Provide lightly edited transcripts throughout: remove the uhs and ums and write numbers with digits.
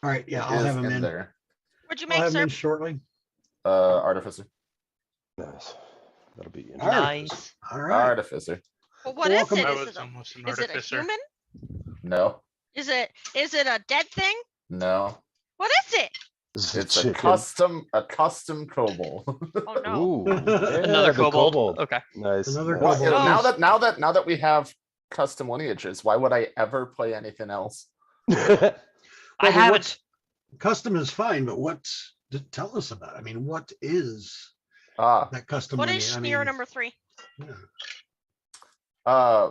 All right, yeah, I'll is have him in. there. What'd you I'll make, have him sir? in shortly. Artificer. Nice. That'll be All right. Nice. All right. Artificer. Well, what is Welcome. it? I Is was it a, almost an is it a artificer. human? No, Is it a dead thing? no. What is it? This is It's a chicken. custom kobold. Oh no. Ooh, yeah, Another the kobold. Okay. Nice. Another nice. kobold. Now that we have custom lineages, why would I ever play anything else? I but haven't. what's- Custom is fine, but tell us about it. I mean, what is that custom? What lineage? is I smear mean, number 3? uh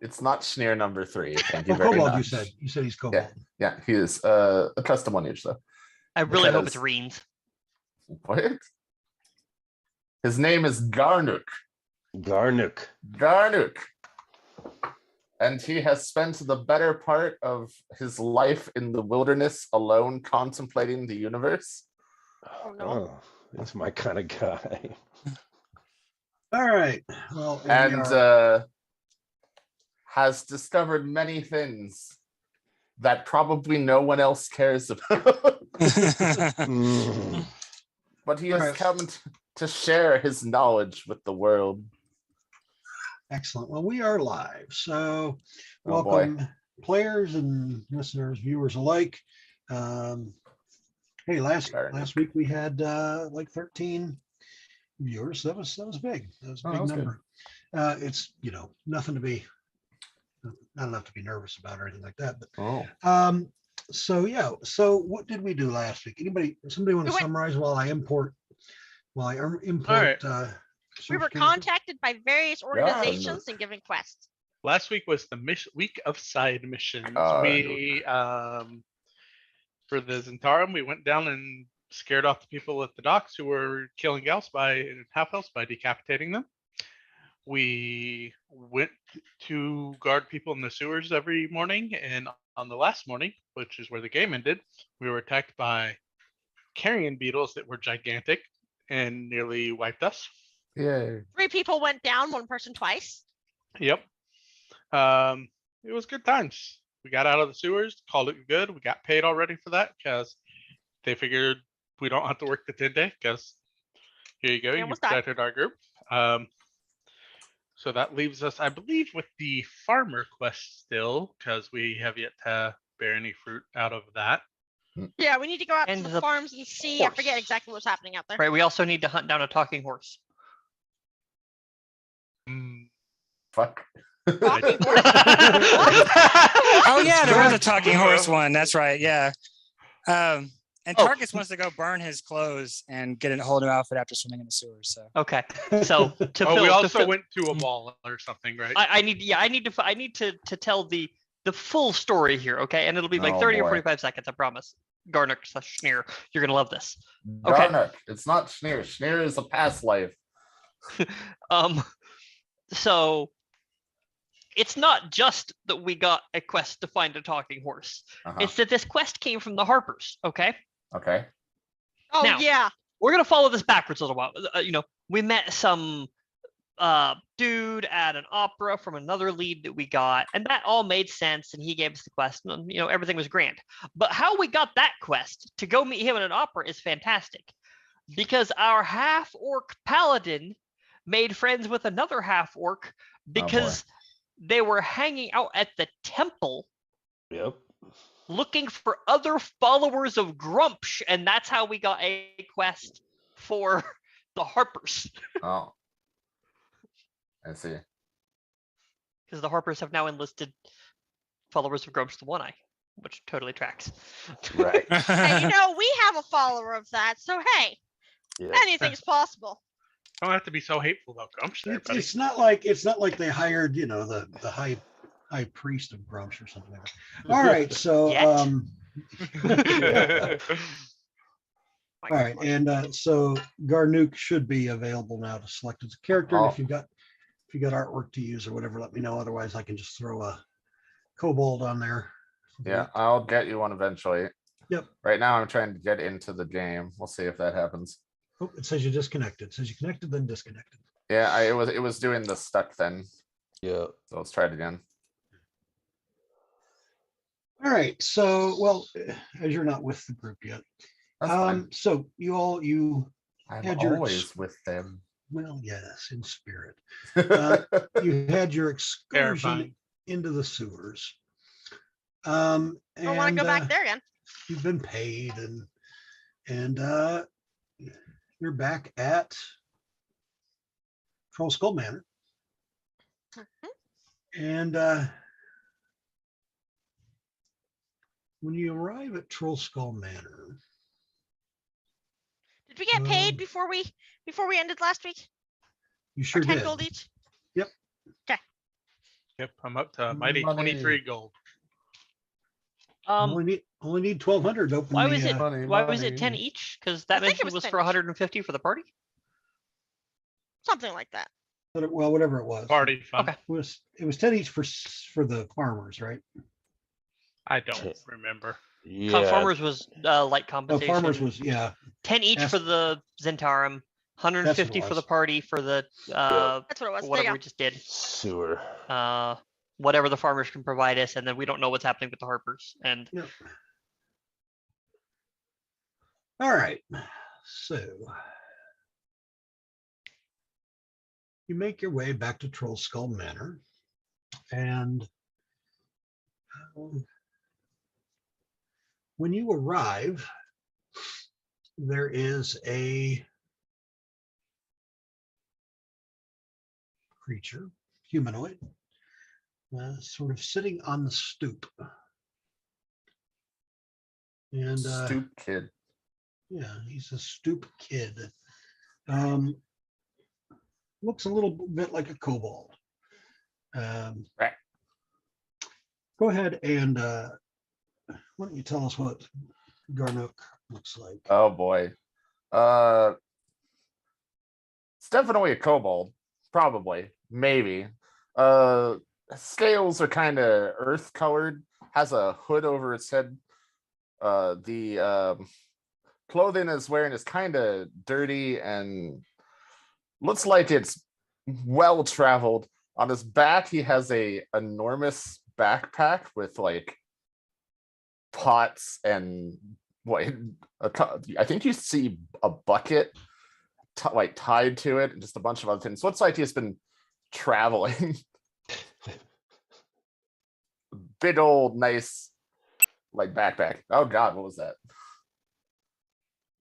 it's not Schneer number 3. Thank you Oh, very kobold, much. you said he's kobold. Yeah, he is a custom lineage though. I really hope Because- it's Reens. What? His name is Garnuk. Garnuk. Garnuk. And he has spent the better part of his life in the wilderness alone contemplating the universe. Oh no. Oh, that's my kind of guy. All right. Well, And has discovered many things that probably no one else cares about. Mm. But he has Alright. come to share his knowledge with the world. excellent. Well, we are live, so Oh, boy. welcome players and listeners, viewers alike. Hey, last week we had like 13 viewers. That was big. That was a Oh, big that was good. number. It's nothing to be not enough to be nervous about or anything like that. But Oh. so yeah. So what did we do last week? Somebody want to summarize while I import? right. We were search character? contacted by various organizations and given quests. Last week was the week of side missions. We for the Zentarum, we went down and scared off the people at the docks who were killing elves half elves by decapitating them. We went to guard people in the sewers every morning, and on the last morning, which is where the game ended, we were attacked by carrion beetles that were gigantic and nearly wiped us. Yay. 3 people went down, 1 person twice. Yep. It was good times. We got out of the sewers, called it good. We got paid already for that because they figured we don't have to work the 10-day because here you go, you protected our group. So that leaves us, I believe, with the farmer quest still, because we have yet to bear any fruit out of that. Yeah, we need to go out And to the the farms and see. I forget horse. exactly what's happening out there. Right. We also need to hunt down a talking horse. Fuck. Talking horse? Oh yeah, there was a talking horse one. That's right. Yeah. And Tarkus wants to go burn his clothes and get a whole new outfit after swimming in the sewers. So Okay. So to Oh, fill, we to also fill- went to a mall or something, right? I need to tell the full story here, okay? And it'll be like Oh, 30 or boy. 45 seconds, I promise. Garnuk/Schneer, you're gonna love this. Okay. Garnuk. It's not Schneer. Schneer is a past life. So it's not just that we got a quest to find a talking horse. Uh-huh. It's that this quest came from the Harpers, okay? Okay. Oh Now- yeah. We're gonna follow this backwards a little while. We met some dude at an opera from another lead that we got, and that all made sense, and he gave us the quest, and everything was grand. But how we got that quest to go meet him at an opera is fantastic, because our half-orc paladin made friends with another half-orc because they were hanging out at the temple Yep. looking for other followers of Grumpsh, and that's how we got a quest for the Harpers. Oh. I see. Because the Harpers have now enlisted followers of Grumpsh the One-Eye, which totally tracks. Right. Hey, we have a follower of that, so hey, Yeah. anything's possible. Don't have to be so hateful about Grumsh there, buddy. It's not like they hired, the high priest of Grumsh or something like that. All right, so Yet. all right, and so Garnuk should be available now to select as a character. And if you got artwork to use or whatever, let me know. Otherwise, I can just throw a kobold on there. Yeah, I'll get you one eventually. Yep. Right now, I'm trying to get into the game. We'll see if that happens. Oh, it says you disconnected. It says you connected, then disconnected. Yeah, it was doing the stuck then. Yeah. So let's try it again. All right. So, well, as you're not with the group yet, That's fine. so you I'm had your always with them. well, yes, in spirit. You had your excursion Terrifying. into the sewers. I want to And go back there again. you've been paid, and you're back at Troll Skull Manor. And when you arrive at Troll Skull Manor, Did we get paid before we ended last week? you Or sure 10 did. gold each? Yep, I'm up to a mighty Money. 23 gold. Only need 1,200 to open Why the, was it? Money, Why was it 10 money. each? Because I that think it mission was was 10 for each. 150 for the party. Something like that. well, whatever it was. Party fun. Okay. It was 10 each for the farmers, right? I don't remember. Yeah. Farmers was light Oh, compensation. farmers was 10 each Ask- for the Zentarum, 150 for the was. party for the That's what it was. There you whatever go. we just did. Sewer. Whatever the farmers can provide us, and then we don't know what's happening with the Harpers. And Yep. All right. So you make your way back to Troll Skull Manor, and when you arrive, there is a creature, humanoid, sort of sitting on the stoop. And Stoop kid. yeah, he's a stoop kid. Looks a little bit like a kobold. Right. Go ahead and why don't you tell us what Garnook looks like? Oh boy. It's definitely a kobold. Probably. Maybe. Scales are kind of earth colored. Has a hood over its head. The clothing is wearing is kind of dirty and looks like it's well traveled. On his back, he has a enormous backpack with like pots and what I think you see a bucket like tied to it and just a bunch of other things. Looks like he's been traveling. Big old nice like backpack. Oh god, what was that?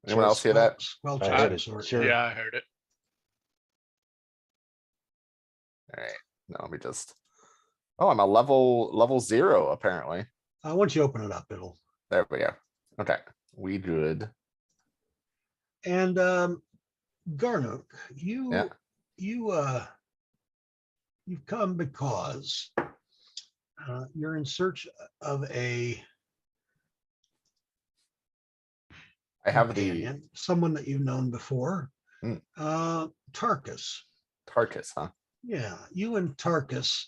Anyone else hear that? Well, I heard it. Sure. Yeah, I heard it. All right. No, let me just. Oh, I'm a level 0 apparently. Once you open it up, it'll. There we go. Okay, we good. And Garnook, Yeah. you've come because you're in search of a I have the companion, someone that you've known before. Mm. Tarkus. Tarkus, huh? Yeah, you and Tarkus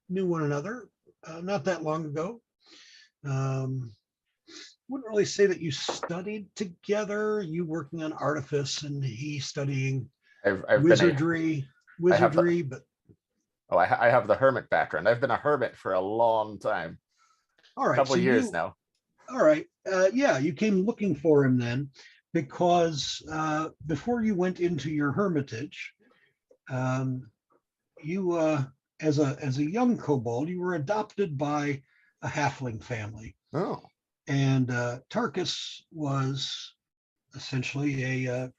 knew one another not that long ago. Wouldn't really say that you studied together. You working on artifice and he studying I've been wizardry, but I have the hermit background. I've been a hermit for a long time. all right, Couple so years now. All right, yeah, you came looking for him then because before you went into your hermitage, you as a young kobold, you were adopted by a halfling family. Oh, And Tarkus was essentially a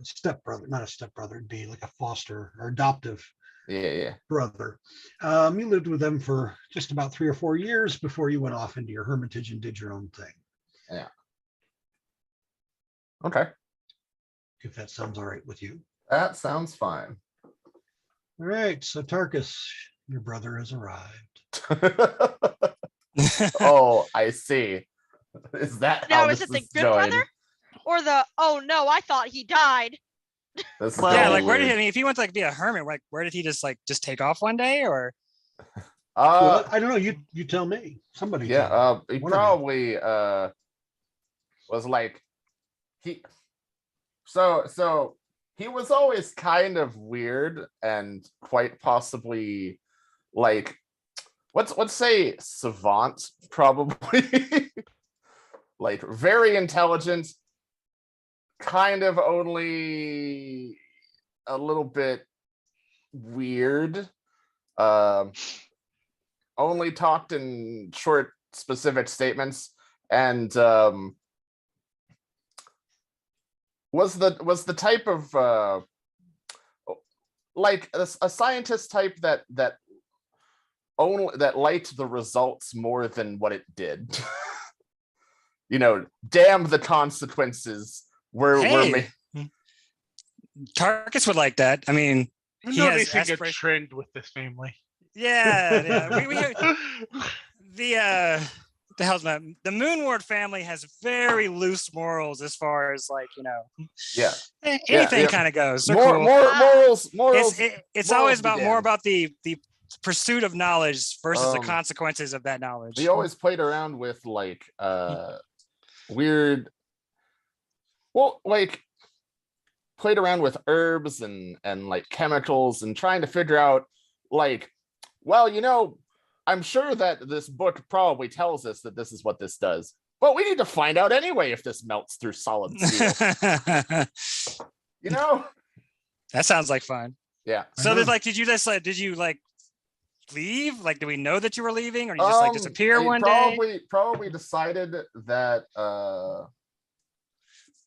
stepbrother, not a stepbrother, it'd be like a foster or adoptive yeah. brother. You lived with them for just about 3 or 4 years before you went off into your hermitage and did your own thing. Yeah. Okay, If that sounds all right with you. that sounds fine. All right, so Tarkus, your brother has arrived. Oh, I see. Is that Now, how is this it the is good going? brother? Or the, oh no, I thought he died. This is Well, Yeah, going like where did weird. I mean, if he went to like be a hermit, like where did he just take off one day or? Well, I don't know. You tell me. Somebody. Yeah, tell me. he One of you. probably was like so he was always kind of weird and quite possibly like let's say savant, probably. Like very intelligent, kind of only a little bit weird. Only talked in short, specific statements, and was the type of like a scientist type that liked the results more than what it did. You know, damn the consequences. Hey, Tarkus would like that. I mean, You he know has they think a aspiration- trend with this family. yeah. We the hell's my the Moonward family has very loose morals as far as like Yeah. anything yeah. kind of goes. They're More cool. morals. It's morals always be about more damned. about the pursuit of knowledge versus the Um, consequences of that knowledge. We always played around with like weird, well, like played around with herbs and like chemicals and trying to figure out like, well, I'm sure that this book probably tells us that this is what this does, but we need to find out anyway if this melts through solid steel. That sounds like fun. Yeah. So there's like, did you leave? Like, do we know that you were leaving, or you just disappear one day? Probably decided that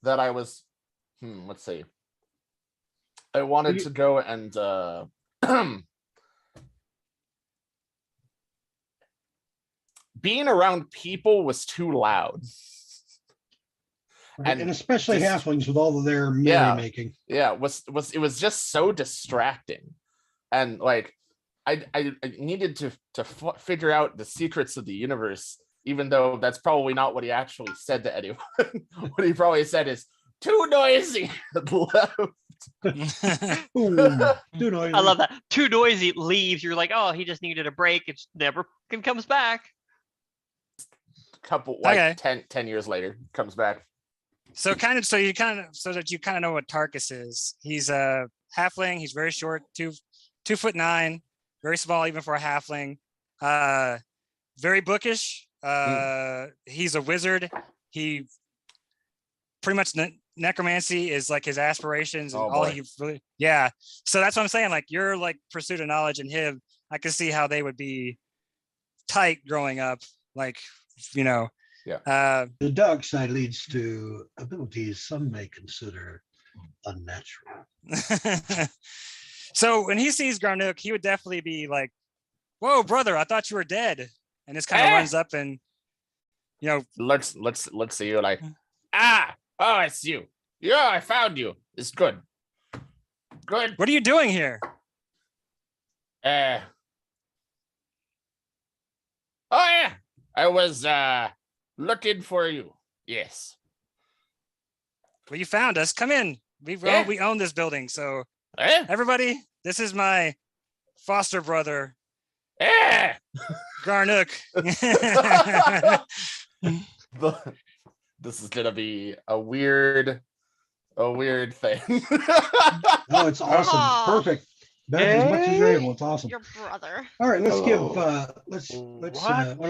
that I was let's see. I wanted to go and being around people was too loud. Right, and especially halflings with all of their merrymaking. Yeah, it was just so distracting. And like I needed to figure out the secrets of the universe, even though that's probably not what he actually said to anyone. What he probably said is too noisy. Left. Ooh, too noisy. I love that. Too noisy, leaves. You're like, oh, he just needed a break. It never comes back. Couple 10 years later comes back. So you kind of know what Tarkus is. He's a halfling. He's very short, 2'9", very small even for a halfling. Very bookish. He's a wizard. He pretty much necromancy is like his aspirations and all he really. Yeah. So that's what I'm saying. Like your pursuit of knowledge and him, I can see how they would be tight growing up. Like, Yeah. The dark side leads to abilities some may consider unnatural. So when he sees Garnook, he would definitely be like, "Whoa, brother! I thought you were dead." And just kind of runs up and, let's see you like, oh, it's you. Yeah, I found you. It's good. Good. What are you doing here? Oh yeah, I was looking for you. Yes. Well, you found us. Come in. We own this building. So everybody, this is my foster brother, Garnook. This is gonna be a weird thing. Oh, it's awesome. Aw. Perfect. Better as much as you're able. It's awesome. Your brother. All right, let's give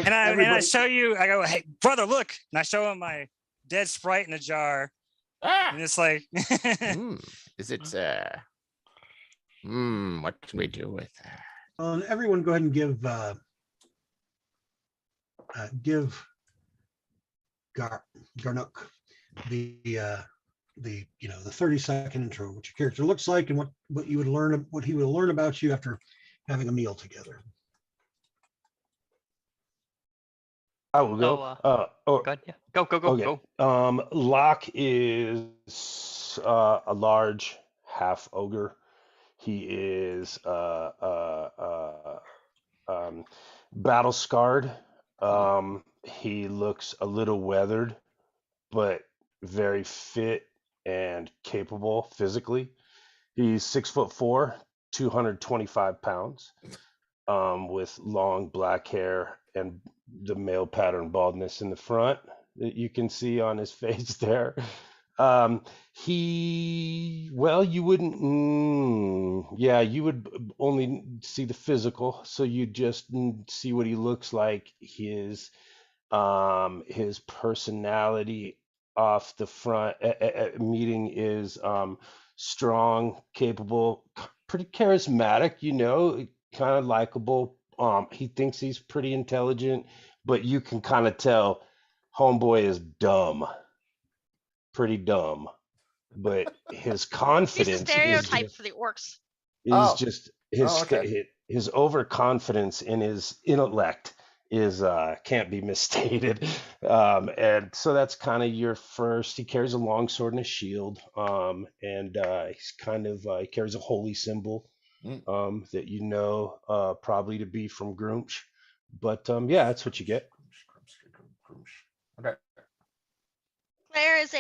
And I show you, I go, "Hey, brother, look." And I show him my dead sprite in a jar. And it's like, Is it what can we do with that? everyone go ahead and give Garnook the 30-second intro, what your character looks like and what he would learn about you after having a meal together. I will go. Go ahead. Yeah. Go. Okay. Locke is a large half ogre. He is battle scarred. He looks a little weathered, but very fit and capable physically. He's 6'4", 225 pounds, with long black hair and the male pattern baldness in the front that you can see on his face there. Well, you wouldn't, yeah, you would only see the physical, so you just see what he looks like, his personality off the front meeting is strong, capable, pretty charismatic, kind of likable. He thinks he's pretty intelligent, but you can kind of tell homeboy is dumb, pretty dumb. But his He's the confidence stereotype for the orcs. Oh. just Okay. his overconfidence in his intellect is can't be misstated. And so that's kind of your first. He carries a long sword and a shield, and he's kind of he carries a holy symbol that probably to be from Grunch. But yeah, that's what you get. Okay. Claire is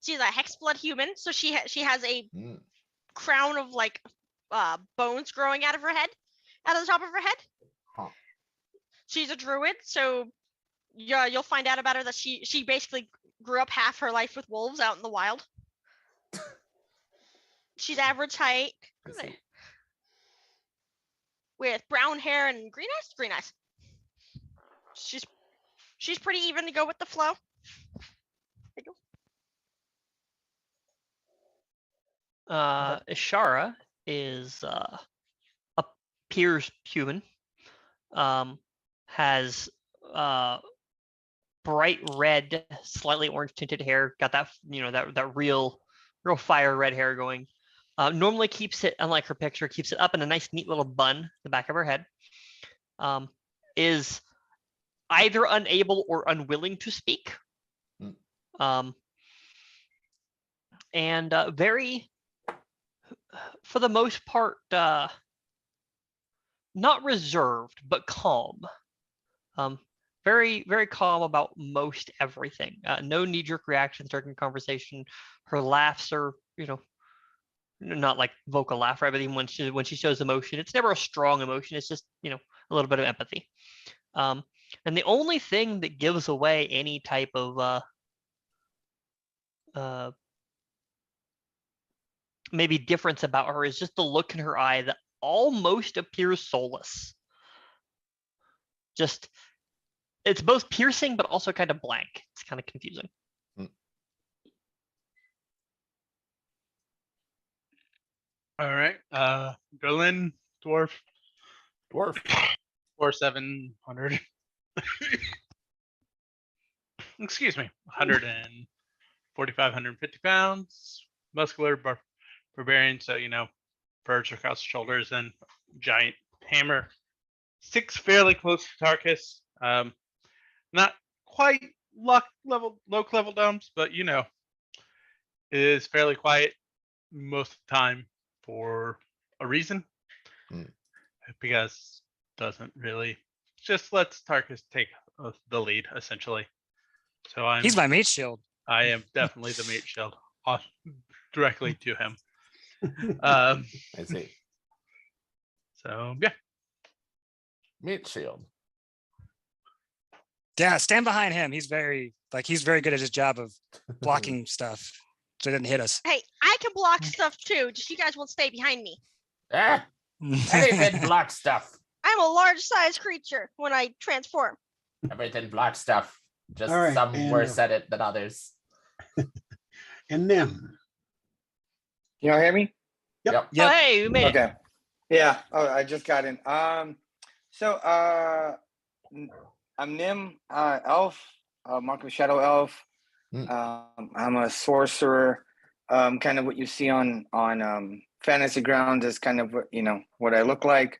she's a hexblood human, so she has a crown of like bones growing out of her head, out of the top of her head. Huh. She's a druid, so yeah, you'll find out about her that she basically grew up half her life with wolves out in the wild. She's average height, with brown hair and green eyes. Green eyes. She's pretty even to go with the flow. Ashara is appears human. Has bright red, slightly orange tinted hair. Got that that real fire red hair going. Normally keeps it, unlike her picture, keeps it up in a nice neat little bun in the back of her head. Is either unable or unwilling to speak. And very, for the most part, not reserved, but calm. Very, very calm about most everything. No knee-jerk reactions during conversation. Her laughs are, not like vocal laugh, right? But even when she shows emotion, it's never a strong emotion. It's just, a little bit of empathy. And the only thing that gives away any type of maybe difference about her is just the look in her eye that almost appears soulless. Just, it's both piercing but also kind of blank. It's kind of confusing. All right. Berlin dwarf. Dwarf. 700. Excuse me. 145, 150 pounds. Muscular barbarian. So, birds across the shoulders and giant hammer. 6 fairly close to Tarkus. Not quite low level dumps, but is fairly quiet most of the time for a reason. Because doesn't really, just lets Tarkus take the lead essentially. So He's my meat shield. I am definitely the meat shield directly to him. I see. So yeah. Meat shield. Yeah, stand behind him. He's very good at his job of blocking stuff so it doesn't hit us. Hey, I can block stuff too. Just you guys won't stay behind me. Anything block stuff. I'm a large sized creature when I transform. Everything block stuff. Just All right, some worse at it than others. And Nim. You all hear me? Yep. Oh, hey, we made it. Okay. Yeah. Oh, I just got in. So I'm Nim, elf, Mark of Shadow Elf. I'm a sorcerer. Kind of what you see on Fantasy Grounds is kind of what I look like.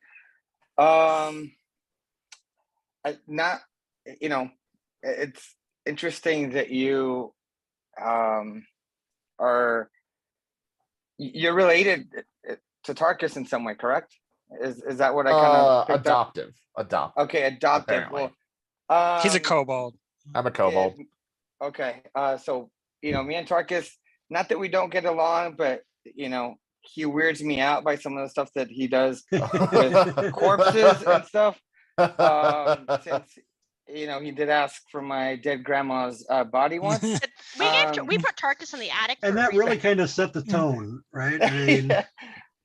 It's interesting that you're related to Tarkus in some way, correct? Is that what I kind of picked adoptive? Up? Okay, adoptive. Apparently. Well, He's a kobold. I'm a kobold. Okay, so me and Tarkus, not that we don't get along, but he weirds me out by some of the stuff that he does with corpses and stuff. Since he did ask for my dead grandma's body once. We put Tarkus in the attic. And for a that really reason. kind of set the tone, right? I mean,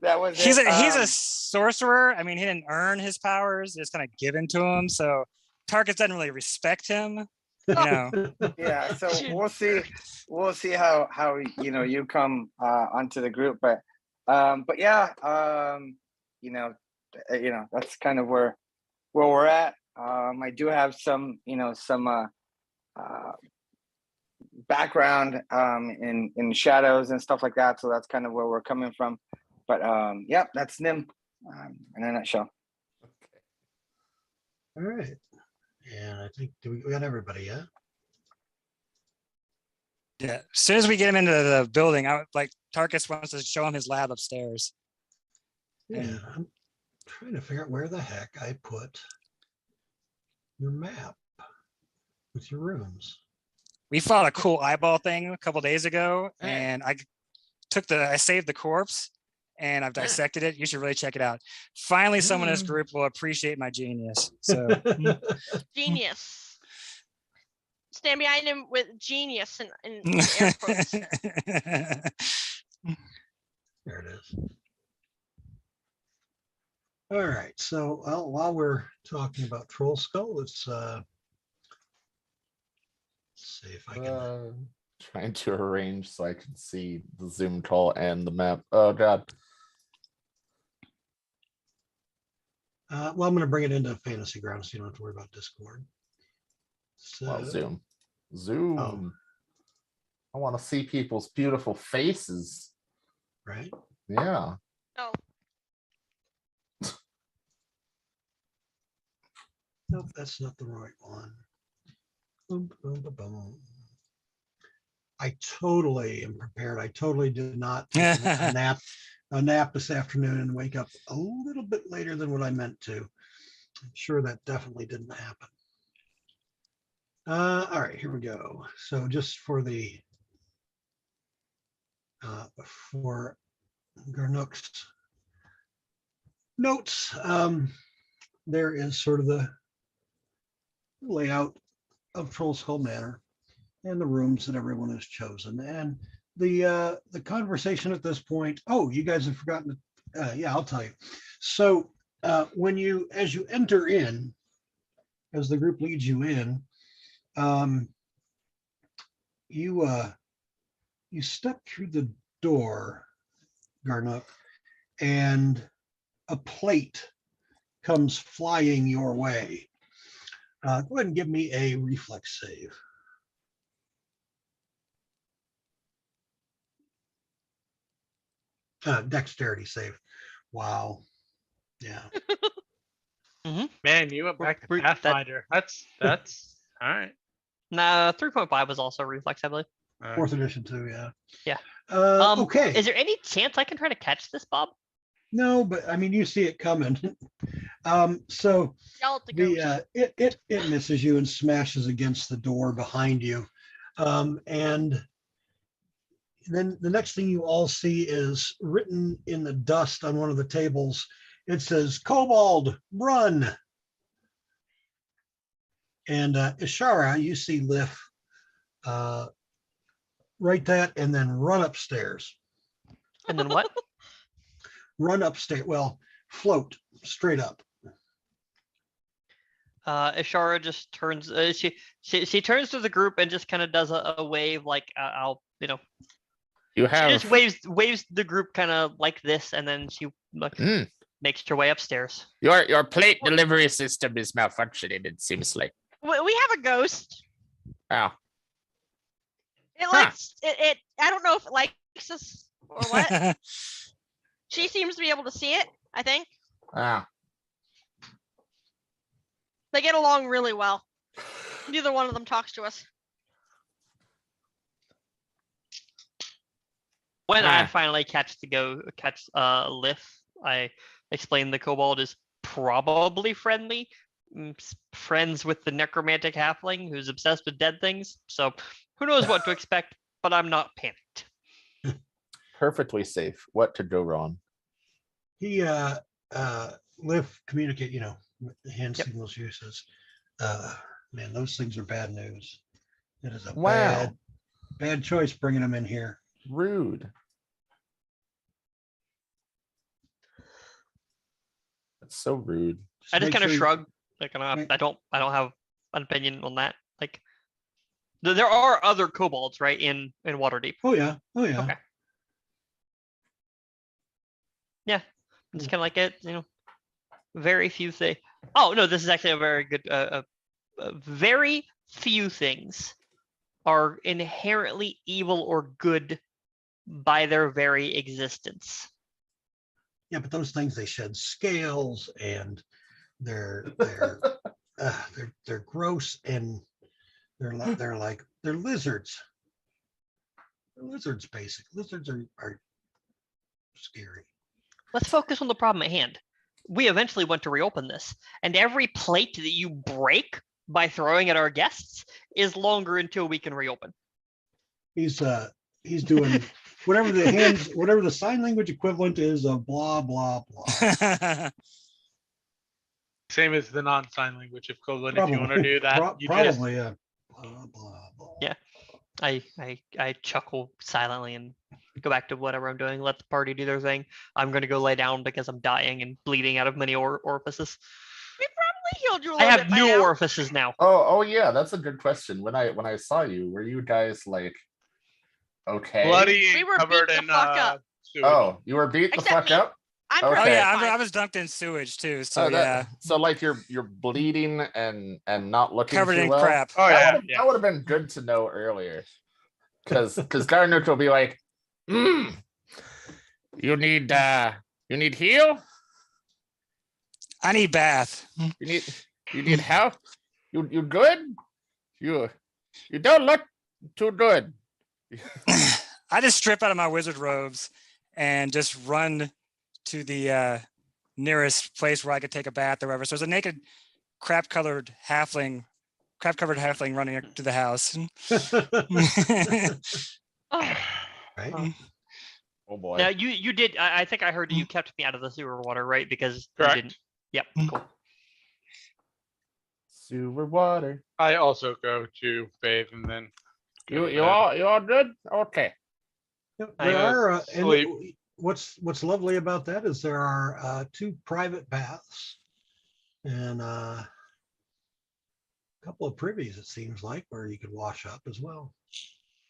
That was he's it. a sorcerer. I mean, he didn't earn his powers; it's kind of given to him. So Tarkus doesn't really respect him. Yeah. So we'll see. We'll see how you come onto the group, but yeah, that's kind of where we're at. I do have some background in shadows and stuff like that, so that's kind of where we're coming from. But yeah, that's Nim in a nutshell. all right. And I think we got everybody, yeah? Yeah. As soon as we get him into the building, Tarkus wants to show him his lab upstairs. Yeah, I'm trying to figure out where the heck I put your map with your rooms. We fought a cool eyeball thing a couple days ago, and I saved the corpse and I've dissected it. You should really check it out. Finally, someone in this group will appreciate my genius. So Genius. Stand behind him with genius in air quotes. There it is. All right, so while we're talking about Troll Skull, let's see if I can. Trying to arrange so I can see the Zoom call and the map. Oh God. Well, I'm going to bring it into Fantasy Grounds, so you don't have to worry about Discord. So, Well, Zoom. Oh. I want to see people's beautiful faces. right. Yeah. Oh, Nope, that's not the right one. Boom, boom, boom, boom. I totally am prepared. I totally did not take a nap this afternoon and wake up a little bit later than what I meant to. I'm sure that definitely didn't happen. All right, here we go. So just for the for Garnook's notes, there is sort of the layout of Troll Skull Manor and the rooms that everyone has chosen, and the conversation at this point. Oh, you guys have forgotten. Yeah, I'll tell you. So as you enter in, as the group leads you in, you step through the door, Garnook, and a plate comes flying your way. Go ahead and give me a reflex save. Dexterity save. Wow. Yeah. Man, you went back to Pathfinder. That's all right. Nah, 3.5 was also reflex, I believe. Fourth edition too, yeah. Yeah. Okay. Is there any chance I can try to catch this, Bob? No, but I mean, you see it coming. So yell at the ghost. it misses you and smashes against the door behind you. And then the next thing you all see is written in the dust on one of the tables. It says, "Kobold, run." And Ashara, you see Lif write that and then run upstairs. And then what? Run upstairs. Well, float straight up. Ashara just turns. She turns to the group and just kind of does a wave, like I'll, You She have just waves the group kind of like this, and then she makes her way upstairs. your plate delivery system is malfunctioning. It seems like. We have a ghost. Oh. It likes it. I don't know if it likes us or what. She seems to be able to see it, I think. Ah. They get along really well. Neither one of them talks to us. When I finally catch Lif, I explain the kobold is probably friendly, friends with the necromantic halfling who's obsessed with dead things. So who knows what to expect, but I'm not panicked. Perfectly safe. What could go wrong? He Lif communicate, hand signals you, says, Man, those things are bad news. It is a Wow. bad choice bringing them in here. Rude. That's so rude. I just make kind of sure you- shrug. Like, Right. I don't have an opinion on that. Like, there are other kobolds, right, in Waterdeep. Oh yeah. Okay. Yeah, it's kind of like it. Very few things. Oh no, this is actually a very good. Very few things are inherently evil or good by their very existence. Yeah, but those things, they shed scales and they're gross and they're lizards. They're lizards, basic. Lizards are scary. Let's focus on the problem at hand. We eventually want to reopen this, and every plate that you break by throwing at our guests is longer until we can reopen. He's doing whatever the sign language equivalent is of blah blah blah. Same as the non-sign language equivalent. Probably, if you want to do that, you just probably blah blah blah. Yeah. I chuckle silently and go back to whatever I'm doing. Let the party do their thing. I'm going to go lay down because I'm dying and bleeding out of many orifices. We probably healed you a I little have bit by new now. orifices now. Oh yeah, that's a good question. When I saw you, were you guys like okay? bloody We and were beat covered the in fuck up. sewage. Oh, you were beat the Except fuck me. up? I'm Okay. Oh perfectly yeah, fine. I was dunked in sewage too. So Oh, yeah, so like you're bleeding and not looking covered too in well. crap. Oh yeah, That would have been good to know earlier. Because Garnook will be like, you need heal? I need bath. You need help? You good? You don't look too good. I just strip out of my wizard robes and just run to the nearest place where I could take a bath or whatever. So there's a naked crap-covered halfling running to the house. Oh. Right? Oh boy. Now you did. I think I heard that you kept me out of the sewer water, right? Because you Correct. didn't. Yep. Cool. Sewer water. I also go to bathe and then You all good? Okay. Yep, I there are, and sleep. what's lovely about that is there are 2 private baths and a couple of privies, it seems like, where you could wash up as well.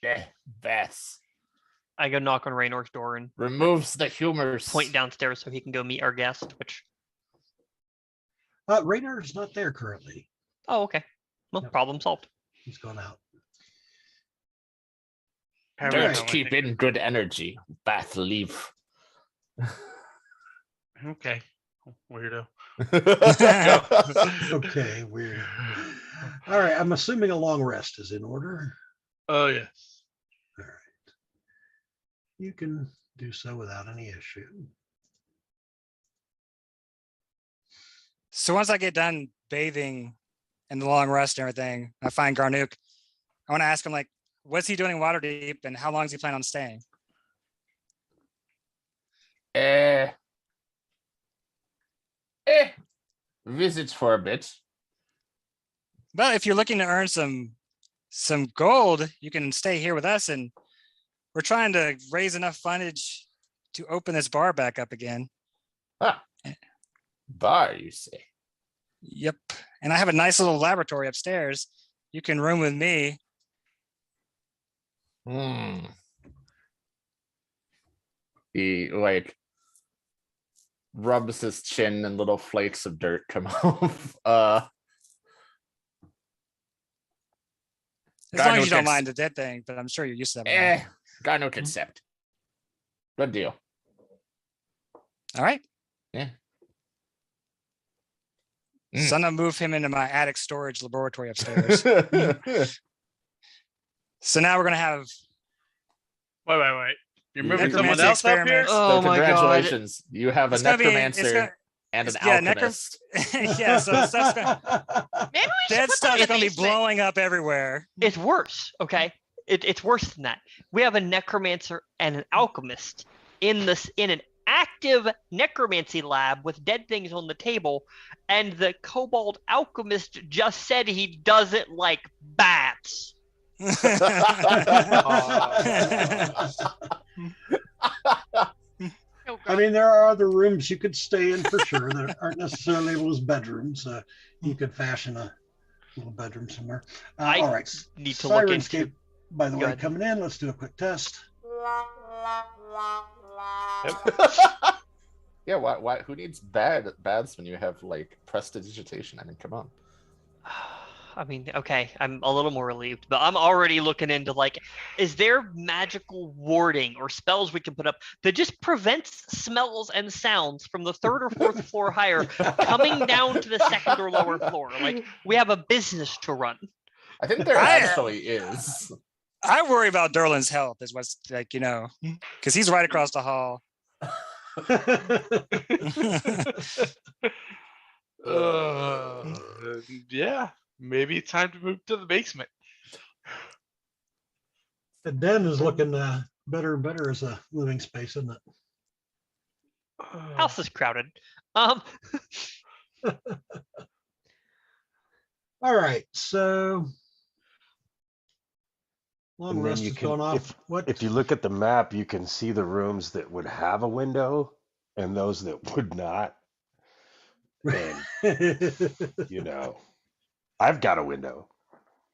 Yeah, baths. I go knock on Raynor's door and Removes the humors. point downstairs so he can go meet our guest. Which. Raynor's not there currently. Oh, okay. Well, Yep. problem solved. He's gone out. Don't keep in good energy. Bath leave. Okay, weirdo. Okay, weird. All right, I'm assuming a long rest is in order. Oh yes. All right. You can do so without any issue. So once I get done bathing and the long rest and everything, I find Garnook. I want to ask him, like, what's he doing in Waterdeep and how long does he plan on staying? Visits for a bit. Well, if you're looking to earn some gold, you can stay here with us, and we're trying to raise enough fundage to open this bar back up again. Bar, you say? Yep. And I have a nice little laboratory upstairs. You can room with me. He like rubs his chin and little flakes of dirt come off. As long as you don't Garnook mind the dead thing, but I'm sure you're used to that. by now. Garnook accept. Good deal. All right. Yeah. So I'm gonna move him into my attic storage laboratory upstairs. So now we're gonna have Wait. You're moving someone Necromancy else up here? experiments. Oh So my god. congratulations. You have a It's gonna be- it's necromancer gonna- and an yeah, alchemist. yeah, so stuff's gonna, Maybe we should dead put that stuff's in the gonna be basement. blowing up everywhere. It's worse. Okay. It's worse than that. We have a necromancer and an alchemist in an active necromancy lab with dead things on the table, and the kobold alchemist just said he doesn't like bats. Oh, I God. mean, there are other rooms you could stay in for sure that aren't necessarily labeled as bedrooms. You could fashion a little bedroom somewhere. I All right. need to look into- Sirenscape, by the Go way, ahead. coming in. Let's do a quick test. Yeah, why? Who needs bads when you have like prestidigitation? I mean, come on. I mean, okay, I'm a little more relieved, but I'm already looking into like, is there magical warding or spells we can put up that just prevents smells and sounds from the 3rd or 4th floor higher coming down to the 2nd or lower floor? Like, we have a business to run. I think there actually is. I worry about Derlin's health is what's like, because he's right across the hall. Yeah, maybe it's time to move to the basement. The den is looking better and better as a living space, isn't it? House is crowded. All right, so long And then rest you has can, gone off. What? if you look at the map, you can see the rooms that would have a window and those that would not. And I've got a window.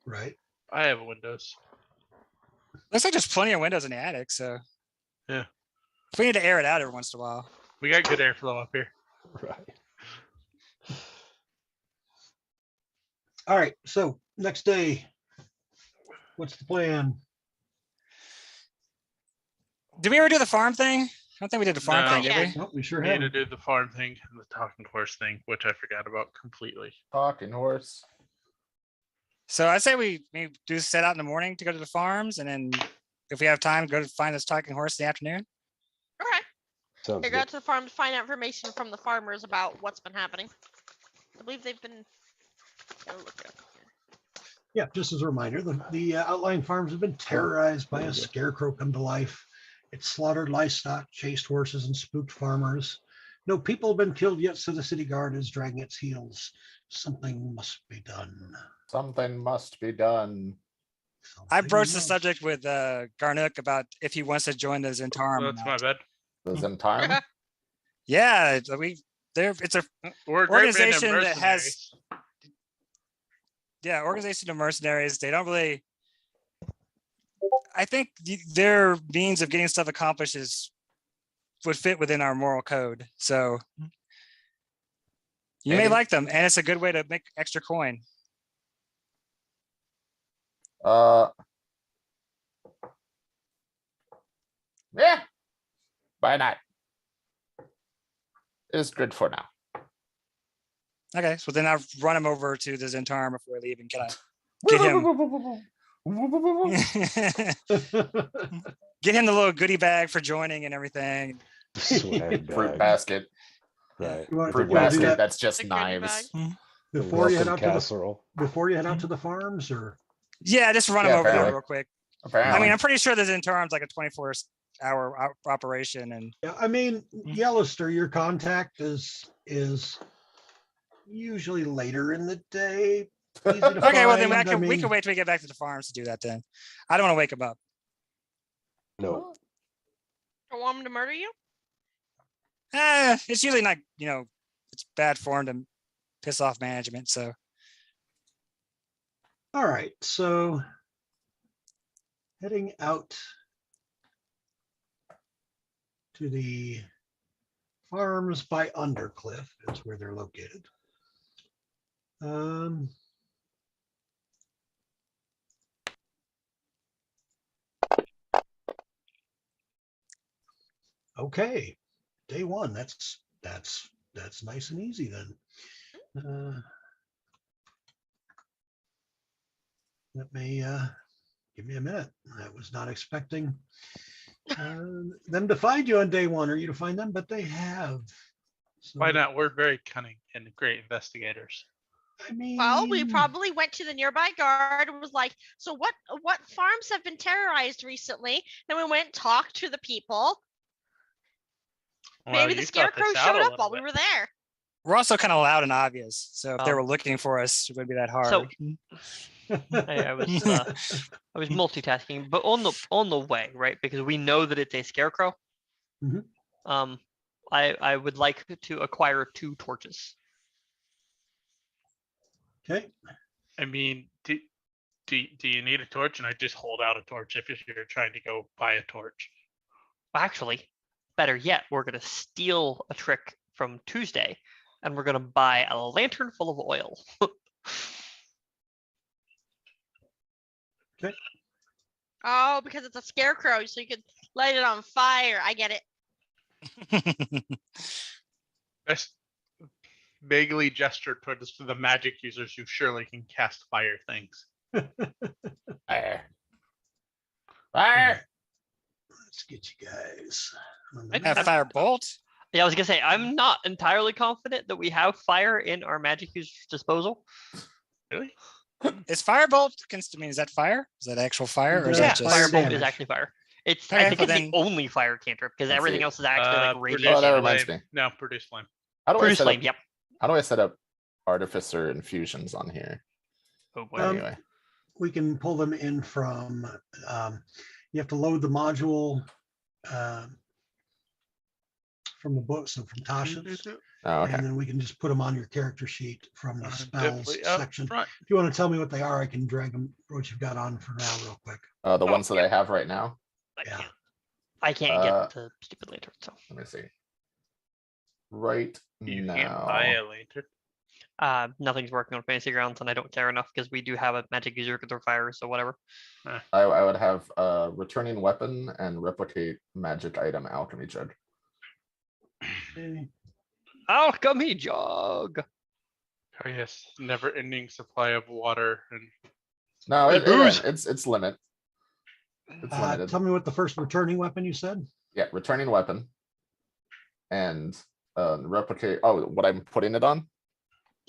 Right. I have Windows. Looks like there's plenty of windows in the attic, so Yeah. if we need to air it out every once in a while. We got good airflow up here. Right. All right, so next day, what's the plan? Did we ever do the farm thing? I don't think we did the farm No. thing, did Yeah. we? Oh, we sure We need to have. do the farm thing and the talking horse thing, which I forgot about completely. Talking horse. So I say we do set out in the morning to go to the farms, and then if we have time, go to find this talking horse in the afternoon. Okay. Sounds I go good. out to the farm to find out information from the farmers about what's been happening. I believe they've been. Go look it up here. Yeah, just as a reminder, the outlying farms have been terrorized by a scarecrow come to life. It slaughtered livestock, chased horses, and spooked farmers. No people have been killed yet, so the city guard is dragging its heels. Something must be done. Something must be done. I Something broached the must. subject with Garnook about if he wants to join the Zentarum. Oh, or that's not. my bad. The Zentarum? Yeah, it's a We're a great band of organization that has mercenaries. organization of mercenaries. They don't really. I think their means of getting stuff accomplished would fit within our moral code. So you may Maybe. like them, and it's a good way to make extra coin. Yeah. Why not? It's good for now. Okay, so then I'll run him over to the Zentarum before we leave and kind of get him the little goodie bag for joining and everything. Swag Fruit bag. basket. Right. You want, Fruit you want to do basket. that That's just The goodie knives. before you head Welcome out to the casserole. to the farms, or Yeah, just run him Yeah, over there apparently. real quick. Apparently. I mean, I'm pretty sure the Zentarum's like a 24-hour operation, and yeah, I mean, Yellowster, your contact is usually later in the day. Easy to okay, well then find. I we mean, can wait till we get back to the farms to do that. Then I don't want to wake him up. No. Don't want them to murder you? It's usually not, it's bad form to piss off management. So all right, so heading out to the farms by Undercliff is where they're located. Okay, day one. That's nice and easy then. Let me give me a minute. I was not expecting them to find you on day one, or you to find them, but they have. So, Why not? We're very cunning and great investigators. I mean, Well, we probably went to the nearby guard and was like, so what farms have been terrorized recently? Then we went and talked to the people. Maybe the you thought scarecrow this out showed a up little while we bit. were there. We're also kind of loud and obvious. So if they Um, were looking for us, it wouldn't be that hard. So I was multitasking, but on the way, right? Because we know that it's a scarecrow. Mhm. I would like to acquire 2 torches. Okay. I mean, do you need a torch? And I just hold out a torch if you're trying to go buy a torch. Actually, better yet, we're gonna steal a trick from Tuesday, and we're gonna buy a lantern full of oil. Oh, because it's a scarecrow, so you could light it on fire. I get it. Just vaguely gestured towards the magic users who surely can cast fire things. Fire. Fire. Let's get you guys. on I the Have map. fire bolt. Yeah, I was gonna say I'm not entirely confident that we have fire in our magic user's disposal. Really? Is firebolt I mean, is that fire? Is that actual fire, or is Yeah, that just fire Firebolt is damage. actually fire. It's Okay, I think well it's then- the only fire cantrip because Let's everything see. else is actually like Produce radiant. Oh, that damage. reminds flame. me. No, produce flame. How do I Produce set flame. up? Yep. How do I set up artificer infusions on here? Oh boy. Anyway, We can pull them in from, you have to load the module from the book, so from Tasha's. oh, okay. And then we can just put them on your character sheet from the spells Definitely up section. front. If you want to tell me what they are, I can drag them, what you've got on for now real quick. The Oh, ones that I have right now. Yeah. I can't Uh, get the stupid lantern. So Let me see. Right You now. can't buy a lantern. nothing's working on Fantasy Grounds, and I don't care enough because we do have a magic user who can throw fire. So whatever. I would have returning weapon and replicate magic item alchemy jug. Okay. Alchemy jug. Oh yes, never-ending supply of water and No, Hey, booze. it's limit. It's limited. Tell me what the first returning weapon you said? Yeah, returning weapon. And replicate. Oh, what I'm putting it on.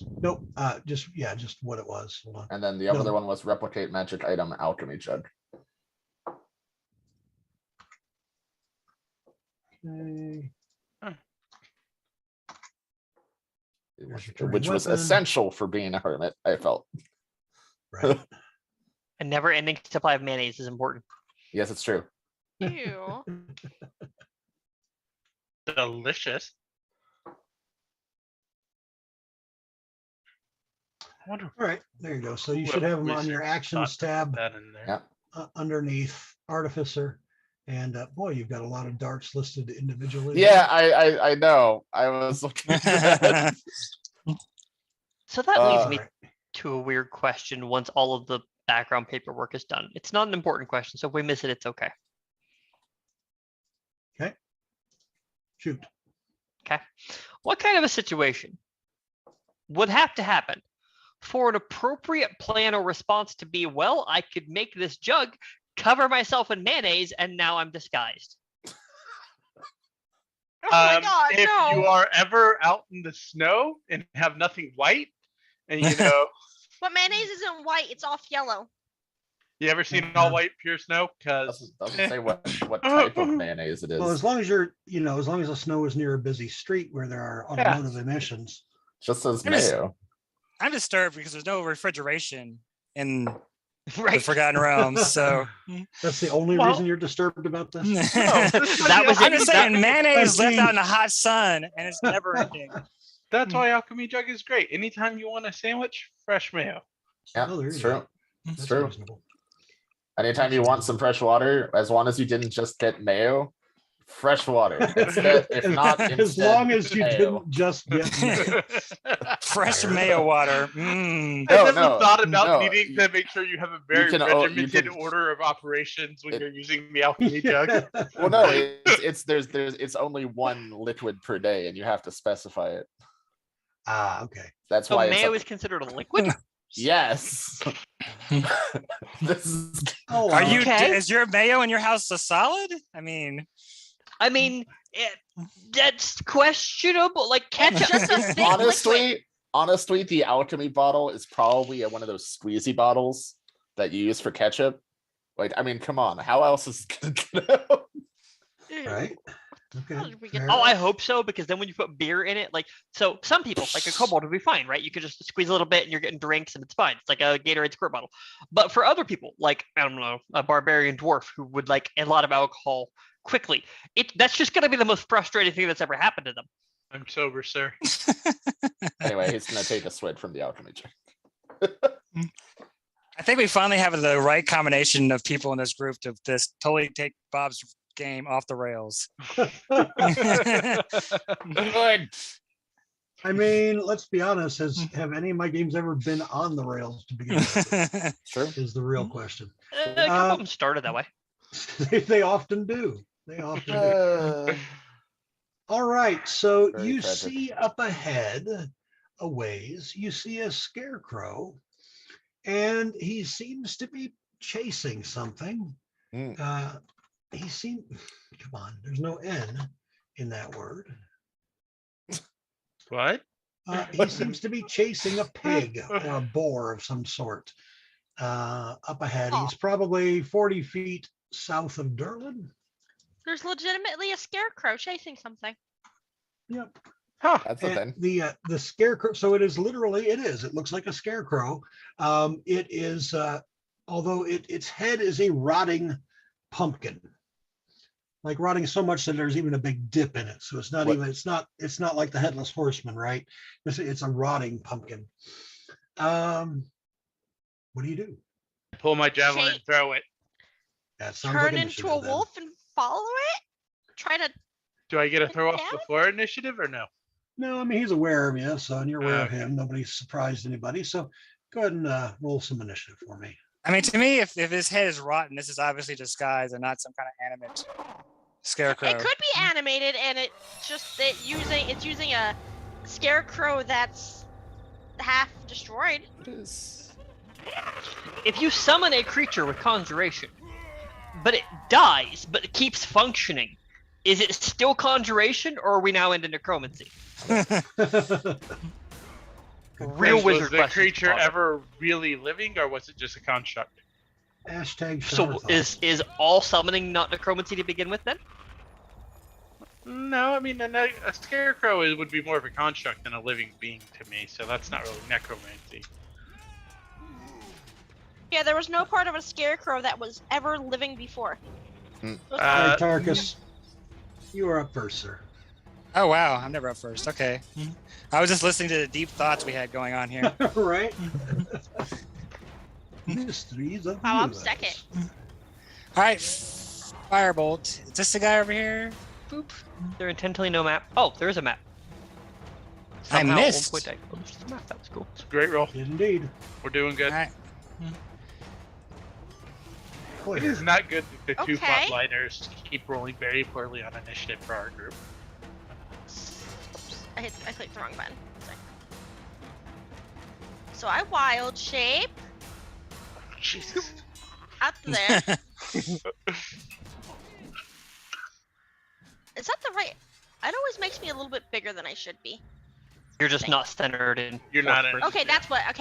Nope, just what it was. Hold on. And then the other No. one was replicate magic item alchemy jug. Okay. Which, returning which was weapon. essential for being a hermit, I felt. Right. A never-ending supply of mayonnaise is important. Yes, it's true. Ew. delicious. I wonder All right, there you go. So you What should have them on wizard your thought actions to put tab that in there. Yeah. underneath Artificer. And boy, you've got a lot of darts listed individually. Yeah, I know. I was looking. for that. So that leads me Alright. to a weird question once all of the background paperwork is done. It's not an important question, so if we miss it, it's okay. Shoot. Okay. What kind of a situation would have to happen for an appropriate plan or response to be, well, I could make this jug, cover myself in mayonnaise, and now I'm disguised? Oh my god, If no. you are ever out in the snow and have nothing white, and you know, But mayonnaise isn't white, it's off yellow. you ever seen all white pure snow? Because Doesn't say what type of mayonnaise it is. Well, as long as you're, as long as the snow is near a busy street where there are Yeah. automotive emissions. Just says I'm just- mayo. I'm disturbed because there's no refrigeration in the Right. Forgotten Realms. So That's the only Well- reason you're disturbed about this? That was I'm it. just saying mayonnaise left I've out in the hot sun and it's never ending. that's why alchemy jug is great. Anytime you want a sandwich, fresh mayo. Yeah, Oh, there it's you true. go. It's That's true. reasonable. Anytime you want some fresh water, as long as you didn't just get mayo, fresh water. Instead, if not, As instead, long as you mayo. didn't just get mayo. Fresh mayo water. Mm. I No, never no, thought about no, needing to make sure you have a very can regimented order of operations when It- you're using the alchemy jug. Well, no, it's only one liquid per day, and you have to specify it. Okay. That's So why it's mayo a- is considered a liquid? yes. This is Oh, Are you? Okay. Is your mayo in your house a solid? I mean, I mean, that's questionable. Like ketchup just a is thick thick liquid. honestly, the alchemy bottle is probably one of those squeezy bottles that you use for ketchup. Like, I mean, come on, how else is it gonna go? Ew. right. Okay. How did we get fair. Oh, I hope so, because then when you put beer in it, like, so some people, like a kobold, would be fine, right? You could just squeeze a little bit and you're getting drinks and it's fine. It's like a Gatorade squirt bottle. But for other people, like, I don't know, a barbarian dwarf who would like a lot of alcohol quickly, that's just gonna be the most frustrating thing that's ever happened to them. I'm sober, sir. Anyway, he's gonna take a swig from the alchemy check. I think we finally have the right combination of people in this group to just totally take Bob's game off the rails. Good. I mean, let's be honest. Have any of my games ever been on the rails to begin with? True. Is the real question. A couple of them started that way. They often do. They often do. Uh, All right. So Very you tragic. see up ahead, a ways, you see a scarecrow, and he seems to be chasing something. Mm. He seems, come on, there's no N in that word. What? He seems to be chasing a pig or a boar of some sort. Up ahead, Oh. he's probably 40 feet south of Durlin. There's legitimately a scarecrow chasing something. Yep. That's the And thing. the scarecrow, so it is literally, it looks like a scarecrow. It is, although its head is a rotting pumpkin, like rotting so much that there's even a big dip in it. So it's not What- even, it's not like the headless horseman, right? It's a rotting pumpkin. What do you do? Pull my javelin and Shake. throw it. That sounds Turn like into a initiative then. wolf and follow it? Try to Do I get a throw off Damn. before initiative or no? No, I mean, he's aware of you, so, and you're aware of Okay. him. Nobody's surprised anybody. So go ahead and roll some initiative for me. I mean, to me, if his head is rotten, this is obviously disguised and not some kind of animate scarecrow. It could be animated, and it's using a scarecrow that's half destroyed. If you summon a creature with conjuration, but it dies, but it keeps functioning, is it still conjuration, or are we now into necromancy? Real Was wizard the questions to creature ponder. ever really living, or was it just a construct? Hashtag So shower thought. is all summoning not necromancy to begin with then? No, I mean a scarecrow would be more of a construct than a living being to me, so that's not really necromancy. Yeah, there was no part of a scarecrow that was ever living before. Hmm. So it's All right, Uh, Tarkus, you are up first, sir. Oh wow, I'm never up first. Okay, I was just listening to the deep thoughts we had going on here. Right? Mysteries of the I'm universe. second. All right, firebolt. Is this the guy over here? Boop. There intentionally no map. Oh, there is a map. I Somehow, at one missed. point I closed the map. That was cool. It's a great roll. Indeed. We're doing good. All right. It Clear. is not good that the two Okay. frontliners keep rolling very poorly on initiative for our group. Oops, I clicked the wrong button. Sorry. So I wild shape Jesus. out there. Is that the right? It always makes me a little bit bigger than I should be. You're just not centered in. You're not fourth in- person. Okay,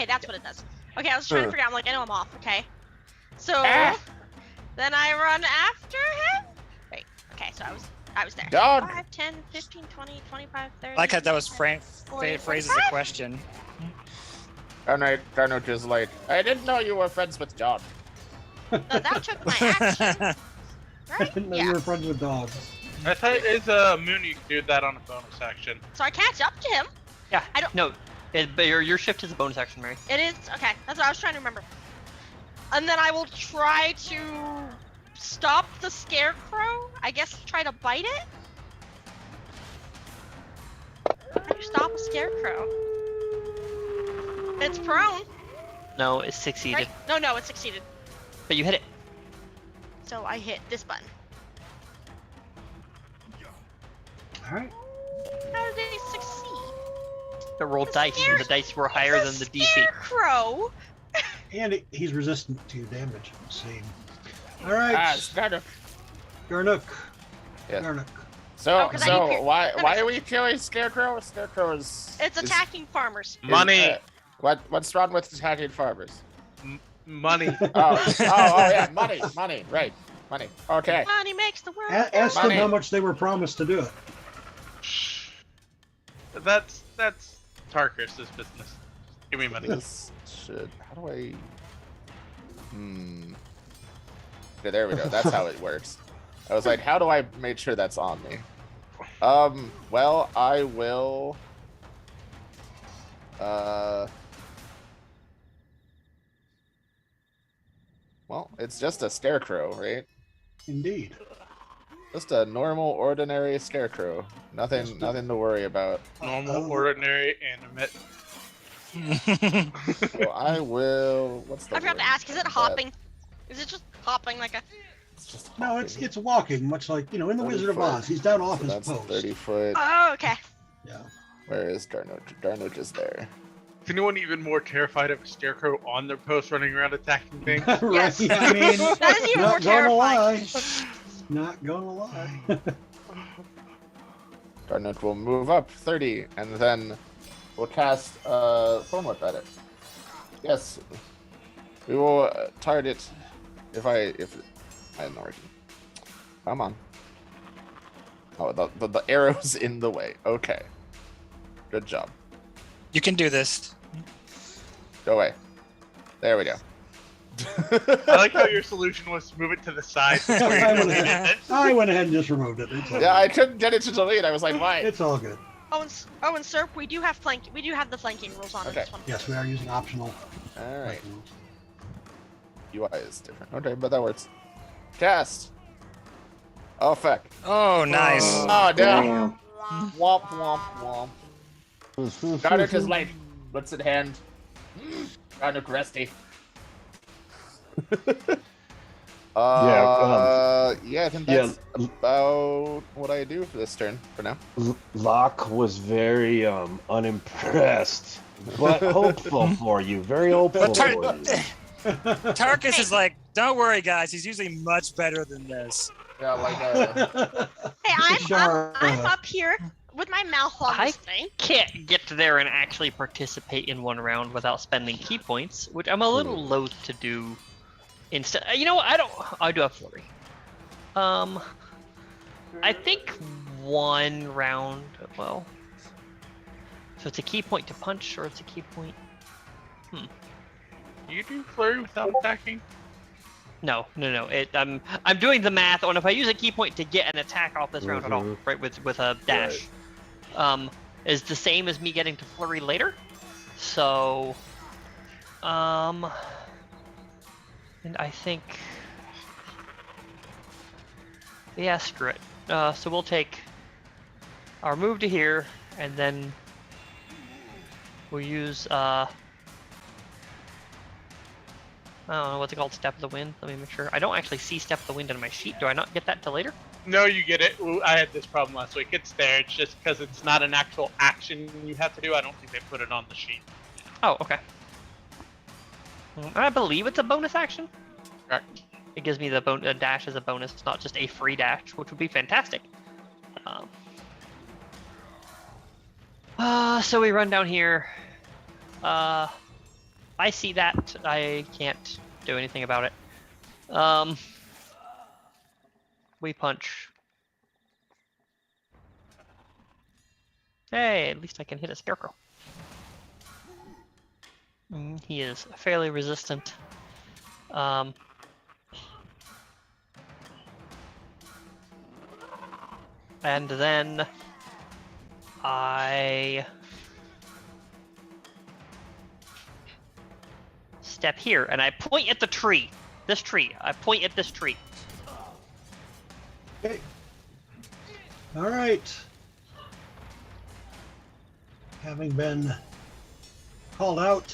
that's what it does. Okay, I was trying to figure out. I'm like, I know I'm off. Okay, so Ah. then I run after him. Wait. Okay, so I was there. Dog. 5, 10, 15, 20, 25, 30. I like how that was 40, phrased as a 45? question. Garnook is like, I didn't know you were friends with John. No, that took my action. I Right? didn't know Yeah. you were friends with dogs. I thought it's a moon. You can do that on a bonus action. So I catch up to him. Yeah. I don't- No. But your shift is a bonus action, Mary. It is okay. That's what I was trying to remember. And then I will try to stop the scarecrow. I guess try to bite it. How do you stop a scarecrow? It's prone, No, it succeeded. right? No, it succeeded. But you hit it. So I hit this button. All right. How did they succeed? The rolled The dice, and the scare- dice were higher It's than a the DC. Scarecrow. And he's resistant to damage. Let's see. All right. It's Garnook. Garnook. Yes. Garnook. So, Oh, 'cause I need pierce. why That why makes are we killing Scarecrow? Scarecrow is It's is- attacking farmers. Money. what's wrong with attacking farmers? Money. Oh, yeah, money, right. Money. Okay. Money makes the world. Ask them Money. how much they were promised to do it. That's Tarkus's business. Give me money. This should. How do I? Okay, there we go. That's how it works. I was like, how do I make sure that's on me? Well, I will. Well, it's just a scarecrow, right? Indeed. Just a normal, ordinary scarecrow. Nothing to worry about. Normal, ordinary, animate. So I will. What's the? I forgot to word ask. Is it for that? hopping? Is it just hopping like a? It's just No, hopping. it's walking, much like, in the 30 Wizard of foot. Oz. He's down off So his that's post. 30 foot. Oh, okay. Yeah. Where is Darno? Darno is there. Is anyone even more terrified of a scarecrow on their post running around attacking things? Right. Yes. I mean, That is even more not gonna terrifying. lie. Not gonna lie. Darno will move up 30, and then we'll cast Phone Whip at it. Yes, we will target. If I'm not working. Come on. Oh, the arrow's in the way. Okay. Good job. You can do this. Go away. There we go. I like how your solution was to move it to the side. I went ahead and just removed it. It's all Yeah, I good. couldn't get it to delete. I was like, why? It's all good. Oh, and Serp, we do have the flanking rules on Okay. this one. Yes, we are using optional. All right. rules. UI is different. Okay, but that works. Cast. Oh, fuck. Oh, nice. Oh, no. Damn. Womp, womp, womp. Garnet is like, looks at hand. Garnet rusty. Yeah, I think that's about what I do for this turn for now. Locke was very unimpressed, but hopeful for you. Very hopeful But for you. Tarkus is like, don't worry, guys. He's usually much better than this. Yeah, like Hey, I'm Ashara. up here with my mouth on I this thing. can't get there and actually participate in one round without spending key points, which I'm a little loath to do. Instead, you know what? I do have flurry. I think one round. Well, so it's a key point to punch, or it's a key point. Do you do flurry without attacking? No. I'm doing the math on if I use a key point to get an attack off this round at all, right? With a dash, is the same as me getting to flurry later. So, and I think, yeah, screw it. So we'll take our move to here, and then we'll use I don't know what's it called, Step of the Wind. Let me make sure. I don't actually see Step of the Wind in my sheet. Do I not get that till later? No, you get it. Ooh, I had this problem last week. It's there. It's just because it's not an actual action you have to do. I don't think they put it on the sheet. Oh, okay. I believe it's a bonus action. Correct. It gives me the dash as a bonus. It's not just a free dash, which would be fantastic. So we run down here. I see that. I can't do anything about it. We punch. Hey, at least I can hit a scarecrow. He is fairly resistant. And then I step here and I point at the tree. This tree. I point at this tree. Okay. All right. Having been called out,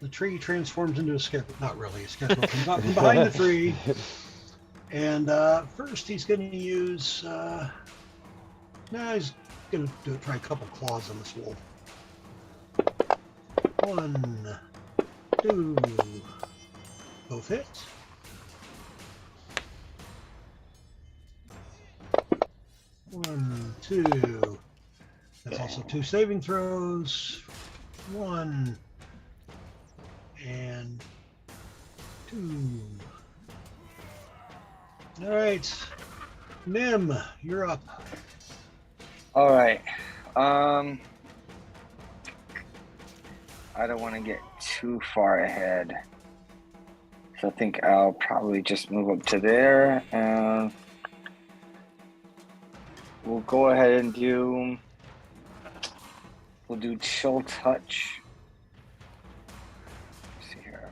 the tree transforms into a scarecrow. Not really a scarecrow. Comes out from behind the tree. And first he's going to use... he's going to try a couple claws on this wolf. 1, 2. Both hits. 1, 2. That's also 2 saving throws. 1 and 2. All right. Nim, you're up. All right. I don't want to get too far ahead. So I think I'll probably just move up to there, and we'll go ahead and we'll do Chill Touch. Let's see here.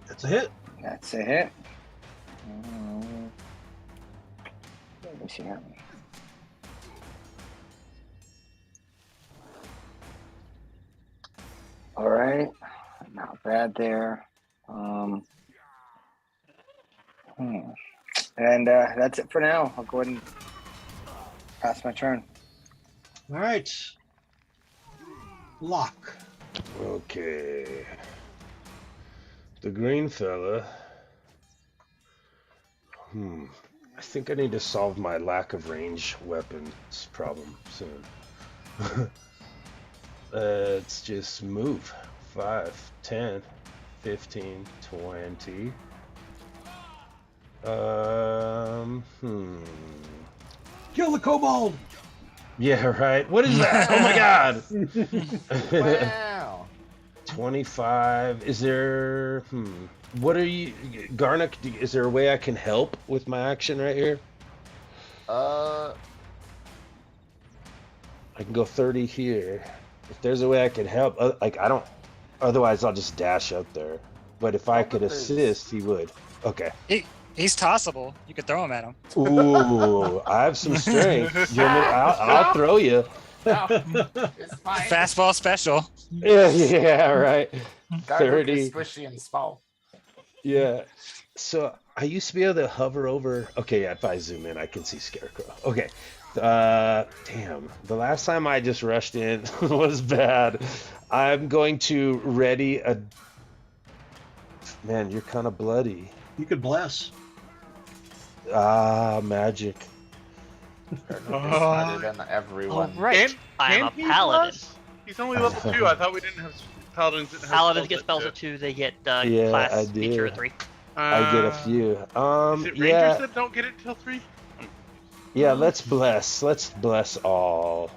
That's a hit. That's a hit. Let me see here. All right, not bad there. And that's it for now. I'll go ahead and pass my turn. All right. Lock. Okay. The green fella. I think I need to solve my lack of range weapons problem soon. Let's just move. 5, 10, 15, 20. Kill the kobold. Yeah, right. What is that? Oh my god. Wow. 25. Is there what are you, Garnock, is there a way I can help with my action right here? I can go 30 here. If there's a way I can help, like I don't, otherwise I'll just dash up there. But if I could assist, he would. Okay. He's tossable. You could throw him at him. Ooh, I have some strength. You want me to- I'll throw you. No, it's fine. Fastball special. Yeah, right. Garlic 30. is squishy and small. Yeah. So I used to be able to hover over. Okay, yeah, if I zoom in, I can see Scarecrow. Okay. Damn. The last time I just rushed in was bad. I'm going to ready a. Man, you're kind of bloody. You could bless. Magic. Smarter than everyone. Oh, right. I am a Can he paladin. bless? He's only level 2. I thought we didn't have paladins. That have Paladins get spells spells at at 2. They get Yeah, class I feature did. at 3. I get a few. Is it rangers Yeah, that don't get it till 3? yeah. Let's bless. Let's bless all.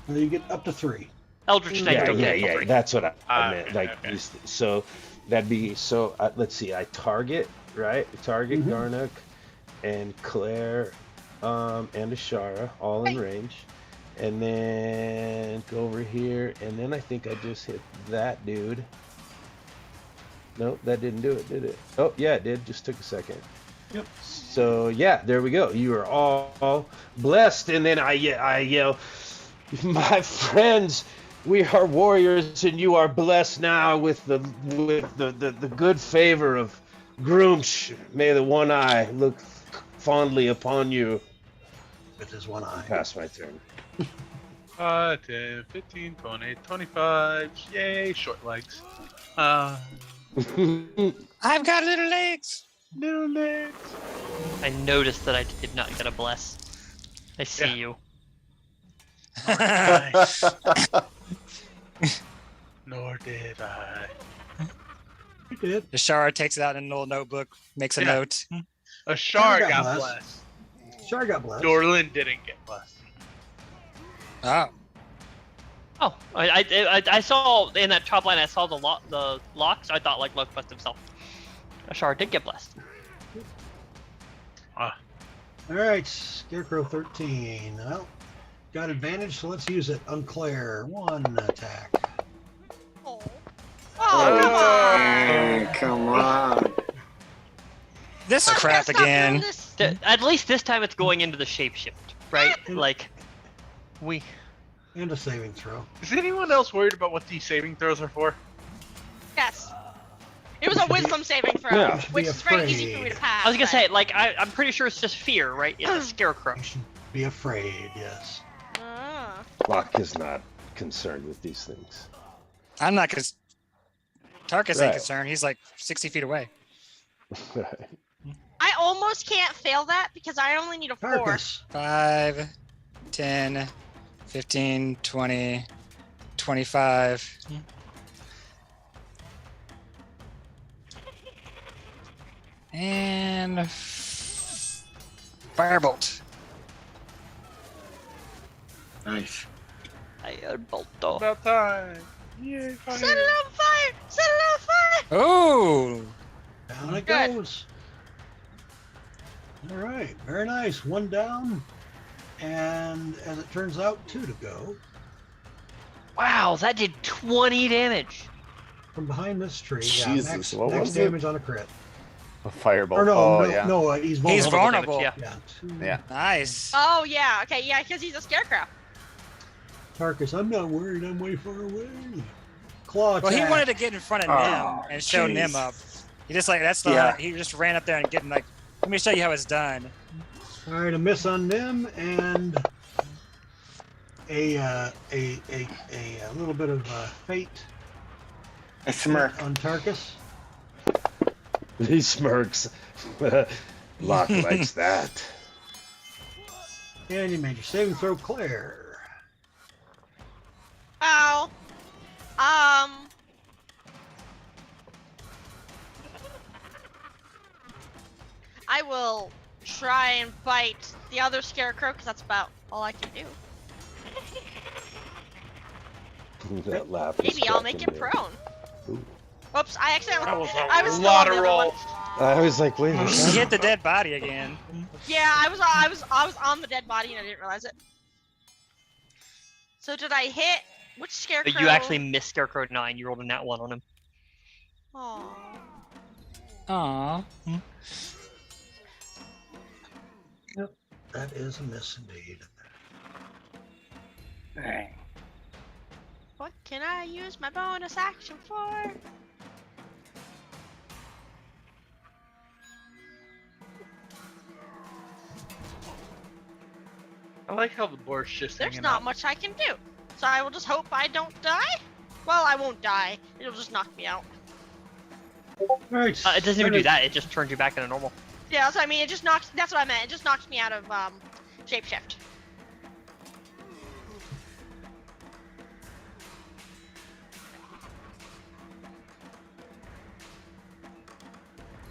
You get up to 3. Eldritch Knight Yeah, don't yeah, get it till yeah. 3. That's what I meant. Okay, Like, okay. so that'd be so. Let's see. I target, right? Target Garnock and Claire, and Ashara, all in range, and then go over here, and then I think I just hit that dude. Nope, that didn't do it, did it? Oh, yeah, it did. Just took a second. Yep. So yeah, there we go. You are all blessed, and then I yell, "My friends, we are warriors, and you are blessed now with the good favor of Groomsh. May the one eye look fondly upon you." With his one eye. Pass my turn. 5, 10, 15, 20, 25. Yay, short legs. I've got little legs. Little legs. I noticed that I did not get a bless. I see Yeah. you. Nor did I. You did. Ashara takes it out in an old notebook, makes a Yeah. note. Ashar got got blessed. blessed. Sure got blessed. Dorlin didn't get blessed. Oh, Oh, I saw in that top line. I saw the locks. I thought like Luck blessed himself. Ashara did get blessed. Ah, All right, Scarecrow 13. Well, got advantage, so let's use it. Unclair, 1 attack. Oh, come on. Come on. this Let's crap stop doing again. this. At least this time it's going into the shapeshift, right? Like, we. And a saving throw. is anyone else worried about what these saving throws are for? Yes. It was a wisdom saving throw, Yeah. which Be is very easy for me to afraid. pass. I was gonna but- say, like, I'm pretty sure it's just fear, right? It's a scarecrow. You should be afraid, yes. Ah. Locke is not concerned with these things. I'm not because Tarkus Right. ain't concerned. He's like 60 feet away. I almost can't fail that because I only need a 4. Tarkus. 5, 10, 15, 20, 25. And firebolt. Nice. Firebolt. About time. Yay, fire. Set it on fire! Set it on fire! Oh, Down it Good. goes. All right, very nice. One down, and as it turns out, 2 to go. Wow, that did 20 damage. From behind this tree. Jesus, yeah, what max was it? damage on a crit. A firebolt. Or no, oh no, yeah. no, he's vulnerable. he's Vulnerable vulnerable. damage, Yeah, 2. Yeah. Nice. Oh yeah, okay, yeah, because he's a scarecrow. Tarkus, I'm not worried. I'm way far away. Claw attack. Well, he wanted to get in front of Oh, Nim and show jeez. Nim up. He just like that's the Yeah. he just ran up there and getting like, let me show you how it's done. All right, a miss on Nim and a little bit of fate A smirk. on Tarkus. He smirks. Locke likes that. And you made your saving throw, Claire. Ow. I will try and bite the other scarecrow because that's about all I can do. That laugh is Maybe I'll make cracking it me. prone. Ooh. Oops, I accidentally. That was I was a still lot on of the other roll. one. I was like, wait a He second. hit the dead body again. Yeah, I was on the dead body and I didn't realize it. So did I hit which scarecrow? You actually missed Scarecrow 9. You rolled a nat 1 on him. Aww. Aw. That is a miss indeed. Alright. What can I use my bonus action for? I like how the board's just There's hanging not out. much I can do. So I will just hope I don't die. Well, I won't die. It'll just knock me out. All right. It doesn't even do Senate- that. It just turns you back into normal. Yeah, that's what I mean. It just knocks. That's what I meant. It just knocks me out of shapeshift.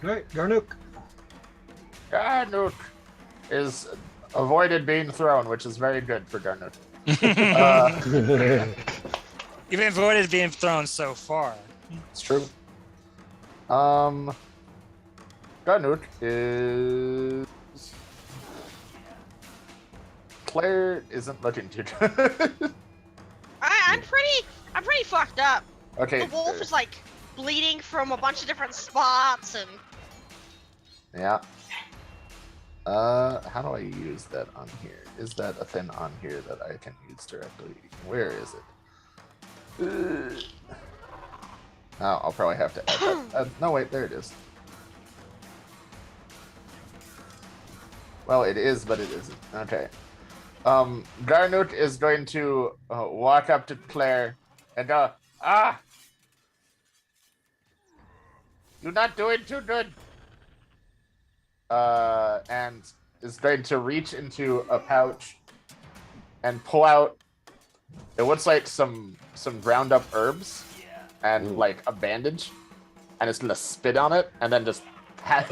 All right, Garnook. Garnook is avoided being thrown, which is very good for Garnook. You've avoided being thrown so far. It's true. Garnook is. Claire isn't looking too good. I'm pretty fucked up. Okay. The wolf is like bleeding from a bunch of different spots, and Yeah. How do I use that on here? Is that a thing on here that I can use directly? Where is it? Oh, I'll probably have to add that. No, wait, there it is. Well, it is, but it isn't. Okay. Garnook is going to walk up to Claire and go, "Ah! You're not doing too good." And is going to reach into a pouch and pull out. It looks like some ground up herbs and like a bandage, and it's gonna spit on it and then just pat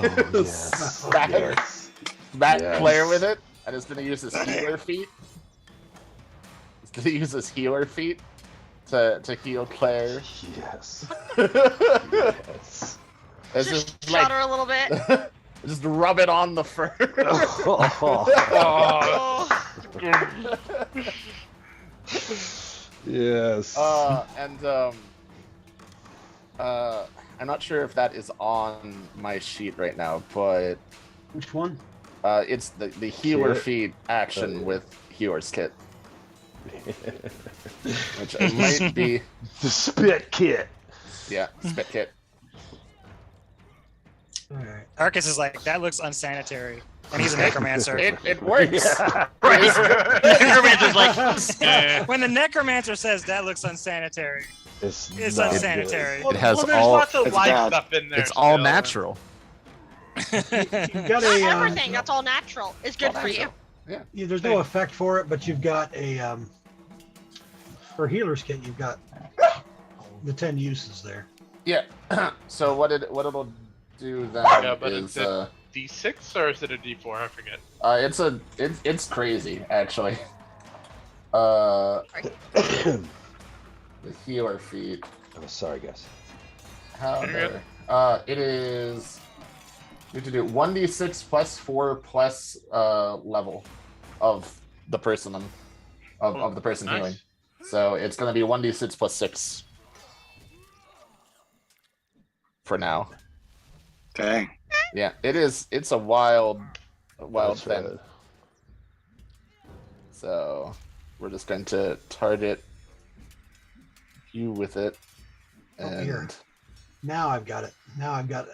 smack Yes. Matt Claire with it, and it's gonna use his healer feat. It's gonna use his healer feat to heal Claire. Yes. It's just just shudder like a little bit. just rub it on the fur. Oh. Yes. I'm not sure if that is on my sheet right now, but Which one? it's the healer Kit? feat action Oh, yeah. with healer's kit, which it might be. The spit kit. Yeah, spit kit. All right. Arcus is like, that looks unsanitary. And he's a necromancer. It works. Necromancer's like, When the necromancer says that looks unsanitary, It's it's not unsanitary. Well, has well, there's all- lots of it's live bad. stuff in there. It's all still. natural. You've got Not a. everything that's all natural is good for you. Yeah, there's no effect for it, but you've got a. For healer's kit, you've got the 10 uses there. Yeah. So what it'll do then Yeah, but is it's a D6 or is it a D4? I forget. it's crazy actually. The healer feat. Oh, sorry, guys. How You're there? It is. You have to do 1d6 plus 4 plus level of the person of the person nice. healing. So it's gonna be 1d6 plus 6 for now. Dang. Yeah, it is. It's a wild That's thing. right. So we're just going to target you with it. Oh, here. And Now I've got it. Now I've got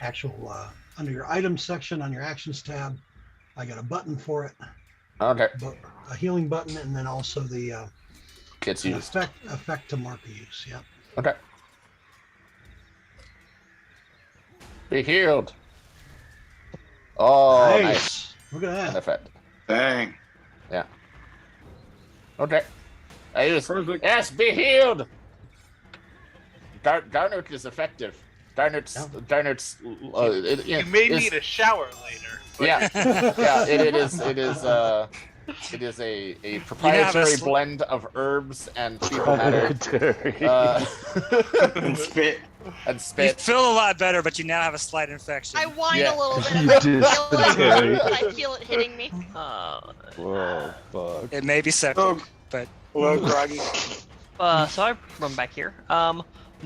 actual under your items section on your actions tab. I got a button for it, okay, a healing button, and then also the gets an used. effect to mark the use. Yeah. Okay. Be healed. Oh, nice. Look at An that. effect. Dang. Yeah. Okay. I just Perfect. yes, be healed. Garnuk is effective. Garnuk's You may need a shower later. But yeah. Yeah, it is a proprietary blend of herbs and fecal matter. And spit. And You spit. feel a lot better, but you now have a slight infection. I whine Yeah. a little bit. And I feel Dysentery. I feel it hitting me. Whoa, fuck. It may be septic, Oh. but A little groggy. So I run back here.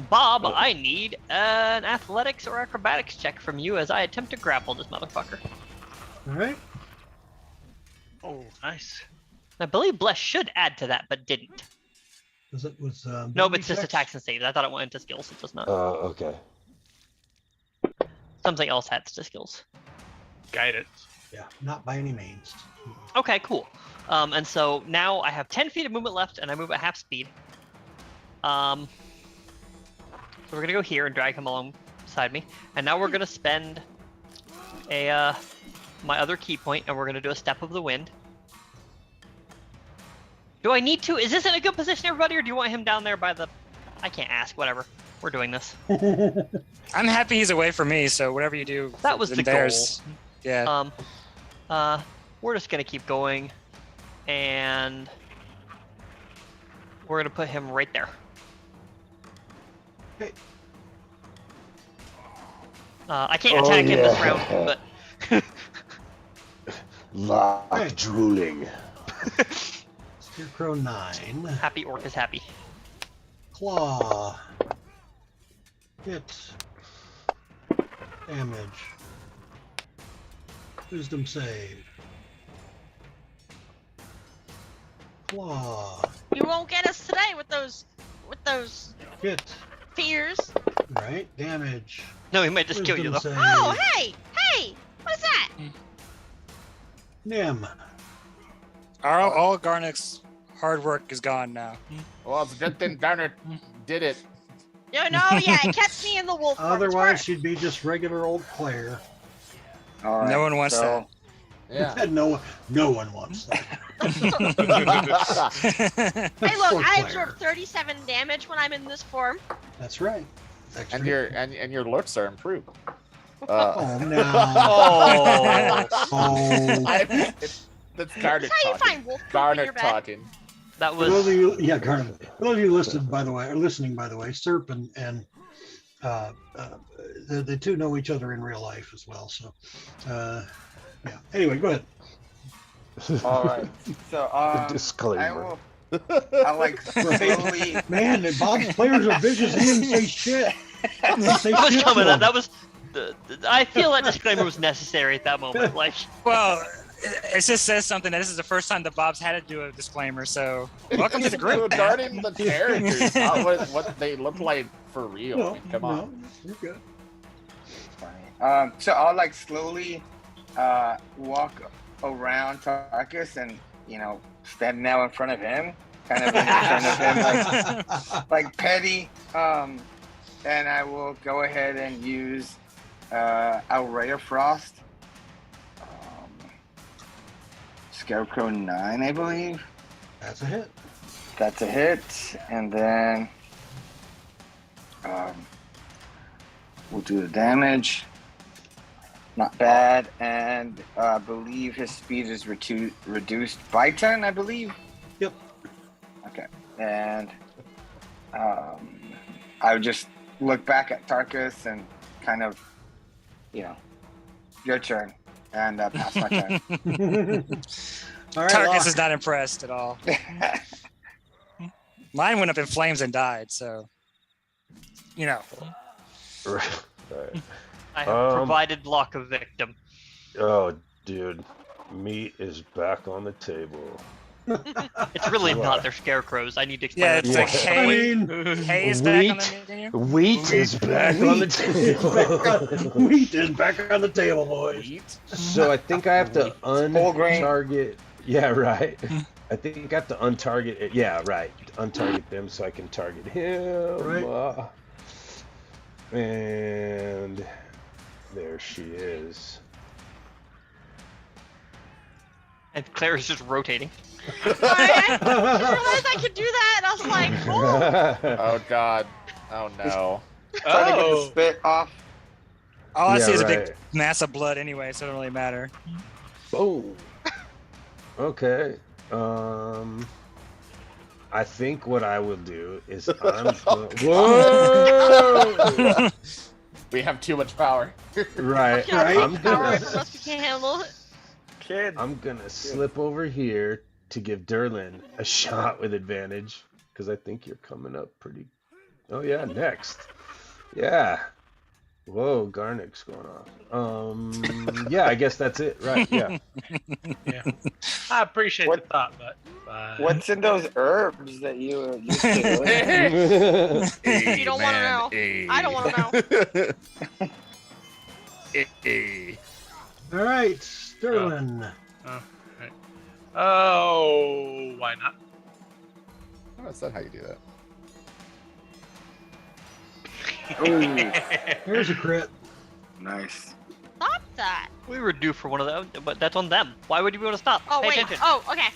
Bob, I need an athletics or acrobatics check from you as I attempt to grapple this motherfucker. All right. oh, nice. I believe Bless should add to that, but didn't. Was it was No, but it's just checks? attacks and saves. I thought it went into skills. It does not. Okay. Something else adds to skills. Guidance. Yeah, not by any means. Okay, cool. And so now I have 10 feet of movement left, and I move at half speed. So we're gonna go here and drag him alongside me, and now we're gonna spend a my other key point, and we're gonna do a step of the wind. Do I need to? Is this in a good position, everybody, or do you want him down there by the? I can't ask. Whatever. We're doing this. I'm happy he's away from me. So whatever you do, That was then the there's- Yeah. We're just gonna keep going, and we're gonna put him right there. Okay. I can't attack him this yeah. round, but Lock Hey. drooling. Scarecrow 9. happy orc is happy. Claw. Hit. Damage. Wisdom save. Claw. You won't get us today with those Hit. fears. Right. Damage. No, he might just kill you though. Wisdom save. Oh, hey, what is that? Nim. all Garnuk's hard work is gone now. Well, it's a good thing Garner did it. No, yeah, it kept me in the wolf form. It's Otherwise, worse. she'd be just regular old Claire. All right, No one wants so, Yeah. No one wants that. Hey, look, Poor I Claire. absorb 37 damage when I'm in this form. That's right. Extra. And your looks are improved. Oh no. Oh, Oh. That's Garnet That's how you talking. find wolf poop in Garnet your bed. talking. that For those was of you, yeah, Garnet. For those of you listed, by the way, or listening, by the way, Serp and the two know each other in real life as well. So, yeah. Anyway, go ahead. all right. So, I Disclaimer. will. I like slowly. Man, Bob's players are vicious. He didn't say shit. He didn't say that was shit coming to up. him. That was. I feel that disclaimer was necessary at that moment. Like, Well, it just says something that this is the first time that Bob's had to do a disclaimer. So welcome to the group. man. Regarding the characters, not what they look like for real. I No, mean, come on. no, you're good. So I'll like slowly walk around Tarkus and stand now in front of him, kind of in front of him, like petty. And I will go ahead and use our Ray of Frost. Scarecrow 9, I believe. That's a hit. That's a hit, and then We'll do the damage. Not bad, and I believe his speed is reduced by 10, I believe. Yep. Okay, and I would just look back at Tarkus and kind of, your turn, and pass my turn. All right, Tarkus Locke. is not impressed at all. Mine went up in flames and died, so Right. I have provided Locke a victim. Oh, dude, meat is back on the table. It's really Wow. not. They're scarecrows. I need to explain. yeah, that it's to like Locke. I hay. mean, Hay is back on the menu. Wheat is back on the table. Wheat is back on the table, boys. So I think I have to Whole grain. untarget. Yeah, right. I think I have to untarget it. Yeah, right. Untarget them so I can target him. Right. And there she is. And Claire is just rotating. I just realized I could do that, and I was like, oh. Oh god. Oh no. Trying to get the Oh, spit off. All I Yeah, see is a right. big mass of blood anyway, so it doesn't really matter. Boom. Okay. I think what I will do is Whoa! We have too much power. Right. Can I I'm take power gonna from us? We can't handle it. Kid. I'm gonna slip over here to give Derlin a shot with advantage because I think you're coming up pretty. Oh yeah, next. Yeah. Whoa, Garnick's going off. Yeah, I guess that's it, right? Yeah. yeah. I appreciate What- the thought, but What's in those herbs that you used to do? You don't want to know. I don't want to know. All right, Sterling. oh, why not? Oh, is that how you do that? Ooh, Here's a crit. nice. Stop that. We were due for one of them, but that's on them. Why would you want to stop? Oh, Pay wait. attention. Oh, okay.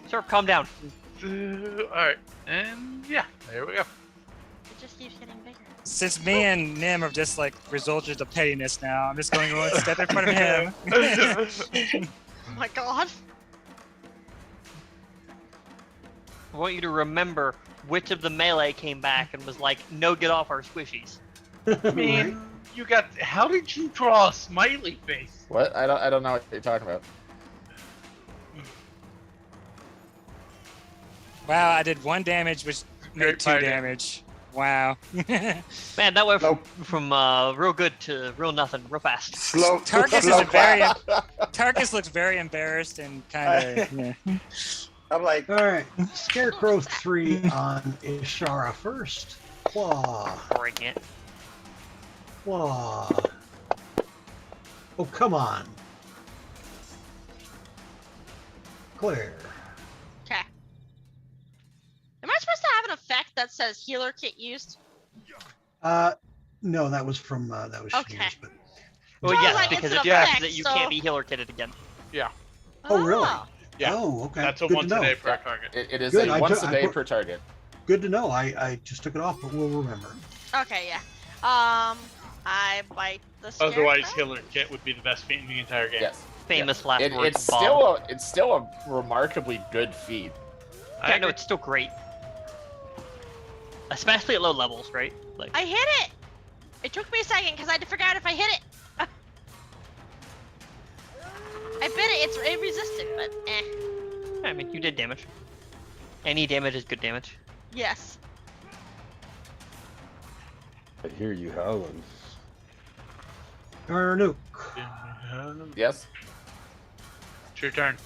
Sir, calm down. All right, and yeah, there we go. It just keeps getting bigger. Since me and Nim have just like resulted of pettiness now, I'm just going one step in front of him. Oh my god. I want you to remember which of the melee came back and was like, no, get off our squishies. I mean, you got. How did you draw a smiley face? What? I don't know what you're talking about. Wow, I did 1 damage, which made Great 2 fire damage. Wow. Man, that went Nope. from real good to real nothing real fast. Slow. Tarkus slow is a very clap. Tarkus looks very embarrassed and kind of. Yeah. I'm like, All right, Scarecrow 3 on Ashara first. Claw, Bring it. claw. Oh, come on. Claire. Okay. Am I supposed to have an effect that says healer kit used? No, that was from that was Okay. Shanice, but Well, I was yes, like, because it's it an says effect, that you so- can't be healer kitted again. Oh, really? Yeah. Oh, okay. That's a Good once to a know. day per target. It is Good, a I once took- a I day put- per target. Good to know. I just took it off, but we'll remember. Okay, yeah. I bite the Otherwise, scarecrow? healer kit would be the best feat in the entire game. Yes. Famous last It, words. it's Bob. still a remarkably good feat. I know agree. it's still great, especially at low levels, right? Like, I hit it! It took me a second because I had to figure out if I hit it. I bit it, it resisted, but eh. I mean, you did damage. Any damage is good damage. Yes. I hear you howling. Garnook. Yes. It's your turn.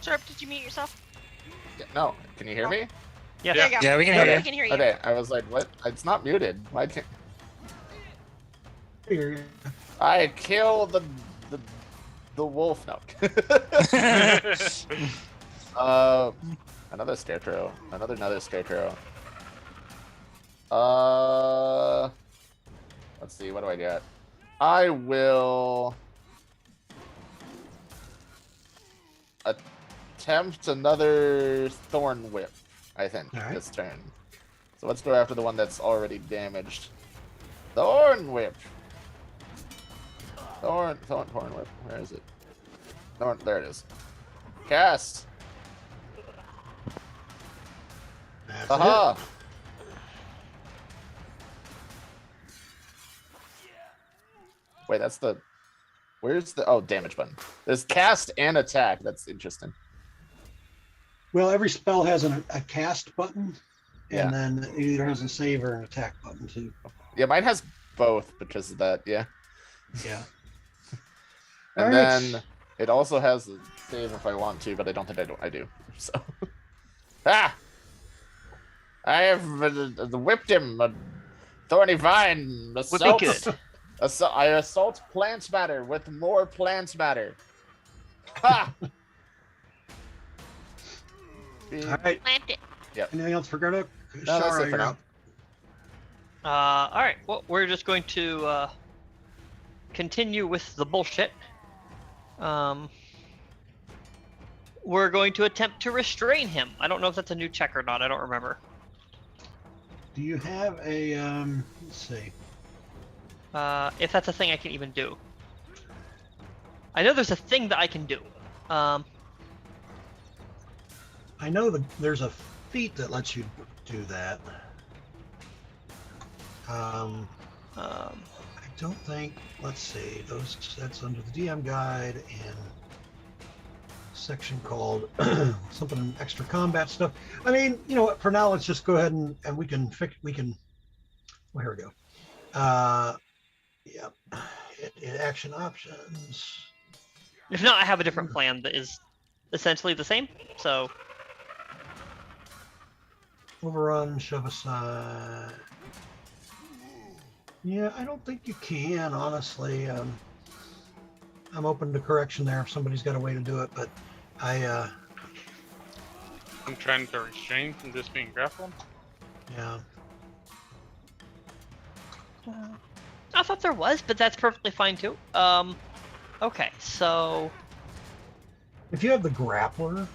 Sharp, did you mute yourself? Yeah, no. Can you hear me? Yeah. There you go. Yeah, we can Yeah, hear we you. can hear you. Okay. I was like, what? It's not muted. Why can't Here. I kill the wolf? No. Another scarecrow. Another scarecrow. Let's see. What do I get? I will attempt another thorn whip. I think, All right. this turn. So let's go after the one that's already damaged. Thorn Whip. Thorn Whip. Where is it? Thorn. There it is. Cast. That's Haha. it. Wait, that's the. Where's the? Oh, damage button. There's cast and attack. That's interesting. Well, every spell has a cast button, Yeah. and then it either has a save or an attack button too. Yeah, mine has both because of that. Yeah. Yeah. And All then right. it also has a save if I want to, but I don't think I do. So. Ah! I have whipped him. A thorny vine. Would be good. I assault plant matter with more plant matter. Ha! All right. Plant it. Anything else for Garnook? No, that's Ashara, it for you're now. up. All right. Well, we're just going to continue with the bullshit. We're going to attempt to restrain him. I don't know if that's a new check or not. I don't remember. Do you have a let's see. If that's a thing I can even do. I know there's a thing that I can do. I know that there's a feat that lets you do that. I don't think. Let's see. That's under the DM guide and section called something extra combat stuff. I mean, you know what? For now, let's just go ahead and we can fix. We can. Well, here we go. Yeah. Action options. If not, I have a different plan that is essentially the same. So Overrun, shove aside. Yeah, I don't think you can, honestly. I'm open to correction there if somebody's got a way to do it, but I'm trying to restrain from just being grappled. yeah. I thought there was, but that's perfectly fine too. Okay, so If you have the grappler,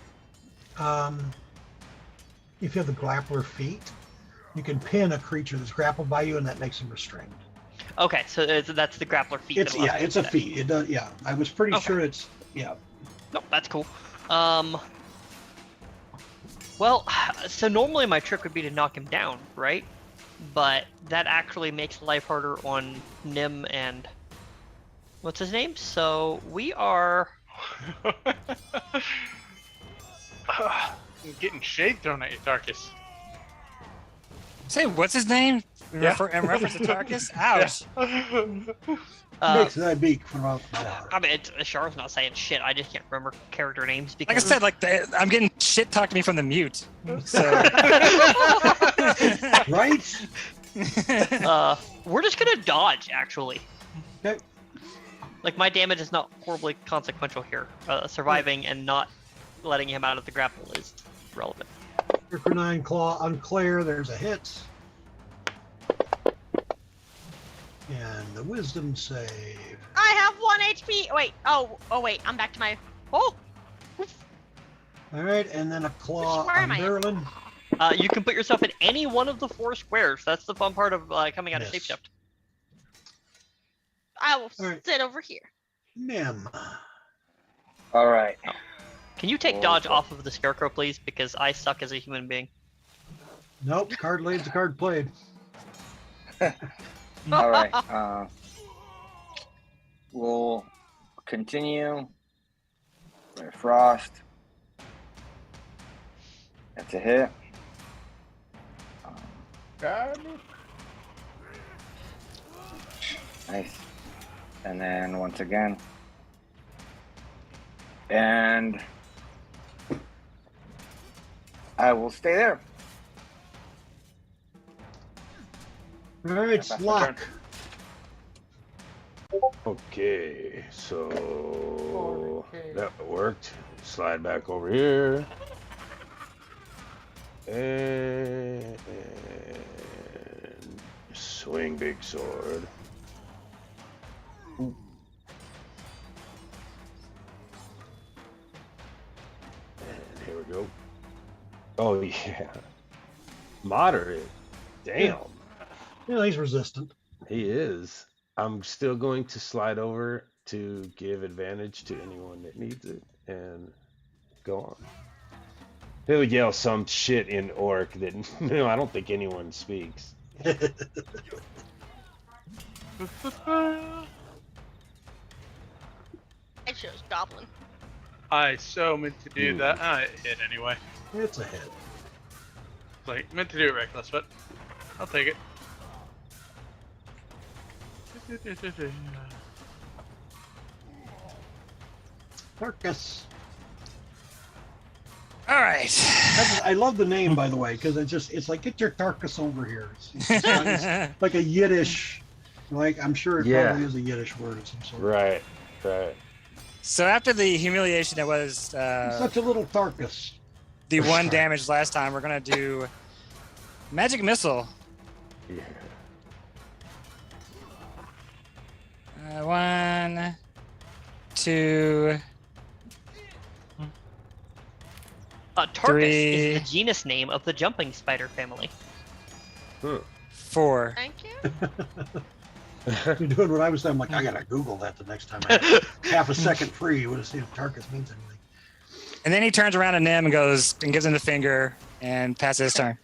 feat, you can pin a creature that's grappled by you, and that makes them restrained. okay, so that's the grappler feat. It's that allows me it's to a do that. feat. It does. Yeah, I was pretty Okay. sure it's yeah. Nope, that's cool. Well, so normally my trick would be to knock him down, right? But that actually makes life harder on Nim and what's his name? So we are. I'm getting shade thrown at you, Tarkus. Say, what's his name? In Yeah. in reference to Tarkus? Ouch. Makes thy beak from out my heart. I mean, Ashara's not saying shit. I just can't remember character names Like I because. said, I'm getting shit talked to me from the mute. So Right? We're just gonna dodge, actually. Okay. Like my damage is not horribly consequential here. Surviving and not letting him out of the grapple is relevant. For 9 claw on Claire, there's a hit. And the wisdom save. I have 1 HP. Wait. Oh, wait. I'm back to my. Oh. All right, and then a claw Where on am I at? Marilyn. You can put yourself in any one of the 4 squares. That's the fun part of coming out of Yes. shapeshift. I will All right. sit over here. Nim. All right. Can you take Oh, dodge okay. off of the scarecrow, please? Because I suck as a human being. Nope, card laid's a card played. All right. We'll continue. With Frost. That's a hit. Nice. And then once again. And I will stay there. All right, Pass my Slock. Okay, so that worked. Slide back over here. And swing big sword. And here we go. Oh yeah. Moderate. Damn. Yeah, he's resistant. He is. I'm still going to slide over to give advantage to anyone that needs it and go on. He'll yell some shit in orc that I don't think anyone speaks. I chose goblin. I so meant to do that. It hit anyway. It's a hit. Like, meant to do it reckless, but I'll take it. Tarkus. All right. I love the name, by the way, because it's like, get your Tarkus over here. It's like a Yiddish, like, I'm sure it probably is a Yiddish word of some sort. Right. So after the humiliation that was Such a little Tarkus. the 1 damage last time, we're gonna do magic missile. Yeah. 1, 2, Tarkus 3. is the genus name of the jumping spider family. 4. Thank you. You're doing what I was saying. I'm like, I gotta Google that the next time. I have half a second free. You would have seen if Tarkus means anything. And then he turns around to Nim and goes and gives him the finger and passes his turn.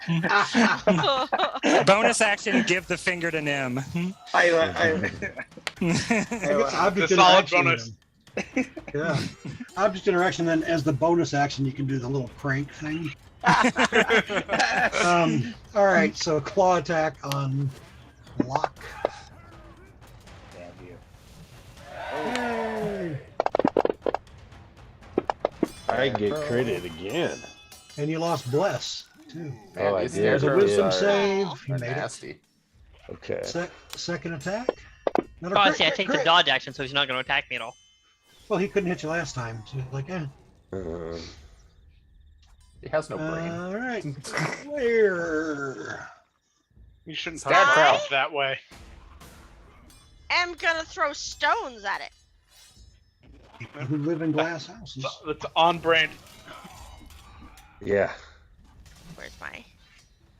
Bonus action, give the finger to Nim. Object The solid interaction bonus. then. Yeah. Object interaction, then as the bonus action, you can do the little crank thing. All right, so claw attack on Lock. Yay. I get credit again. And you lost Bless, too. Oh, I these did. There's a scarecrows wisdom are- save. You are made it. nasty. Okay. Second attack. Another Oh, I crit, see. I crit, take the crit. dodge action, so he's not going to attack me at all. Well, he couldn't hit you last time, so he's like, He has no brain. all right. Where? You shouldn't Scarecrow. talk about it that way. I'm gonna throw stones at it. People who live in glass houses. That's on brand. Yeah. Where's my?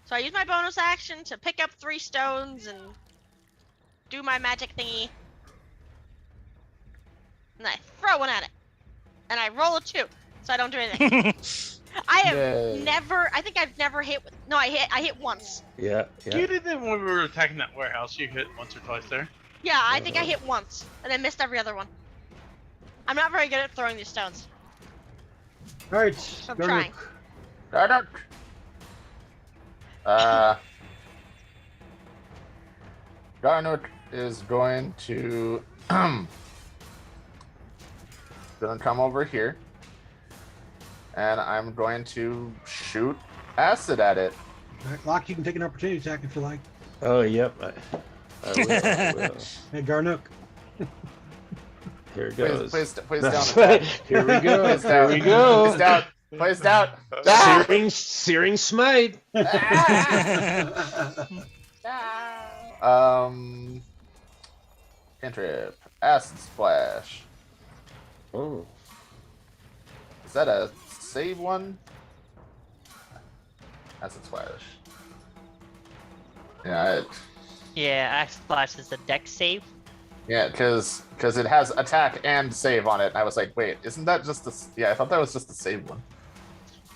So I use my bonus action to pick up 3 stones and do my magic thingy. And I throw one at it. And I roll a 2, so I don't do anything. I have Yay. never. I think I've never hit. No, I hit once. Yeah. You did that when we were attacking that warehouse. You hit once or twice there. Yeah, I think I hit once, and I missed every other one. I'm not very good at throwing these stones. All right. I'm Garnook. trying. Garnook is going to gonna come over here, and I'm going to shoot acid at it. All right, Locke, you can take an opportunity attack if you like. Oh, yep. I will. Hey, Garnook. Here it Please, goes. please That's down. right. Here we go. Please Here down. we go. Please down. Please down. Ah! Searing smite. Cantrip. Acid splash. Oh. Is that a save one? Acid splash. Yeah, Yeah, Axe Splash is a dex save. yeah, because it has attack and save on it. I was like, wait, isn't that just the? Yeah, I thought that was just the save one.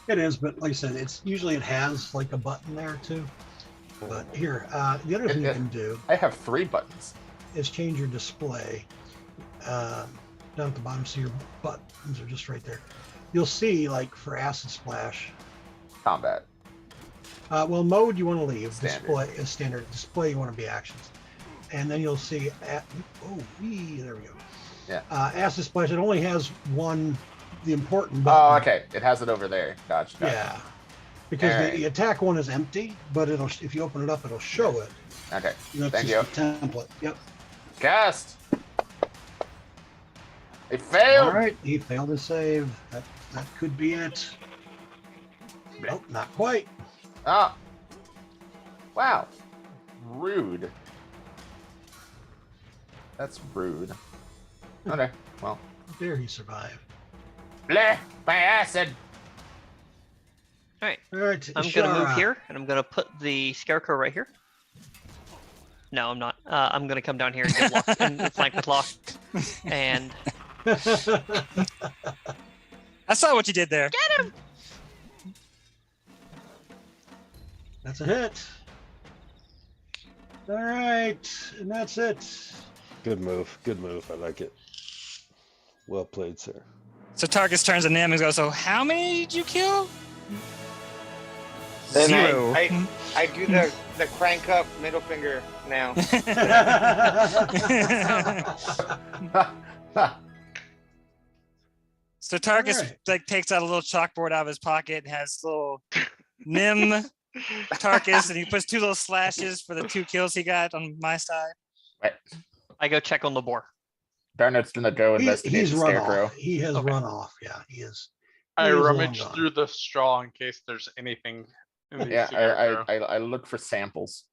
It is, but like I said, it's usually it has like a button there too. But here, the other thing you can do I have 3 buttons. is change your display. Down at the bottom, so your buttons are just right there. You'll see, like for Acid Splash. Combat. Well, mode you want to leave. Standard. Display is standard. Display you want to be actions. And then you'll see, there we go. Yeah. Acid Splash, it only has one, the important Oh, button. okay. It has it over there. Gotcha. Yeah. Because Alright. the attack one is empty, but it'll if you open it up, it'll show it. Okay. That's Thank just the template. Yep. Cast. It failed. All right, he failed his save. That could be it. Nope, not quite. Ah. Wow. Rude. That's rude. Okay. Well. There he survived. Bleh. By acid. All right. All right. I'm gonna move Ashara. here, and I'm gonna put the scarecrow right here. No, I'm not. I'm gonna come down here and get locked and flank with lock. And I saw what you did there. Get him! That's a hit. All right, and that's it. Good move. Good move. I like it. Well played, sir. So Tarkus turns to Nim and goes, "So how many did you kill?" Then Zero. I do the crank up middle finger now. So Tarkus Alright. like takes out a little chalkboard out of his pocket and has little Nim Tarkus, and he puts 2 little slashes for the 2 kills he got on my side. I go check on the boar. Darnet's gonna go investigate He's the run scarecrow. off. He has Okay. run off. Yeah, he is. I He's long rummage gone. through the straw in case there's anything. In the Yeah, scarecrow. I look for samples.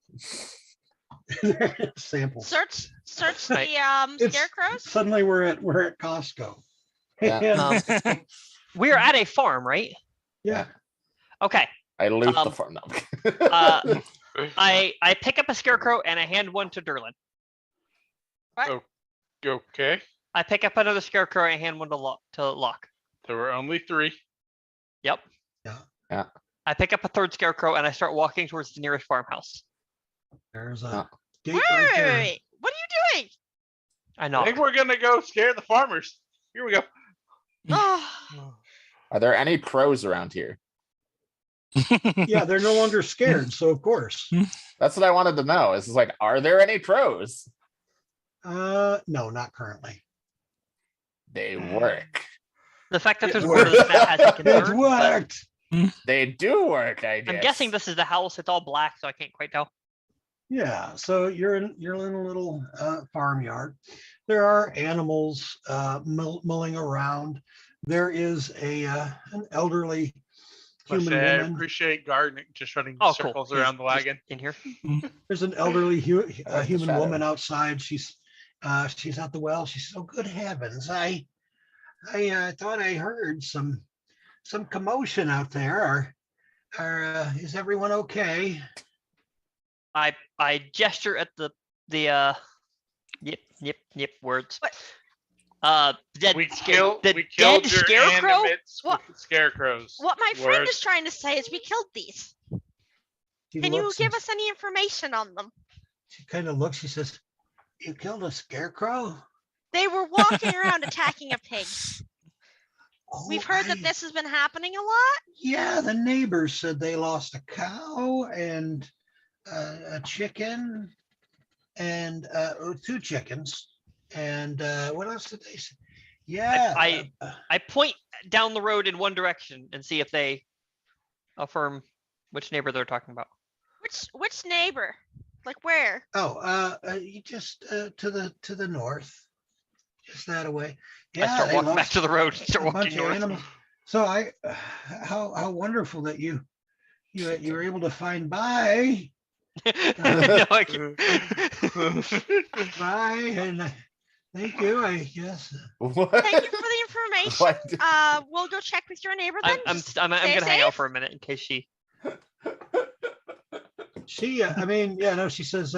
Samples. Search Right. the It's- scarecrows. Suddenly we're at Costco. Yeah. And- We're at a farm, right? yeah. Okay. I loot the Um, farm. No. I pick up a scarecrow and I hand one to Derlin. Okay. I pick up another scarecrow and I hand one to Locke. There were only 3. Yep. Yeah. I pick up a third scarecrow and I start walking towards the nearest farmhouse. There's Oh. a gate Wait, right there. wait. What are you doing? I I knock. think we're gonna go scare the farmers. Here we go. Oh, Are there any pros around here? Yeah, they're no longer scared, so of course. That's what I wanted to know. Is like, are there any pros? No, not currently. They work. The fact that It there's worked. more to this map has me It concerned. but worked. They do work, I guess. I'm guessing this is the house. It's all black, so I can't quite tell. Yeah, so you're in a little farmyard. There are animals mulling around. There is an elderly Must human say, I woman. appreciate gardening, just running Oh, cool. circles He's around the just wagon. in here. There's an elderly human shadow. woman outside. She's at the well. She says, "Oh, good heavens! I thought I heard some commotion out there. Is everyone okay?" I gesture at the yip words. What? Dead We killed the your dead scarecrow? animates What? with scarecrows. what my friend Words. is trying to say is we killed these. She Can you looks give and us any information on them? She kind of looks. She says, "You killed a scarecrow?" They were walking around attacking a pig. "Oh, We've heard that this has been happening a lot. Yeah, the neighbors said they lost a cow and a chicken and 2 chickens. And what else did they say? Yeah. I point down the road in one direction and see if they affirm which neighbor they're talking about. Which neighbor? Like where? You just to the north, just that away. I Yeah, start they walking back lost to the road and start a bunch walking of north. animals. So how wonderful that you were able to find by No, I can't. and thank you. I guess. What? Thank you for the information. What? We'll go check with your neighbor then. I'm Just gonna stay hang out safe. for a minute in case she. She, I mean, yeah, no, she says,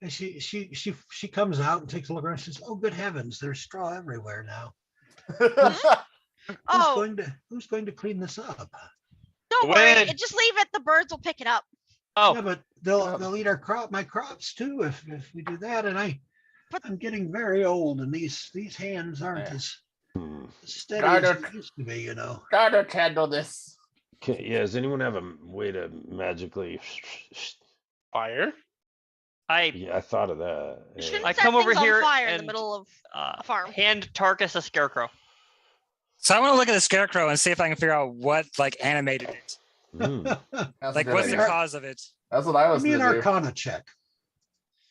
she comes out and takes a look around. She says, "Oh, good heavens, there's straw everywhere now. Oh, Who's going to clean this up?" don't worry. When? Just leave it. The birds will pick it up. Oh, Yeah, but they'll eat my crops too if we do that. And I'm getting very old, and these hands aren't Yeah. as Hmm. steady as Gotta- they used to be, you know. Gotta handle this. Yeah, does anyone have a way to magically? Fire. Yeah, I thought of that. You Yeah. shouldn't I set come over things on here fire in the and, middle of a farm. hand Tarkus a scarecrow. So I want to look at the scarecrow and see if I can figure out what like animated it. Hmm. That's a Like, good what's the idea. cause of it? That's what I was Give me an gonna do. Arcana check.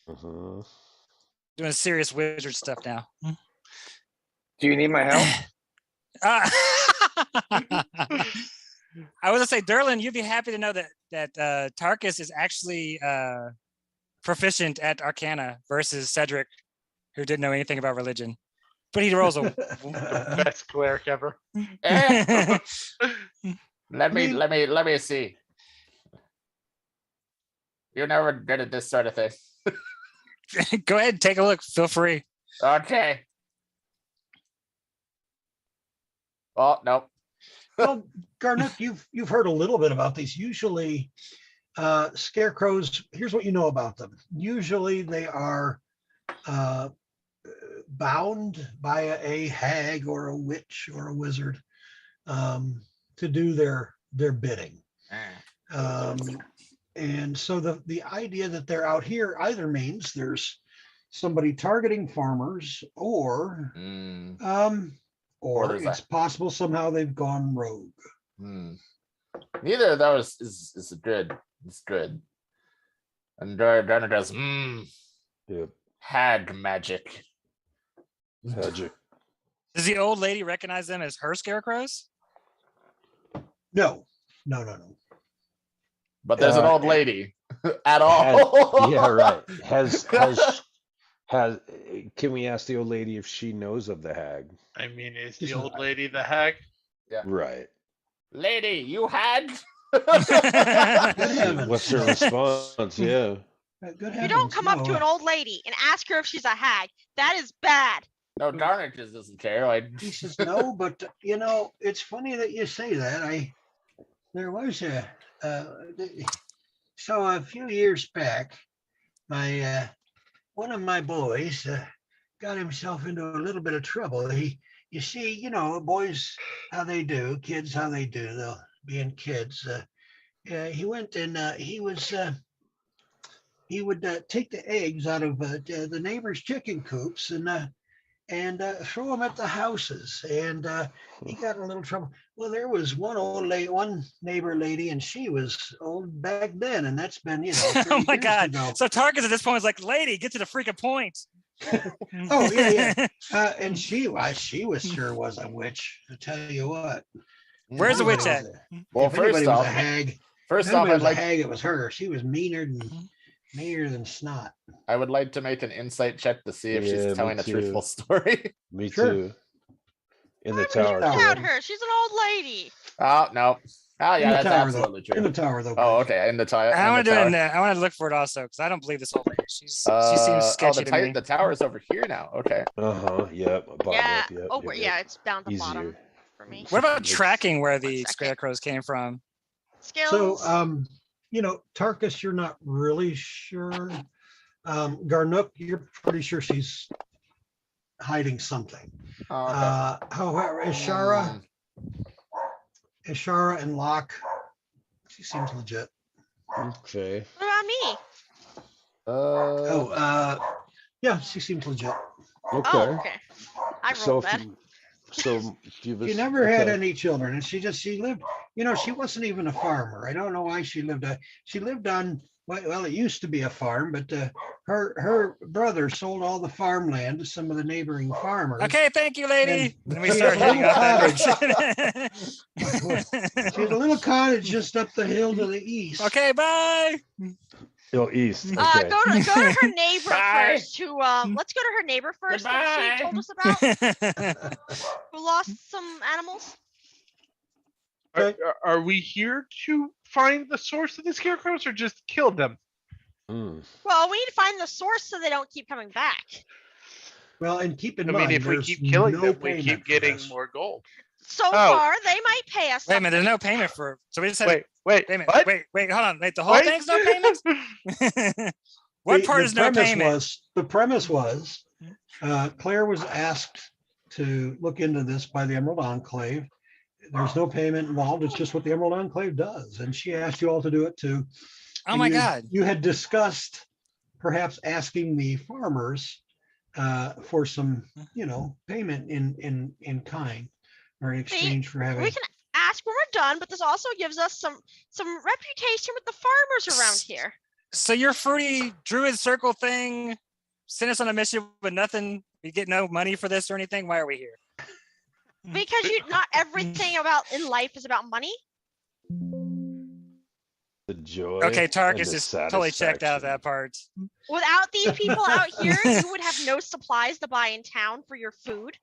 Uh-huh. Doing serious wizard stuff now. Do you need my help? I was gonna say, Derlin, you'd be happy to know that Tarkus is actually proficient at Arcana versus Cedric, who didn't know anything about religion. But he rolls a Best cleric ever. Eh, Let me see. You're never good at this sort of thing. Go ahead, take a look. Feel free. Okay. Oh, no. Well, Garnook, you've heard a little bit about these. Usually, scarecrows. Here's what you know about them. Usually, they are bound by a hag or a witch or a wizard to do their bidding. And so the idea that they're out here either means there's somebody targeting farmers, or it's possible somehow they've gone rogue. Neither of those is good. It's good. And Darna does Yep. hag magic. Magic. Does the old lady recognize them as her scarecrows? No. But there's an old lady at all. Yeah, right. Has can we ask the old lady if she knows of the hag? I mean, is the old lady the hag? Yeah. Right. Lady, you hag? Good heavens. What's her response? Yeah. Good You heavens. don't come up to no. an old lady and ask her if she's a hag. That is bad. No, Darna just doesn't care. He says no, but it's funny that you say that. There was so a few years back, my one of my boys got himself into a little bit of trouble. You see, boys how they do, kids how they do. They'll being kids. He went and he would take the eggs out of the neighbors' chicken coops and throw them at the houses. And he got in a little trouble. Well, there was one neighbor lady, and she was old back then, and that's been, Oh my 30 years God. ago. So Tarkus at this point is like, lady, get to the freaking point. Oh, yeah. And she was sure was a witch. I tell you what. Where's the witch at? Well, If anybody first was off, a hag, it was her. She was meaner than snot. I would like to make an insight check to see if Yeah, me she's telling a too. truthful story. Me Sure. too. In the Why would tower. you tower. doubt too. her? She's an old lady. Oh, no. Oh, In yeah, the that's tower, though. absolutely true. In the tower, though. Oh, guys. okay. In the tower. I want to do it. I want to look for it also because I don't believe this old lady. She seems sketchy to me. The tower's over here now. Okay. Yep. Bottom Yeah. up, yep, Oh, yep, yeah. It's down the bottom Easier. for me. What about tracking where the second. scarecrows came from? Skills. So, Tarkus, you're not really sure. Garnook, you're pretty sure she's hiding something. Oh, okay. However, Ashara and Locke, she seems legit. Okay. What about me? Yeah, she seems legit. Okay. Oh, okay. I So rolled if that. She never had any children, and she lived, she wasn't even a farmer. I don't know why she lived on, well, it used to be a farm, but her brother sold all the farmland to some of the neighboring farmers. Okay, thank you, lady. And Let me she start had a heading up little that direction. She had a little cottage just up the hill to the east. Okay, bye. Go east. Go Okay. to her neighbor Bye. first. Let's go to her neighbor first that she told us about, who lost some animals. Are we here to find the source of the scarecrows or just kill them? Well, we need to find the source so they don't keep coming back. Well, and keep in I mind, mean, if we there's keep killing no them, we payment keep for getting this. more gold. So far, they might pay us. Wait a minute, there's something. no payment for. So we just said. Wait, Wait a minute. what? Wait, hold on. Wait, the whole Wait. thing's no payment. What part is no payment? The premise was Claire was asked to look into this by the Emerald Enclave. There's no payment involved. It's just what the Emerald Enclave does. And she asked you all to do it too. Oh And my you- God. You had discussed perhaps asking the farmers for some, payment in kind or in exchange for having. We can ask when we're done, but this also gives us some reputation with the farmers around here. So your fruity druid circle thing sent us on a mission with nothing. We get no money for this or anything. Why are we here? Because not everything in life is about money. The joy. Okay, and Tarkus the is totally checked out satisfaction. that part. Without these people out here, you would have no supplies to buy in town for your food.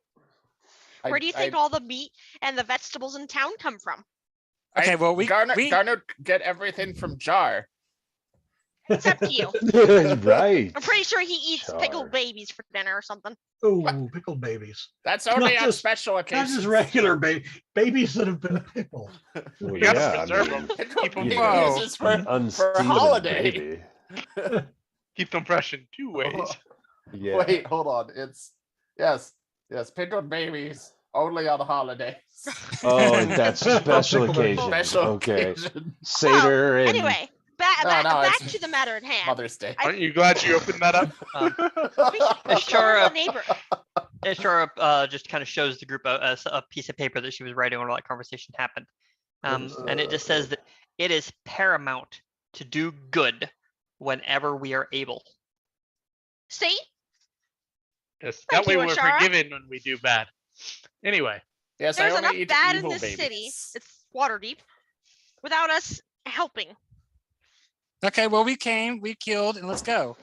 Where do you think all the meat and the vegetables in town come from? Okay, well, we Garnet get everything from Jar. Except you. Right. I'm pretty sure he eats Char. pickled babies for dinner or something. Oh, pickled babies. That's only Not on just- special Not occasions. just regular babies that have been pickled. Well, You gotta yeah, I preserve mean, them. Keep them He Whoa. uses an for unseasoned holiday. baby. Keep them fresh in 2 ways. Yeah. Wait, hold on. It's yes, pickled babies only on holidays. Oh, and that's special Pickled occasion. Special Okay. occasion. Seder and Anyway, back it's to the matter at hand. Mother's Day. Aren't you glad you opened that up? We should Sure, the neighbor. Ashara just kind of shows the group a piece of paper that she was writing when all that conversation happened. And it just says that it is paramount to do good whenever we are able. See? Yes, Thank that way you, we're Ashara. forgiven when we do bad. Anyway, Yes, There's I enough only eat bad in evil this babies. city. It's Waterdeep. Without us helping. Okay, well, we came, we killed, and let's go.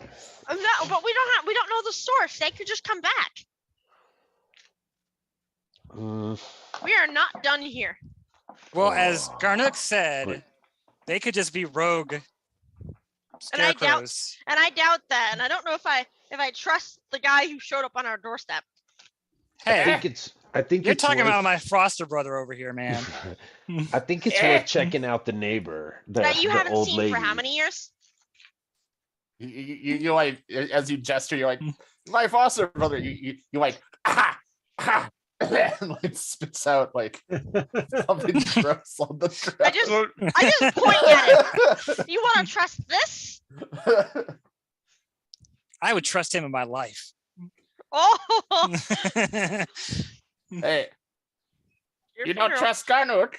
No, but we don't know the source. They could just come back. Mm, We are not done here. Well, as Oh. Garnook said, Wait. they could just be rogue And I doubt- scarecrows. And I doubt that. And I don't know if I trust the guy who showed up on our doorstep. I Hey, think you're it's talking worth- about my Foster brother over here, man. I think it's worth checking out the neighbor, That you the haven't old seen lady. for how many years? You like as you gesture, you're like my foster brother. You like and like spits out like something gross on the I just point at it. You want to trust this? I would trust him in my life. Oh, Hey, your you don't funeral. trust Garnook?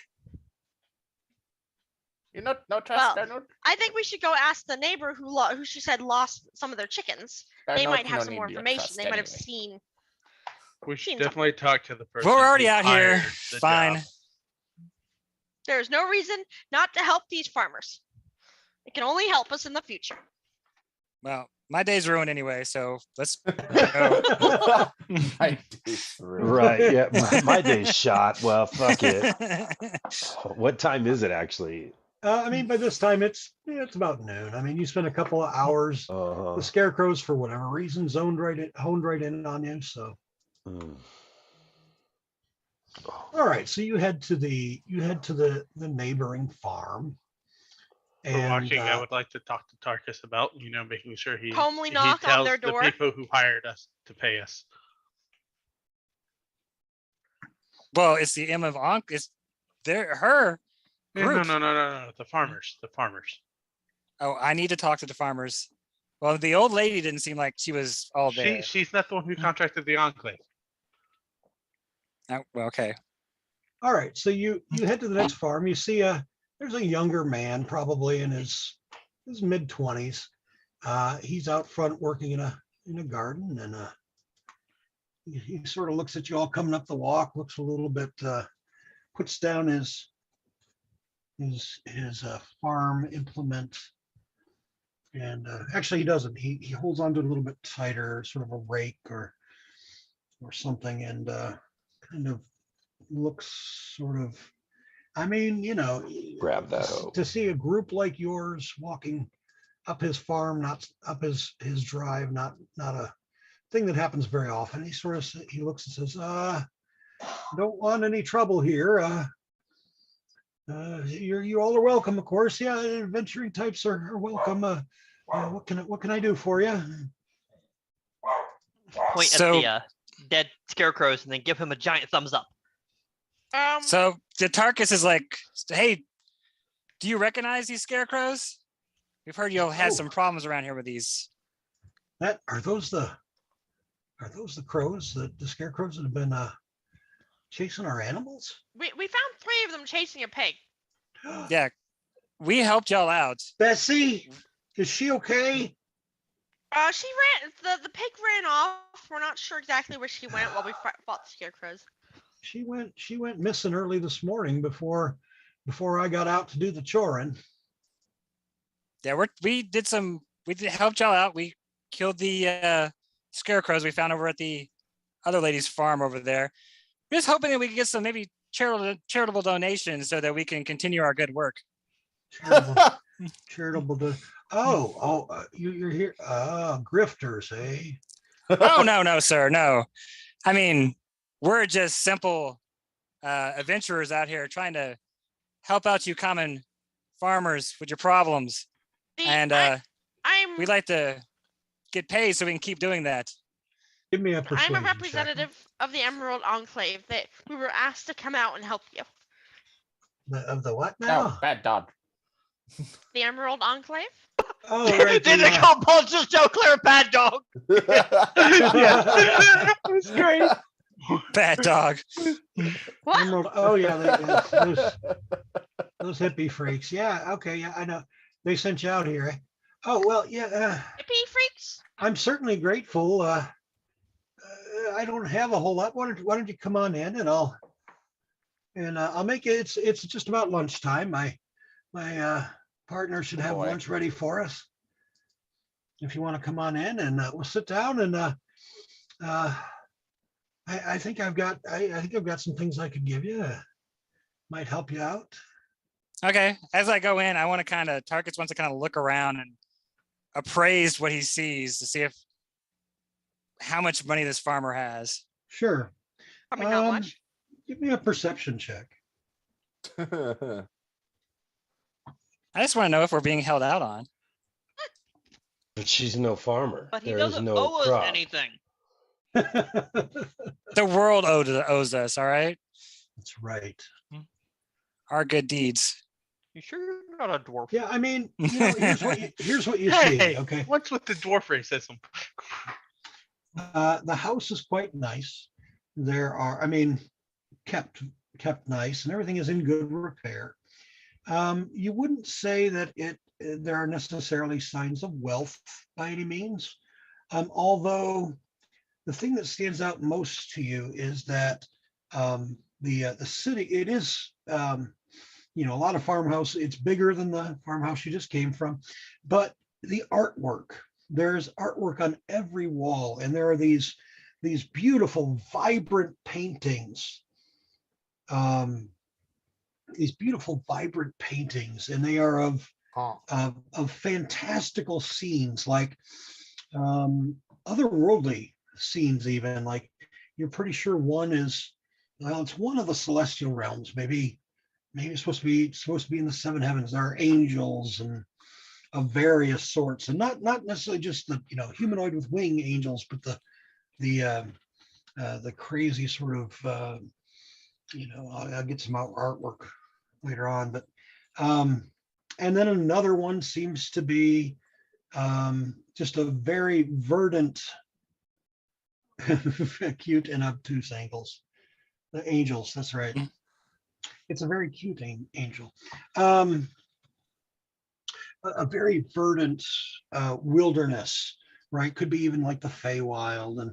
You don't trust Well, Garnook? I think we should go ask the neighbor who she said lost some of their chickens. They Garnook, might you have don't some need more your information. trust They might have anyway. seen. we should Seen definitely talk to the person. We're already who out here. hired the Fine. job. There's no reason not to help these farmers. It can only help us in the future. Well, my day's ruined anyway, so let's go. I do. Right. Yeah. My day's shot. Well, fuck it. What time is it actually? I mean, by this time it's about noon. I mean, you spent a couple of hours. Uh-huh. The scarecrows, for whatever reason, honed right in on you. So, Mm. all right. So you head to the neighboring farm. For watching, I would like to talk to Tarkus about, making sure he Homely he knock on tells their door. the people who hired us to pay us. Well, it's the M of Ankh. It's her No, group. no. The farmers. Oh, I need to talk to the farmers. Well, the old lady didn't seem like she was all there. She's not the one who contracted the enclave. Oh, well, okay. All right. So you head to the next farm. You see there's a younger man, probably in his mid-20s. He's out front working in a garden, and he sort of looks at you all coming up the walk, looks a little bit, puts down his farm implement, and actually he doesn't. He holds on to it a little bit tighter, sort of a rake or something, and kind of looks sort of. I mean, Grab that hoe. to see a group like yours walking up his farm, not up his drive, not a thing that happens very often. He looks and says, don't want any trouble here. You all are welcome, of course. Yeah, adventuring types are welcome. What can I do for you? Point So- at the dead scarecrows and then give him a giant thumbs up. So the Tarkus is like, hey, do you recognize these scarecrows? We've heard you had some problems around here with these. Are those the crows, the scarecrows that have been chasing our animals? we found 3 of them chasing a pig. Yeah, we helped y'all out. Bessie, is she okay? She ran. The pig ran off. We're not sure exactly where she went while we fought the scarecrows. She went missing early this morning before I got out to do the choring. Yeah, we helped y'all out. We killed the scarecrows we found over at the other lady's farm over there. We're just hoping that we could get some maybe charitable donations so that we can continue our good work. Charitable. You're here. Grifters, eh? Oh, no, sir. No. I mean, we're just simple adventurers out here trying to help out you common farmers with your problems. And we'd like to get paid so we can keep doing that. Give me a I'm persuasion a check. representative of the Emerald Enclave that we were asked to come out and help you. Of the what now? No, bad dog. The Emerald Enclave? Oh, right. Did they call Paul just Joe Claire a bad dog? Yeah. That's great. Bad dog. What? Emerald. Oh, yeah. Those hippie freaks. Yeah. Okay. Yeah, I know. They sent you out here. Eh? Oh, well, yeah. Hippie freaks? I'm certainly grateful. I don't have a whole lot. Why don't you come on in and I'll make it. It's just about lunchtime. My partner should have lunch ready for us. If you want to come on in and we'll sit down and I think I've got some things I could give you. Might help you out. Okay. As I go in, I want to Tarkus wants to kind of look around and appraise what he sees to see how much money this farmer has. Sure. Probably not much. Give me a perception check. I just want to know if we're being held out on. But she's no farmer. But he There is doesn't no owe us crop. anything. The world owes us, all right? That's right. Our good deeds. You sure you're not a dwarf? Yeah, I mean, here's what you Hey, see. Okay. what's with the dwarf racism? The house is quite nice. There are, kept nice, and everything is in good repair. You wouldn't say that there are necessarily signs of wealth by any means. Although the thing that stands out most to you is that the city, it is a lot of farmhouse. It's bigger than the farmhouse you just came from, but the artwork, there's artwork on every wall, and there are these beautiful, vibrant paintings. These beautiful, vibrant paintings, and they are of fantastical scenes, like otherworldly scenes. Even like you're pretty sure one is, it's one of the celestial realms. Maybe it's supposed to be in the seven heavens. There are angels and of various sorts, and not necessarily just the humanoid with wing angels, but the crazy sort of I'll get some artwork later on, but and then another one seems to be just a very verdant, cute and obtuse angels. That's right. It's a very cute angel. A very verdant wilderness, right? Could be even like the Feywild, and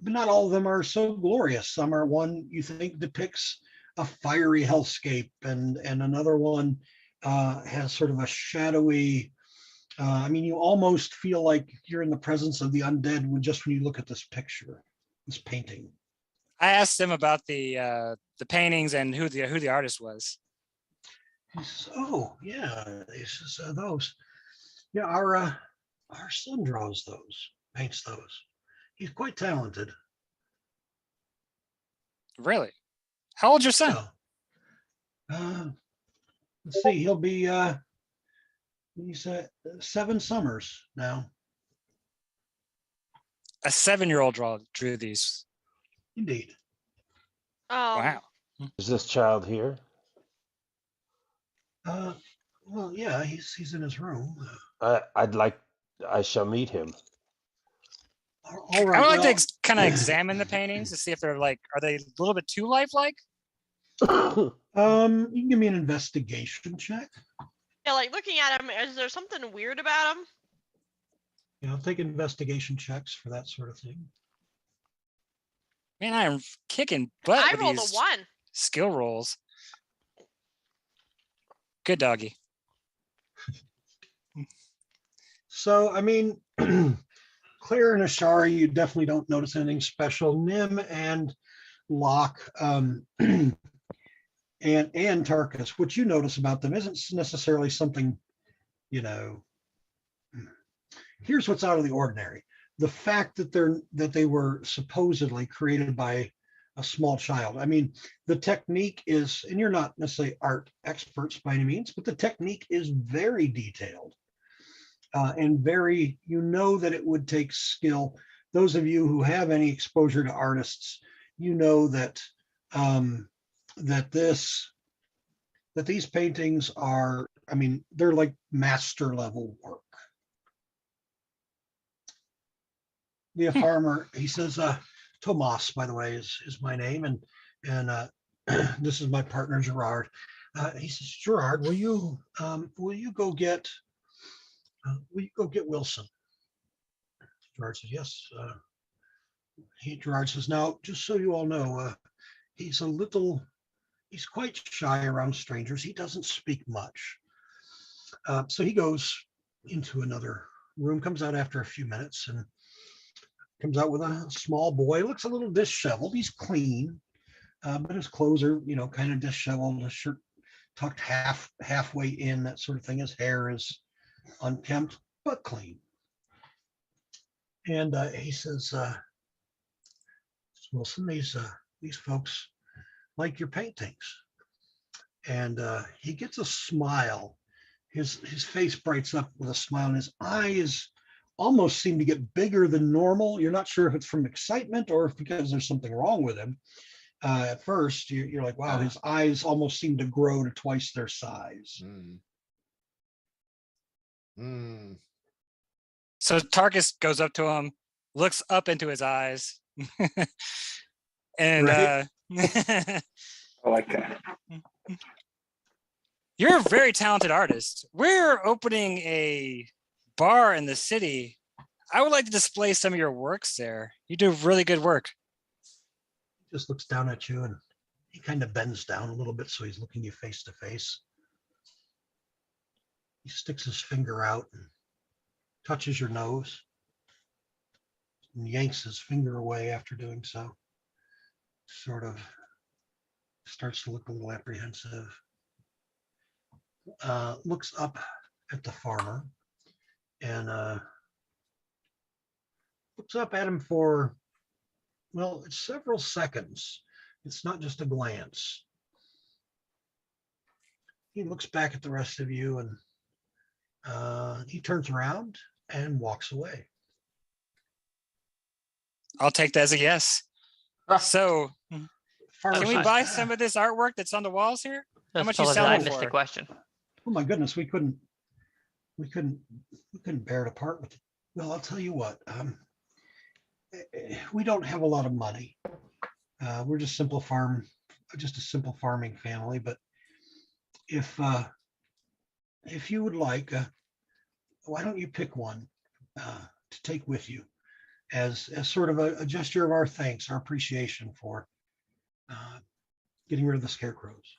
but not all of them are so glorious. Some are, one you think depicts a fiery hellscape, and another one has sort of a shadowy. You almost feel like you're in the presence of the undead when you look at this picture, this painting. I asked him about the paintings and who the artist was. He says, "Oh yeah," he says, "those. Yeah, our son draws those, paints those. He's quite talented." Really? How old's your son? Let's see. He'll be he's 7 summers now. A 7-year-old drew these. Indeed. Oh. Wow. Is this child here? Well, yeah, he's in his room. I shall meet him. All right. I would like to kind of examine the paintings to see if they're are they a little bit too lifelike? You can give me an investigation check. Yeah, like looking at him, is there something weird about him? I'll take investigation checks for that sort of thing. Man, I'm kicking butt I with rolled a these 1. skill rolls. Good doggy. So, Claire and Ashara, you definitely don't notice anything special. Nim and Locke, And Tarkus, what you notice about them isn't necessarily something, here's what's out of the ordinary. The fact that they were supposedly created by a small child. I mean, the technique is, and you're not necessarily art experts by any means, but the technique is very detailed and very, that it would take skill. Those of you who have any exposure to artists, that that these paintings are, I mean, they're like master level work. The farmer, he says, Tomas, by the way, is my name, and this is my partner Gerard. He says, Gerard, will you go get Wilson? Gerard says, yes. Gerard says, now, just so you all know, he's quite shy around strangers. He doesn't speak much. So he goes into another room, comes out after a few minutes, and comes out with a small boy. Looks a little disheveled. He's clean, but his clothes are, kind of disheveled. His shirt tucked halfway in, that sort of thing. His hair is unkempt, but clean. And he says, Wilson, these folks like your paintings. And he gets a smile. His face brights up with a smile, and his eyes almost seem to get bigger than normal. You're not sure if it's from excitement or if because there's something wrong with him. At first, you're like, wow, his eyes almost seem to grow to twice their size. So Tarkus goes up to him, looks up into his eyes, and I like that. You're a very talented artist. We're opening a bar in the city. I would like to display some of your works there. You do really good work. He just looks down at you, and he kind of bends down a little bit so he's looking you face to face. He sticks his finger out and touches your nose and yanks his finger away after doing so. Sort of starts to look a little apprehensive. Looks up at the farmer and looks up at him for, well, it's several seconds. It's not just a glance. He looks back at the rest of you, and he turns around and walks away. I'll take that as a yes. So Farmer can we says, buy some of this artwork that's on the walls here? How much you I selling missed the for? question. oh my goodness, we couldn't bear it apart with it. Well, I'll tell you what, we don't have a lot of money. We're just a simple farming family. But if you would like, why don't you pick one to take with you as sort of a gesture of our thanks, our appreciation for getting rid of the scarecrows.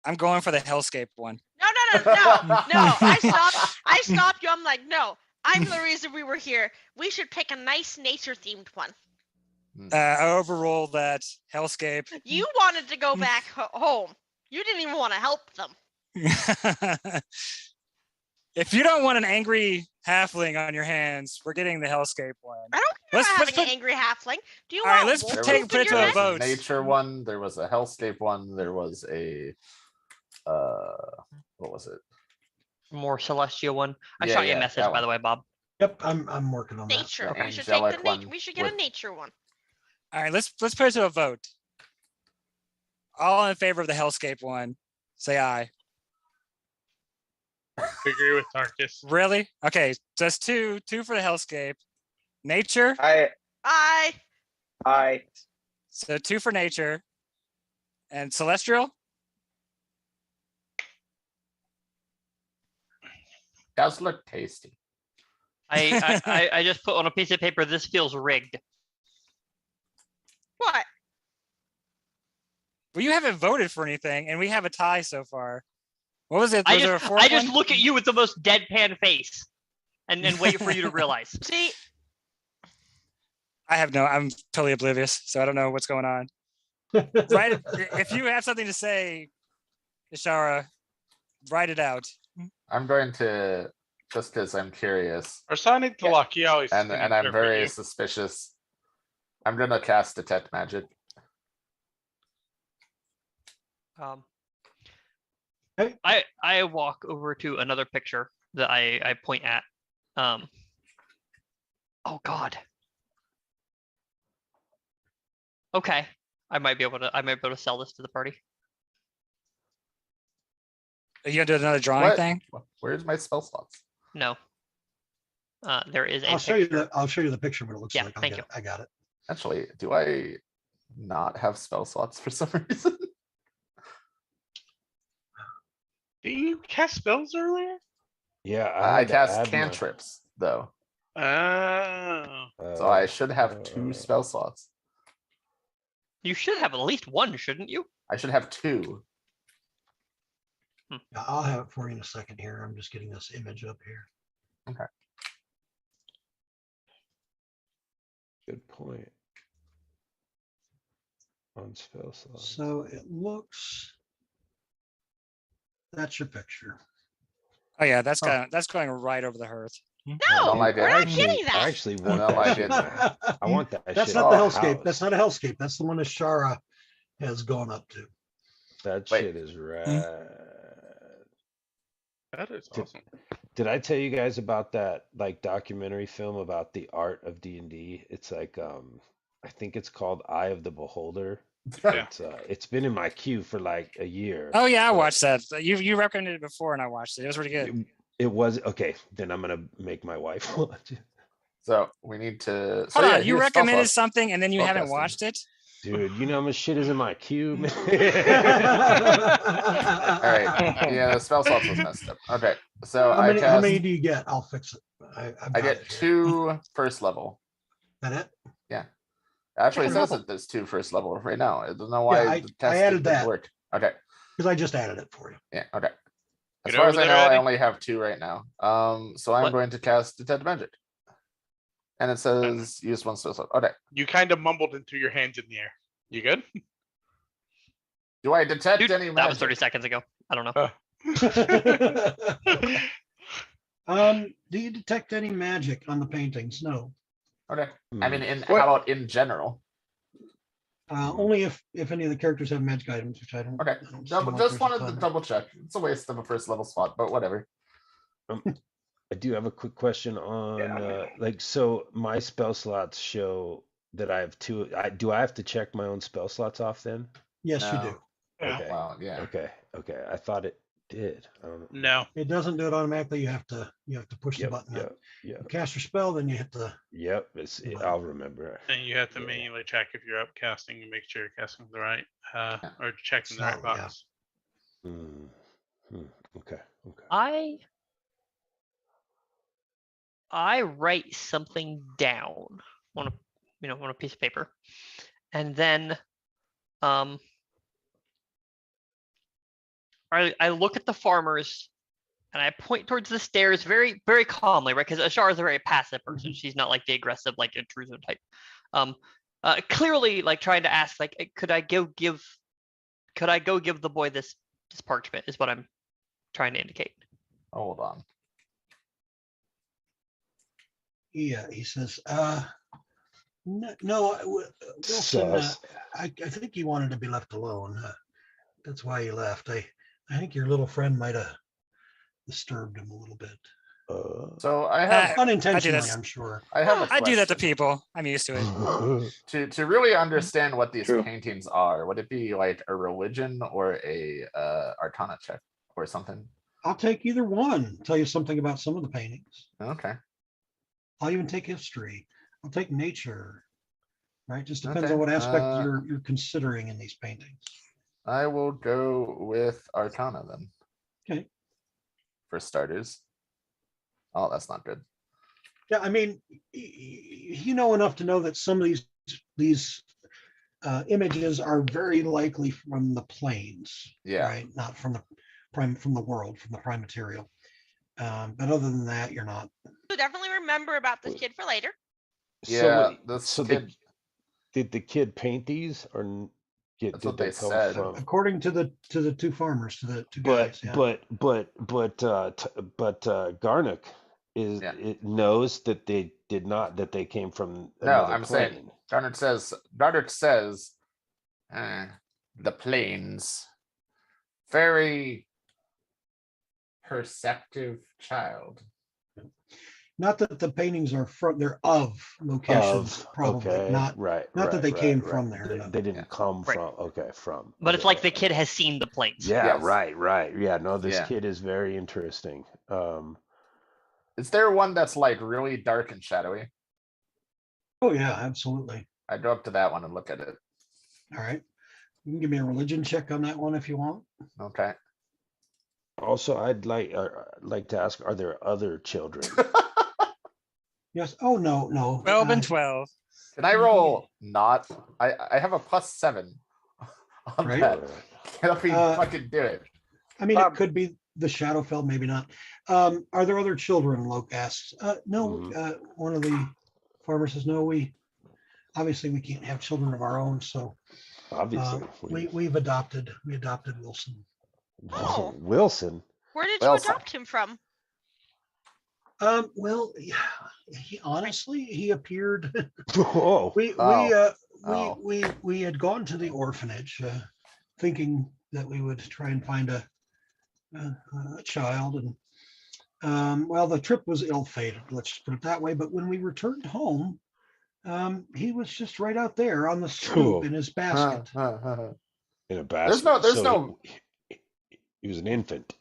I'm going for the hellscape one. No. I stopped you. I'm like, no, I'm the reason we were here. We should pick a nice nature themed one. I overrule that hellscape. You wanted to go back home. You didn't even want to help them. If you don't want an angry halfling on your hands, we're getting the hellscape one. I don't care about having an angry halfling. Do you All right, want let's wolf take poop put in it your to a head? vote. Nature one. There was a hellscape one. There was a what was it? More celestial one. I Yeah, shot you a yeah, message, that by the one. way, Bob. Yep, I'm working on that. Nature. The We should take the angelic nature. one We should get a with- nature one. All right, let's put it to a vote. All in favor of the hellscape one, say aye. I agree with Tarkus. Really? Okay, just two for the hellscape. Nature, I so 2 for nature. And celestial? Does look tasty. I just put on a piece of paper, this feels rigged. what? Well, you haven't voted for anything, and we have a tie so far. What was it? I Was there a just fourth one? look at you with the most deadpan face and wait for you to realize. See, I'm totally oblivious, so I don't know what's going on. Write if you have something to say, Ashara, write it out. I'm going to, just because I'm curious, Arsenic the lock, he always and I'm interpret very you. suspicious. I'm gonna cast Detect Magic. Hey. I walk over to another picture that I point at. Oh God. Okay, I might be able to sell this to the party. Are you gonna do another drawing What? thing? Where's my spell slots? No. There is a I'll show you picture. I'll show you the picture, what it looks Yeah, like. thank you. I got it. Actually, do I not have spell slots for some reason? Did you cast spells earlier? Yeah, I had to cast add my- cantrips though, Oh. so I should have 2 spell slots. You should have at least one, shouldn't you? I should have 2. Yeah, I'll have it for you in a second here. I'm just getting this image up here. Good point. On spell slots. So it looks. That's your picture. Oh yeah, that's going right over the hearth. No, No, I we're not didn't. getting that. I actually want No, that I shit. didn't. I want that That's shit. not the in my hellscape. house. That's not a hellscape. That's the one that Shara has gone up to. That Wait. shit is rad. That is Did- awesome. Did I tell you guys about that like documentary film about the art of D&D? It's like I think it's called Eye of the Beholder. Yeah. It's been in my queue for like a year. Oh yeah, I but watched that. You recommended it before, and I watched it. It was really good. It was okay. Then I'm gonna make my wife watch it. So we need to. So Hold yeah, on, you here's spell recommended slots. something, and then you haven't Spellcasting. watched it. Dude, you know how much shit is in my queue, man. All right. Yeah, the spell slots was messed up. Okay, so How many do you get? I'll fix it. I've I got get it here. 2 first level. That it? Actually, it Yeah, says no. that there's 2 first level right now. I don't know why Yeah, the I test added didn't that. work. Okay, Because I just added it for you. yeah, okay. As Get far as over I there, know, I Eddie. only have 2 right now. So I'm What? going to cast Detect Magic. And it says use 1 spell slot. Okay. You kind of mumbled into your hands in the air. You good? Do I detect Dude, any that was 30 magic? seconds ago. I don't know. Do you detect any magic on the paintings? No. Okay. I mean, how What? about in general? Only if any of the characters have magic items, which I don't. Okay. I don't seem Double, like just there's a wanted to ton. double check. It's a waste of a first level spot, but whatever. I do have a quick question on like so my spell slots show that I have 2. Do I have to check my own spell slots off then? Yes, you No. do. Yeah. Okay. Well, yeah. Okay. I thought it did. I don't know. No. It doesn't do it automatically. You have to push the Yep, button. yep, yep, You cast your spell, then you hit the. yep. I'll remember. And you have to Yeah. manually check if you're upcasting and make sure you're casting the right, or checking the right So, yeah. box. Okay. I write something down on a piece of paper, and then I look at the farmers and I point towards the stairs very, very calmly, right? Because Ashara is a very passive person. She's not like the aggressive, like intrusive type. Clearly like trying to ask, like, could I go give the boy this parchment is what I'm trying to indicate. Hold on. Yeah, he says, no, Wilson, I think he wanted to be left alone. That's why he left. I think your little friend might have disturbed him a little bit. So I have Unintentionally, this. I'm sure. I have a I do that to question. people. I'm used to it. To really understand what these True. paintings are, would it be like a religion or a arcana check or something? I'll take either one. Tell you something about some of the paintings. Okay. I'll even take history. I'll take nature. Right? Just depends Okay, on what aspect you're considering in these paintings. I will go with arcana then. Okay. For starters. Oh, that's not good. Yeah, I mean, you know enough to know that some of these images are very likely from the planes. Yeah. Right, not from the world, from the prime material. But other than that, you're not. So definitely remember about this kid for later. Yeah, so, this so kid. did the kid paint these or That's did what they they come said. from? According to the two farmers, to the two But guys. Yeah. Garnick is Yeah. it knows that they did not that they came from No, another I'm saying plane. Goddard says the plains. Very perceptive child. Not that the paintings are from, they're of locations, probably, Okay, not right, not that right, they right, came right. from there. They, no. they didn't Yeah. come Right. from. Okay, from. But it's okay, like the right. kid has seen the planes. Yeah, Yes. right. Yeah, no, this Yeah. kid is very interesting. Is there one that's like really dark and shadowy? Oh yeah, absolutely. I go up to that one and look at it. All right. You can give me a religion check on that one if you want. Okay. Also, I'd like to ask, are there other children? Yes. Oh no, no. 12 and 12. Can I roll not? I have a +7 on Right. that. Can we Uh, fucking do it? I mean, it could be the Shadowfell, maybe not. Are there other children? Luke asks. No. Mhm. One of the farmers says, no. We can't have children of our own, so Obviously. we adopted Wilson. Oh. Wilson. Where did Well, you adopt him from? Well, yeah, he appeared. Oh, We had gone to the orphanage, thinking that we would try and find a child, and well, the trip was ill-fated. Let's just put it that way. But when we returned home, he was just right out there on the stoop in his basket. in a basket. There's So no. he was an infant.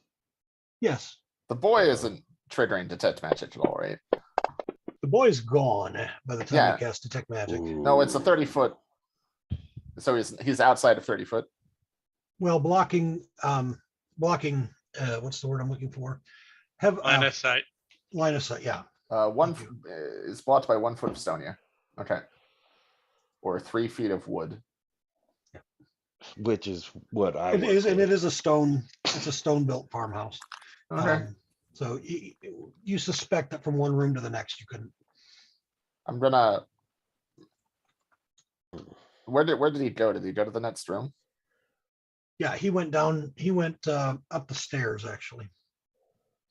Yes, The boy isn't triggering detect magic at all, right? the boy's gone by the time Yeah. we cast detect magic. No, it's a 30-foot. So he's outside of 30 foot. Well, blocking. What's the word I'm looking for? Have Line of sight. line of sight. Yeah. One Thank is blocked by 1 foot of stone. Yeah. Okay. Or 3 feet of wood. Which is what I It is, and with. it is a stone. It's a stone-built farmhouse. Okay. So you suspect that from one room to the next, you couldn't. I'm gonna. Where did he go? Did he go to the next room? Yeah, he went down. He went up the stairs. Actually,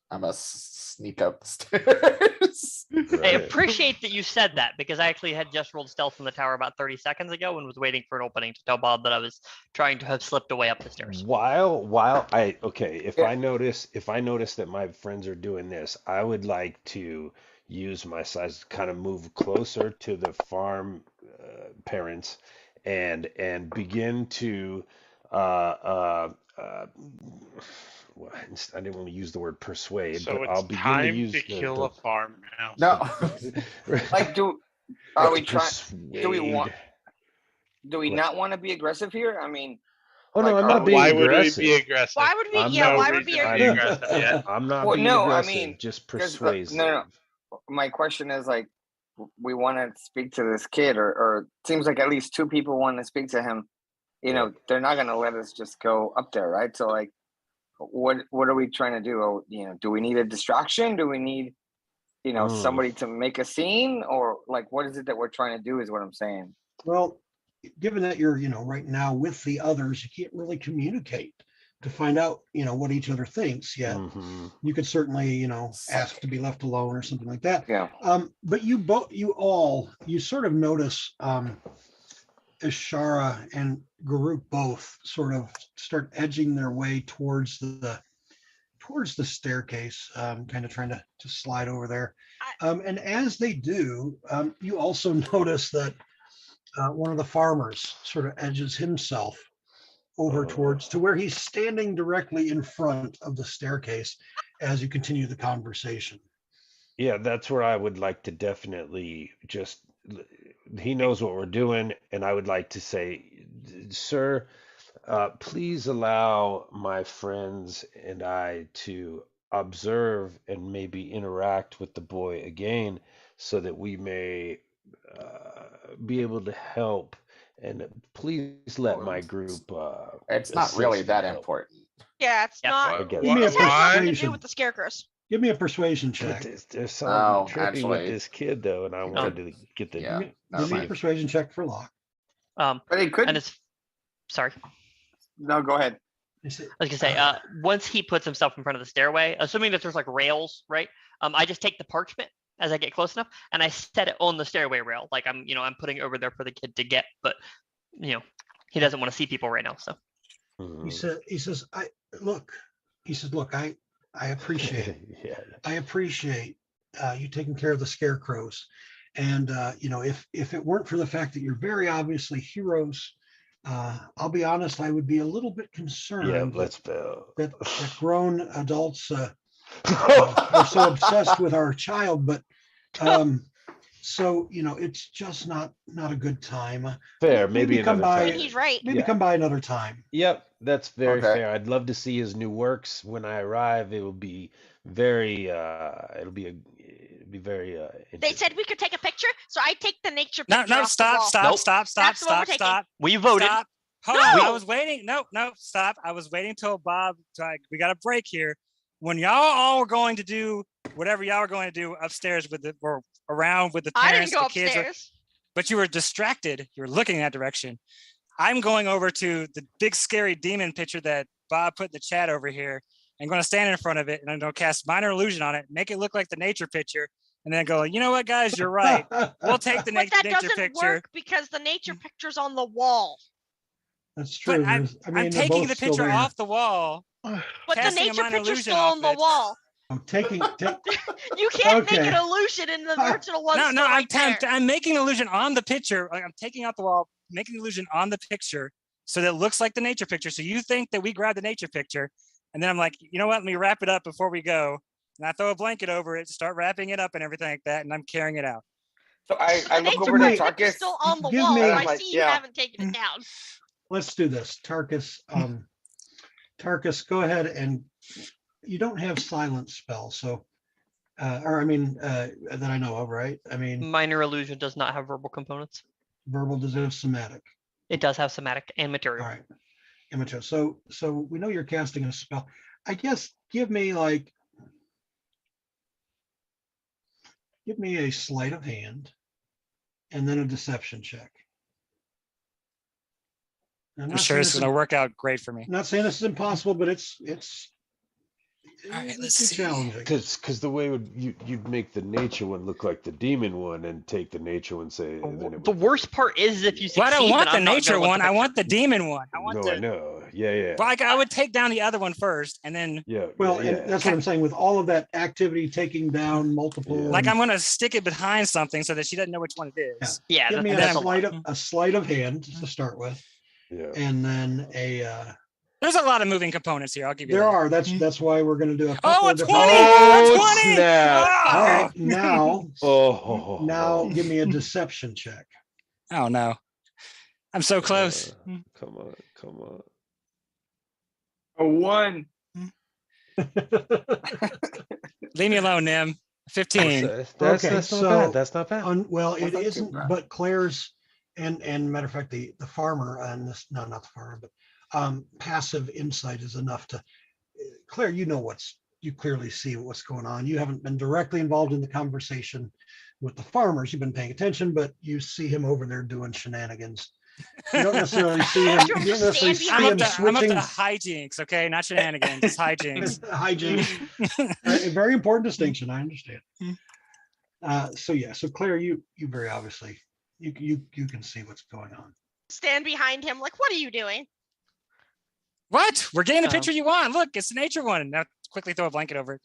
I'm gonna sneak up the stairs. I Right. appreciate that you said that because I actually had just rolled stealth from the tower about 30 seconds ago and was waiting for an opening to tell Bob that I was trying to have slipped away up the stairs. While if Yeah. I notice that my friends are doing this, I would like to use my size to kind of move closer to the farm parents and begin to well, I didn't want to use the word persuade, So but I'll it's begin to time use to kill a farmhouse. No. Like, are we trying? Do we want? persuade. Do we What? not want to be aggressive here? I mean, Oh no, like, I'm not being Why would we aggressive. be aggressive? Why would we? I'm Yeah, not why no would we? reason to be aggressive yet. I'm not Well, being no, I aggressive, mean, just 'cause, persuasive. no. My question is like, we want to speak to this kid, or it seems like at least 2 people want to speak to him. You know, they're not going to let us just go up there, right? So like, what are we trying to do? Oh, do we need a distraction? Do we need, somebody to make a scene, or like, what is it that we're trying to do? Is what I'm saying. well, given that you're right now with the others, you can't really communicate to find out what each other thinks yet. Mhm. You could certainly ask to be left alone or something like that. Yeah. But you sort of notice Ashara and Garuk both sort of start edging their way towards the staircase, kind of trying to slide over there. And as they do, you also notice that one of the farmers sort of edges himself over towards to where he's standing directly in front of the staircase as you continue the conversation. Yeah, that's where I would like to definitely he knows what we're doing, and I would like to say, sir, please allow my friends and I to observe and maybe interact with the boy again so that we may be able to help. And please let my group. It's not really assist that and help. important. Yeah, it's Yeah. not. I get Give me a This has nothing to do persuasion. with the scarecrows. Give me a persuasion But check. there's something trippy actually- with this kid though, and I wanted to get the Yeah. Give me a fine. persuasion check for Locke. But it could. And as Sorry. No, go ahead. I was gonna say, once he puts himself in front of the stairway, assuming that there's like rails, right? I just take the parchment as I get close enough, and I set it on the stairway rail, like I'm putting it over there for the kid to get, but he doesn't want to see people right now, so. He says, look, I appreciate it. Yeah. I appreciate you taking care of the scarecrows. And, if it weren't for the fact that you're very obviously heroes, I'll be honest, I would be a little bit concerned Yeah, let's go. that grown adults are so obsessed with our child. But so, it's just not a good time. Fair, maybe come another by. time. He's right. Maybe Yeah. come by another time. Yep, that's very Okay. fair. I'd love to see his new works when I arrive. It will be very it'll be very They interesting. said we could take a picture, so I take the nature No, picture. no, off the stop, wall. stop, Nope. stop, stop, That's the one we're stop, taking. stop. We voted. Stop. Hold on. I No! was waiting. No, stop. I was waiting till Bob. We got a break here. When y'all all were going to do whatever y'all were going to do upstairs or around with the I parents, didn't go the kids, upstairs. but you were distracted. You were looking in that direction. I'm going over to the big scary demon picture that Bob put in the chat over here. I'm going to stand in front of it and I'm going to cast minor illusion on it, make it look like the nature picture, and then go, you know what, guys, you're right. We'll take the But that nature doesn't picture. work because the nature picture's on the wall. That's true. But I'm they're taking both the still picture there. off the wall. But the Casting a nature minor picture's illusion still off on the it. wall. I'm taking. You can't make an Okay. illusion and the original one's No, still right there. I'm making an illusion on the picture. Like I'm taking out the wall, making an illusion on the picture so that it looks like the nature picture. So you think that we grabbed the nature picture, and then I'm like, you know what? Let me wrap it up before we go. And I throw a blanket over it, start wrapping it up and everything like that, and I'm carrying it out. So I The look nature over to picture's Tarkus. still on the Give wall. me- So I Like, see you yeah. haven't taken it down. Let's do this. Tarkus, go ahead, and you don't have silent spell, so that I know of, right? I mean, Minor illusion does not have verbal components. verbal does have somatic. It does have somatic and material. All right. Immature. So we know you're casting a spell. I guess give me a sleight of hand and then a deception check. I'm sure it's going to work out great for me. Not saying this is impossible, but it's All right, let's too see. challenging. Because the way you'd make the nature one look like the demon one and take the nature one, say then it The would- worst part is if you succeed. Well, I don't want then the I'm not nature gonna let one. the I picture- want the demon one. I want I know. Yeah. Well, I would take down the other one first, and then Yeah. Well, yeah. and that's what I'm saying with all of that activity, taking down multiple. Yeah. like I'm going to stick it behind something so that she doesn't know which one it is. Yeah, Give me that's a a lot. sleight of hand to start with, Yeah. and then There's a lot of moving components here. I'll give you there that. are. That's why we're going to do a couple Oh, a of 20! different. A Oh, 20! snap. Oh! All right, now Oh. give me a deception check. Oh, no. I'm so close. Come on. A 1. Leave me alone, Nim. 15. That's Okay, not so bad. That's not bad. Well, it That's not too isn't, bad. but Claire's and matter of fact, the farmer and this, no, not the farmer, but passive insight is enough to Claire, you clearly see what's going on. You haven't been directly involved in the conversation with the farmers. You've been paying attention, but you see him over there doing shenanigans. You don't necessarily see him. You don't necessarily see I'm him up to switching. hijinks, okay? Not shenanigans. It's hijinks. Hijinks. A very important distinction. I understand. So Claire, you very obviously you can see what's going on. Stand behind him, like, what are you doing? What? We're getting the picture you want. Look, it's the nature one. Now quickly throw a blanket over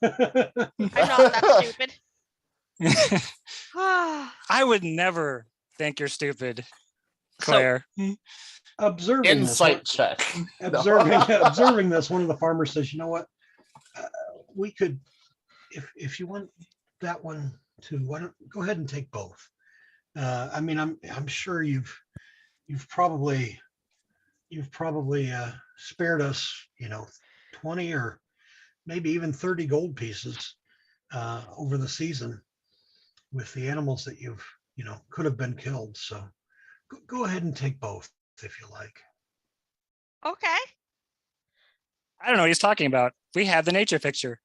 I'm not that stupid. it. Ah, I would never think you're stupid, So- Claire. Observing Insight check. observing this, one of the farmers says, "You know what? We could, if you want that one too, why don't go ahead and take both? I mean, I'm sure you've probably spared us, 20 or maybe even 30 gold pieces over the season with the animals that you've could have been killed. So go ahead and take both if you like." okay. I don't know what he's talking about. We have the nature picture.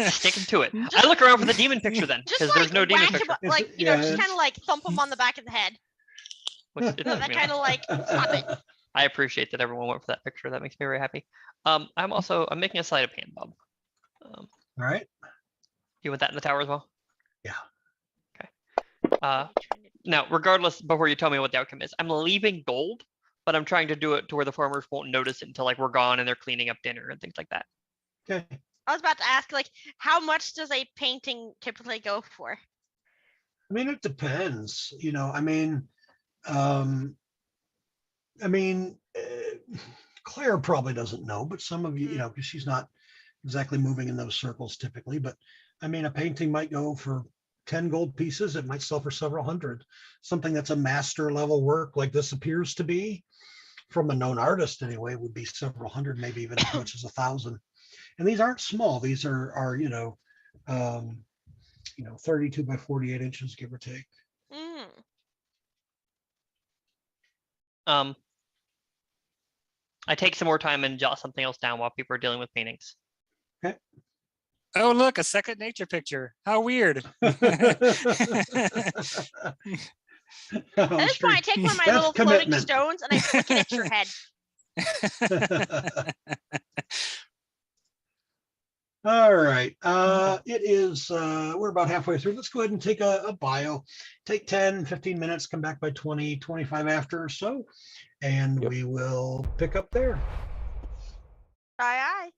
Sticking to it. I look around for the demon picture then, Just because like there's no demon whack picture. him, like, Yeah, just it's- kind of like thump him on the back of the head. Which So that kind of like stop it. I appreciate that everyone went for that picture. That makes me very happy. I'm making a sleight of hand, Bob. All right. You want that in the tower as well? Yeah. Okay. Now, regardless, before you tell me what the outcome is, I'm leaving gold, but I'm trying to do it to where the farmers won't notice it until like we're gone and they're cleaning up dinner and things like that. Okay. I was about to ask, like, how much does a painting typically go for? I mean, it depends. Claire probably doesn't know, but some of you, because she's not exactly moving in those circles typically. But I mean, a painting might go for 10 gold pieces. It might sell for several hundred. Something that's a master level work like this appears to be, from a known artist anyway, would be several hundred, maybe even as much as 1,000. And these aren't small. These are 32 by 48 inches, give or take. I take some more time and jot something else down while people are dealing with paintings. Okay. Oh, look, a second nature picture. How weird. At this point, I take one of my little floating stones and I flick it at your head. All right. It is, we're about halfway through. Let's go ahead and take a bio. Take 10, 15 minutes, come back by 20, 25 after or so, and we will pick up there. Aye, aye.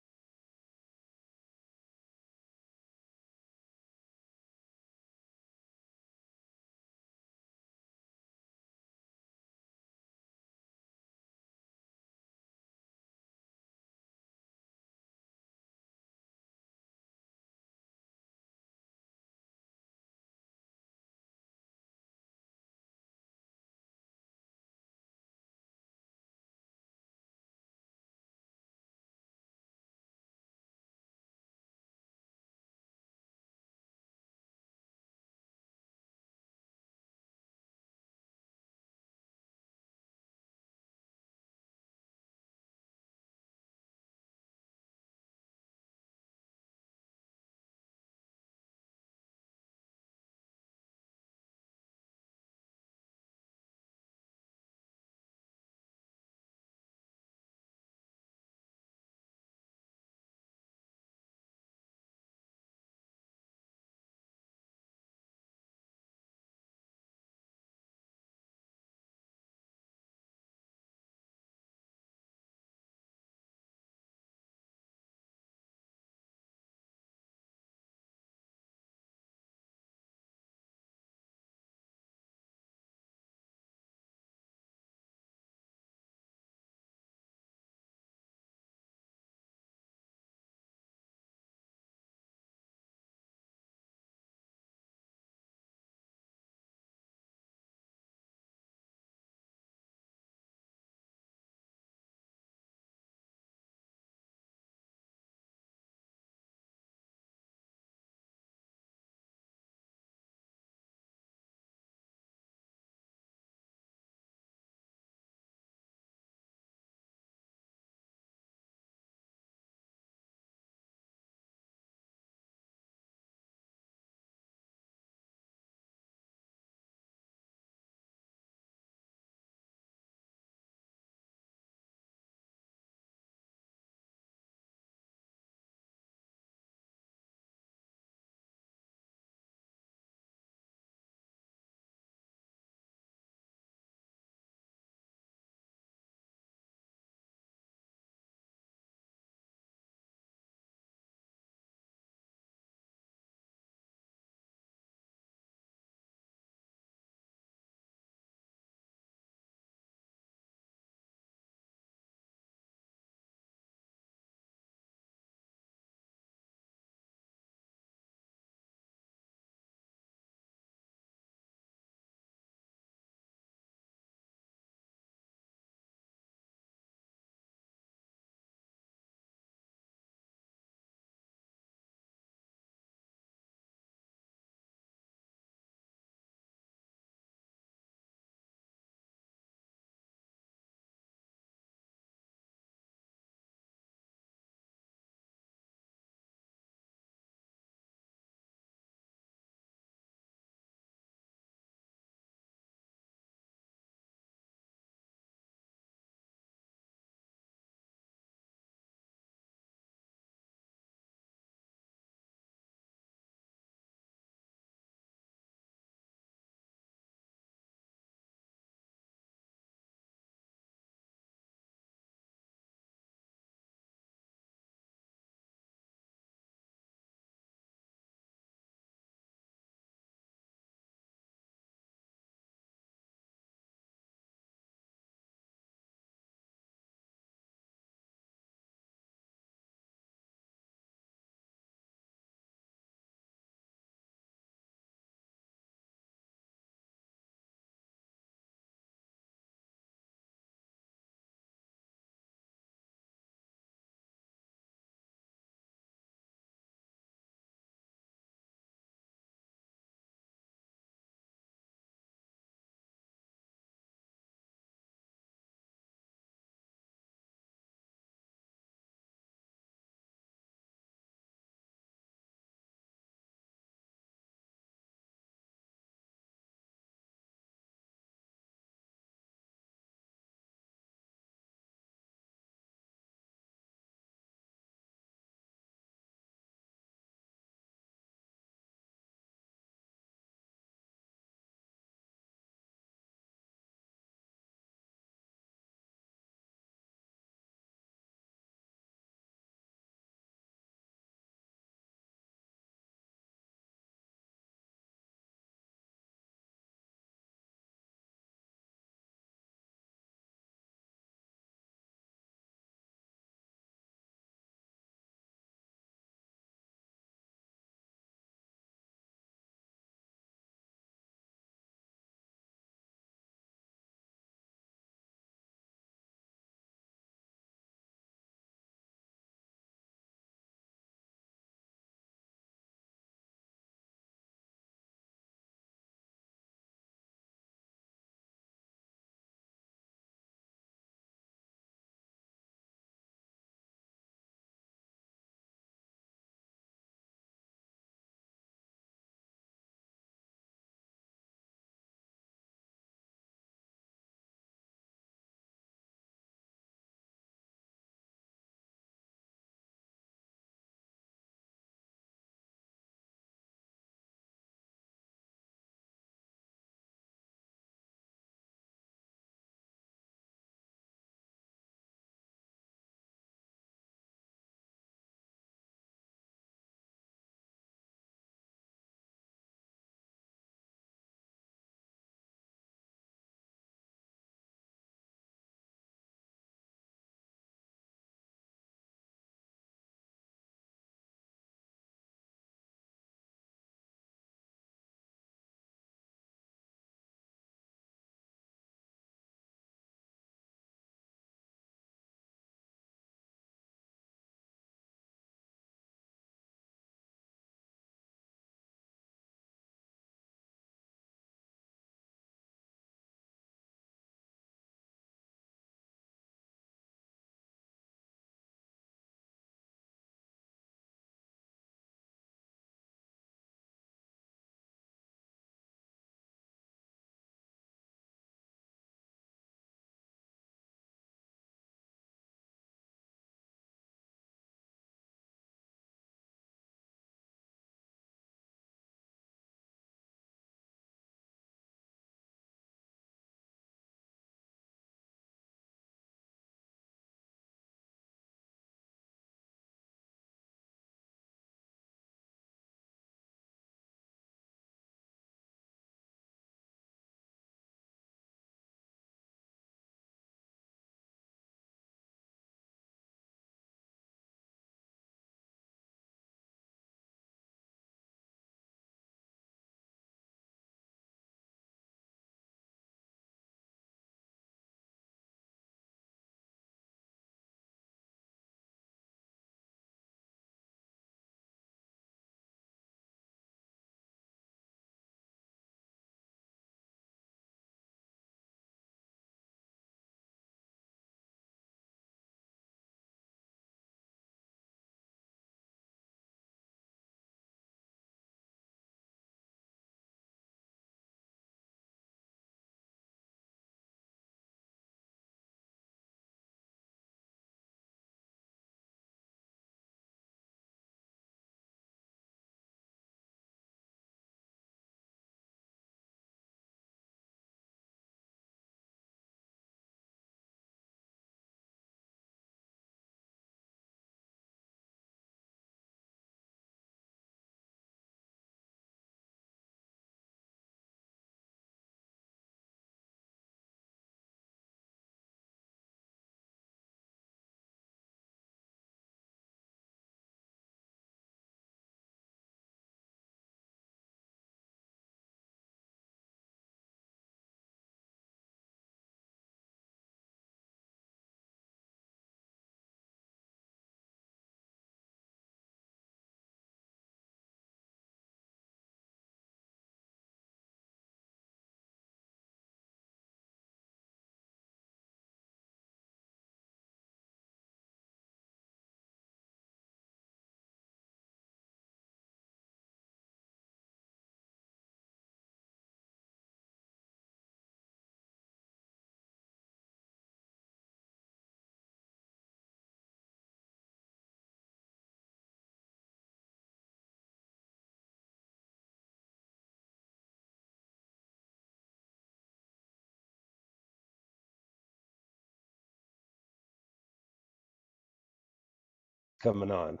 coming on.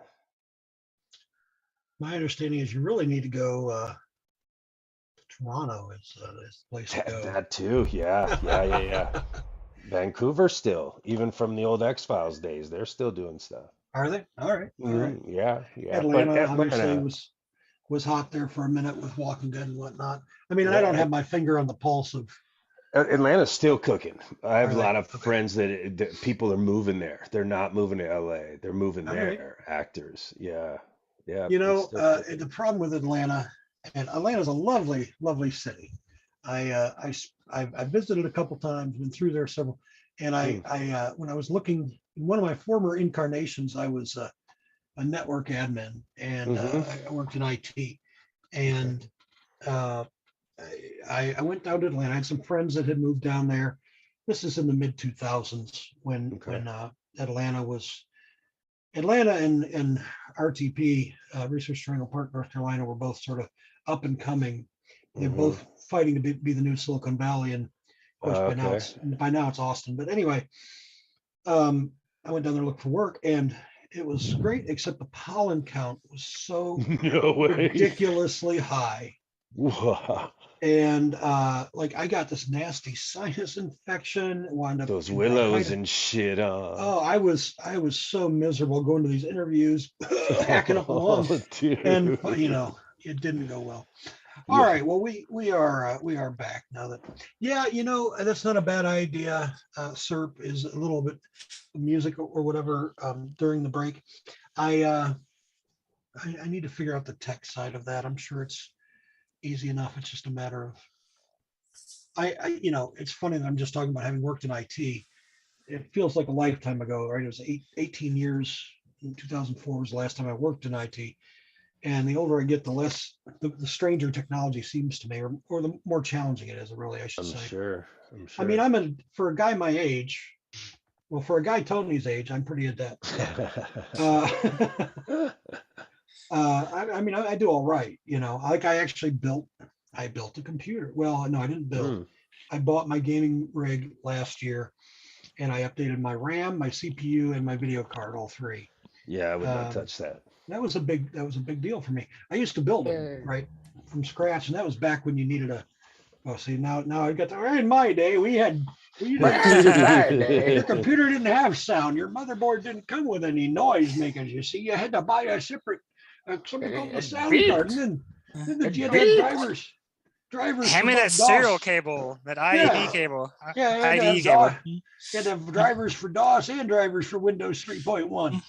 My understanding is you really need to go to Toronto. Is the place to go. That too, yeah. Vancouver still, even from the old X-Files days, they're still doing stuff. Are they? All right. All right. Yeah. Atlanta, But obviously Atlanta, was hot there for a minute with Walking Dead and whatnot. I mean, I yeah, don't have my finger on the pulse of. Atlanta's still cooking. I have Are a they? lot of Okay. friends that people are moving there. They're not moving to LA. They're moving All right. there. Actors, yeah. It's You know, still cooking. the problem with Atlanta, and Atlanta's a lovely, lovely city. I visited a couple times, been through there several, and when I was looking in one of my former incarnations, I was a network admin, and I worked in IT, and I went down to Atlanta. I had some friends that had moved down there. This is in the mid 2000s when Atlanta and RTP, Research Triangle Park, North Carolina, were both sort of up and coming. They're both fighting to be the new Silicon Valley, and of course by now it's Austin. But anyway, I went down there to look for work, and it was great, except the pollen count was so No way. ridiculously high. Wow. And like I got this nasty sinus infection, wound up Those in willows bronchitis. and shit. Oh, I was so miserable going to these interviews, hacking up a lung, and you know, it didn't go well. All right, well we are back now that, yeah, you know, that's not a bad idea. SERP is a little bit of music or whatever during the break. I need to figure out the tech side of that. I'm sure it's easy enough. It's just a matter of I you know, it's funny that I'm just talking about having worked in IT. It feels like a lifetime ago, right? It was 18 years. In 2004 was the last time I worked in IT. And the older I get, the less, the stranger technology seems to me, or the more challenging it is, really, I should I'm say. sure. I mean, for a guy my age, well, for a guy Tony's age, I'm pretty adept. I mean, I do all right, you know. Like I built a computer. Well, no, I didn't build. I bought my gaming rig last year, and I updated my RAM, my CPU, and my video card, all three. Yeah, I would not touch that. That was a big deal for me. I used to build them right from scratch, and that was back when you needed a. Oh, see now I got the. In my day, your computer didn't have sound. Your motherboard didn't come with any noise makers. You see, you had to buy a separate something called the sound card, and then you had to have drivers. Hand me that serial cable, that IEV cable. Yeah, IDE cable. You had to have drivers for DOS and drivers for Windows 3.1,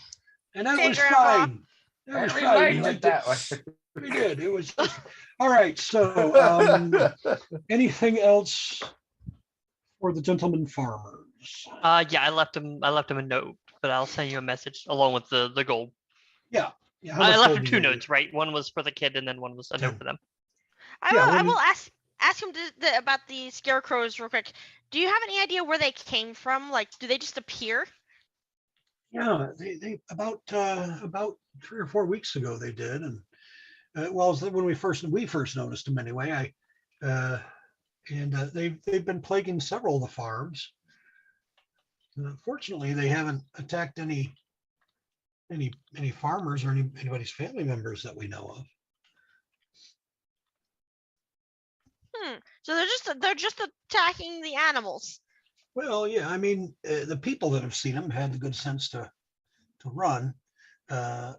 and that was Grandpa. fine. That was fine. We liked it. We did. It was just all right. So, anything else for the gentleman farmers? Yeah, I left him a note, but I'll send you a message along with the gold. Yeah. How I much left gold him do two you need? notes, right? One was for the kid, and then one was a note for them. I will ask him about the scarecrows real quick. Do you have any idea where they came from? Like, do they just appear? Yeah, they about 3 or 4 weeks ago they did, and well, when we first noticed them anyway. They've been plaguing several of the farms. Fortunately, they haven't attacked any farmers or anybody's family members that we know of. So they're just attacking the animals. Well, yeah, I mean, the people that have seen them had the good sense to run, but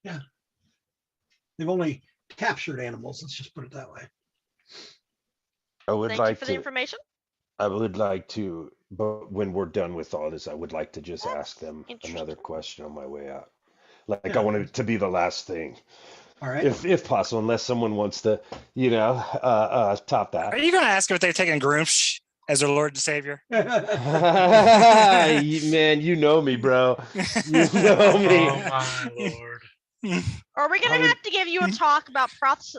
yeah, they've only captured animals. Let's just put it that way. Thank you for the information. I would like to, but when we're done with all this, I would like to just ask them another question on my way out. Like I want it to be the last thing. All right. If possible, unless someone wants to, top that. Are you going to ask if they've taken Groomsh as their Lord and Savior? Man, you know me, bro. You know me. Oh my Lord. Or are we gonna have to give you a talk about prophesy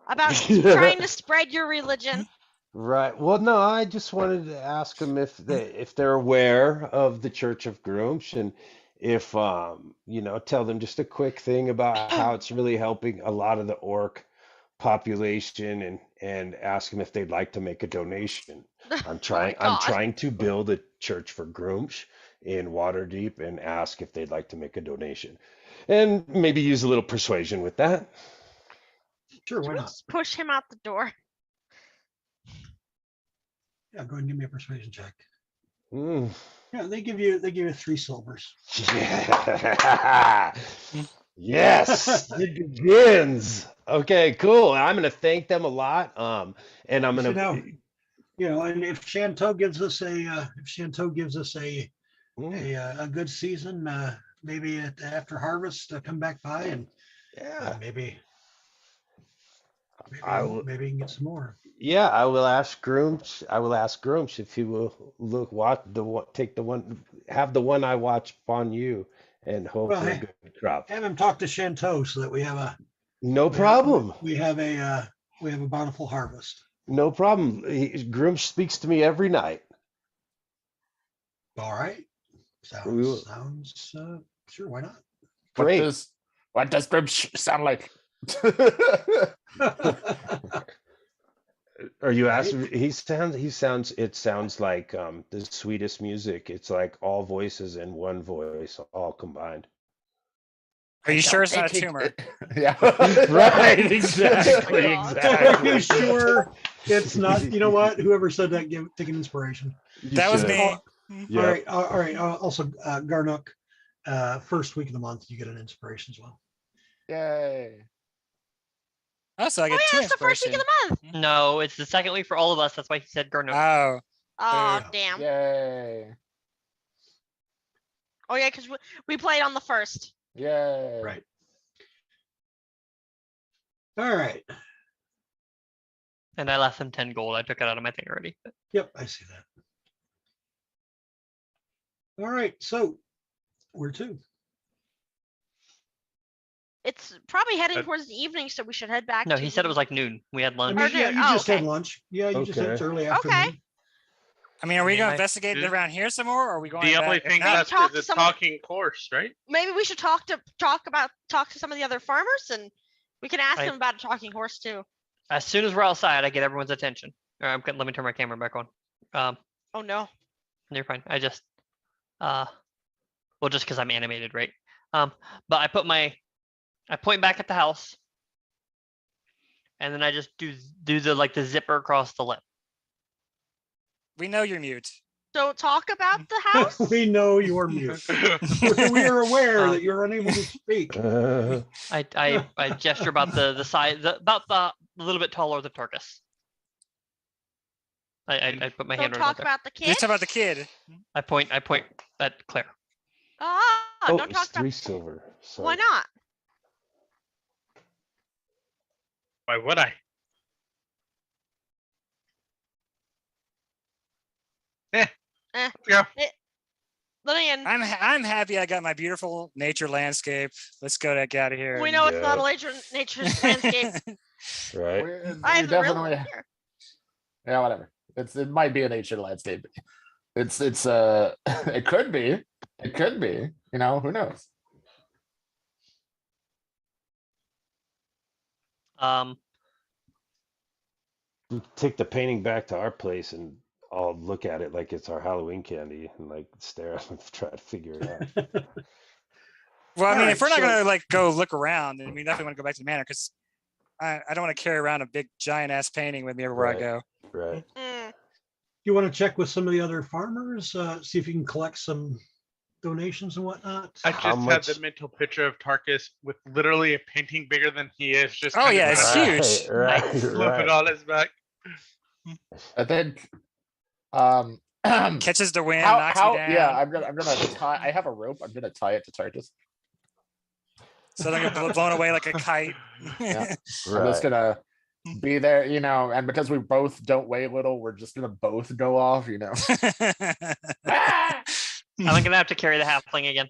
about trying to spread your religion? Right. Well, no, I just wanted to ask them if they're aware of the Church of Groomsh, and if tell them just a quick thing about how it's really helping a lot of the orc population and ask them if they'd like to make a donation. I'm Oh my I'm God. trying to build a church for Groomsh in Waterdeep and ask if they'd like to make a donation, and maybe use a little persuasion with that. Sure, Should why we not? just push him out the door? Yeah, go ahead and give me a persuasion check. Mm. Yeah, they give you 3 silvers. Yeah. Yes, it begins. Okay, cool. I'm gonna thank them a lot. And I'm You gonna. know, and if Shantou gives us Mm, a good season, maybe after harvest, come back by and yeah, maybe I will. maybe you can get some more. Yeah, I will ask Grooms. I will ask Grooms if he will take the one, have the one I watch upon you, and hope Well, for a hey, good crop. have him talk to Shantou so that we have a No problem. we have a bountiful harvest. No problem. Grooms speaks to me every night. All right. We will- Sounds sure, why not? Great. What does Grim sound like? Are you Right. asking? It sounds like the sweetest music. It's like all voices in one voice, all combined. Are you sure it's not a Take tumor? Yeah. Right, exactly, Oh my God. Are you exactly. sure it's not? You know what? Whoever said that, take an inspiration. That was should. me. Yep. All right. Also, Garnook, first week of the month, you get an inspiration as well. Yay. Oh, so I Oh get yeah, two it's the first week of inspiration. the month. No, it's the second week for all of us. That's why he said Garnook. Oh, Oh Boo. damn. Yay. Oh yeah, because we played on the first. Yay. Right. All right. And I left him 10 gold. I took it out of my thing already. Yep, I see that. All right. So, where to? It's probably heading Uh, towards the evening, so we should head back. No, to he said it the- was like noon. We had I lunch. mean, yeah, noon. you Oh, just had okay. lunch. Yeah, you just said it's Okay. early Okay. afternoon. I mean, are we Yeah, gonna I- investigate Dude. around here some more, or are we going The back? only If thing not- left talk is to a someone- talking horse, right? Maybe we should talk to some of the other farmers, and we can ask I- them about a talking horse too. As soon as we're outside, I get everyone's attention. All right, let me turn my camera back on. Oh no. You're fine. I just, well, just because I'm animated, right? But I point back at the house, and then I just do the zipper across the lip. we know you're mute. So talk about the house. We know you're mute. We are aware Um, that you're unable to speak. I gesture about the size, about the little bit taller than Tarkus. I put my So hand right talk there. about the kid. Let's talk about the kid. I point at Claire. Ah, Oh, don't it's talk about. 3 silver. Why Sorry. not? Why would I? Eh. Let's go. Lillian, I'm happy I got my beautiful nature landscape. Let's go out of here. we and- know it's not a Yeah. nature's landscape. Right. I have the real Definitely. one here. Yeah, whatever. It might be a nature landscape. It's it could be. It could be. You know, who knows? We take the painting back to our place and I'll look at it like it's our Halloween candy and like stare at it and try to figure it out. Well, I mean, Alright, if we're not so- gonna like go look around, then we definitely want to go back to the manor because I don't want to carry around a big giant ass painting with me everywhere Right. I go. Right. Mm. You want to check with some of the other farmers, see if you can collect some donations and whatnot. I How just had the much- mental picture of Tarkus with literally a painting bigger than he is. Just Oh, kind yeah, of it's huge. Right. flipping on his back. I think. Catches the wind, knocks me down. Yeah, I'm gonna tie. I have a rope. I'm gonna tie it to Tarkus. So they're gonna blown away like a kite. Yeah. I'm Right. just gonna be there, you know, and because we both don't weigh little, we're just gonna both go off, you know. Ah! I'm gonna have to carry the halfling again.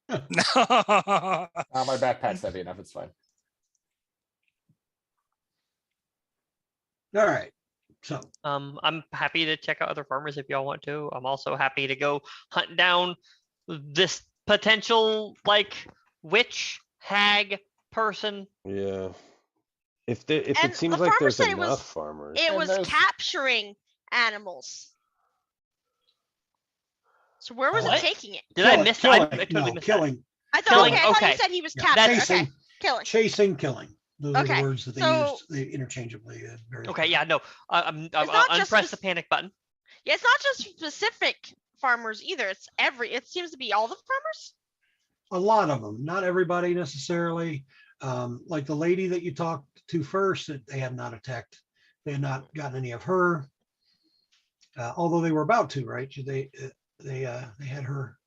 No. My backpack's heavy enough. It's fine. All right. So, I'm happy to check out other farmers if y'all want to. I'm also happy to go hunt down this potential like witch hag person. Yeah. If And it seems the like farmer there's said enough farmers. it And was there's- capturing animals. So where was What? it taking it? Did I miss that? I Killing, totally no, missed killing, I thought Killing, okay, I thought you okay. said he was Yeah, capturing. chasing. Okay, killing. chasing, killing. Those are Okay, the words that they so- use they interchangeably. that. Okay, yeah, no. I'm not just unpress the spec- panic button. Yeah, it's not just specific farmers either. It's it seems to be all the farmers. A lot of them, not everybody necessarily. Like the lady that you talked to first, that they had not attacked. They had not gotten any of her. Although they were about to, right? They had her.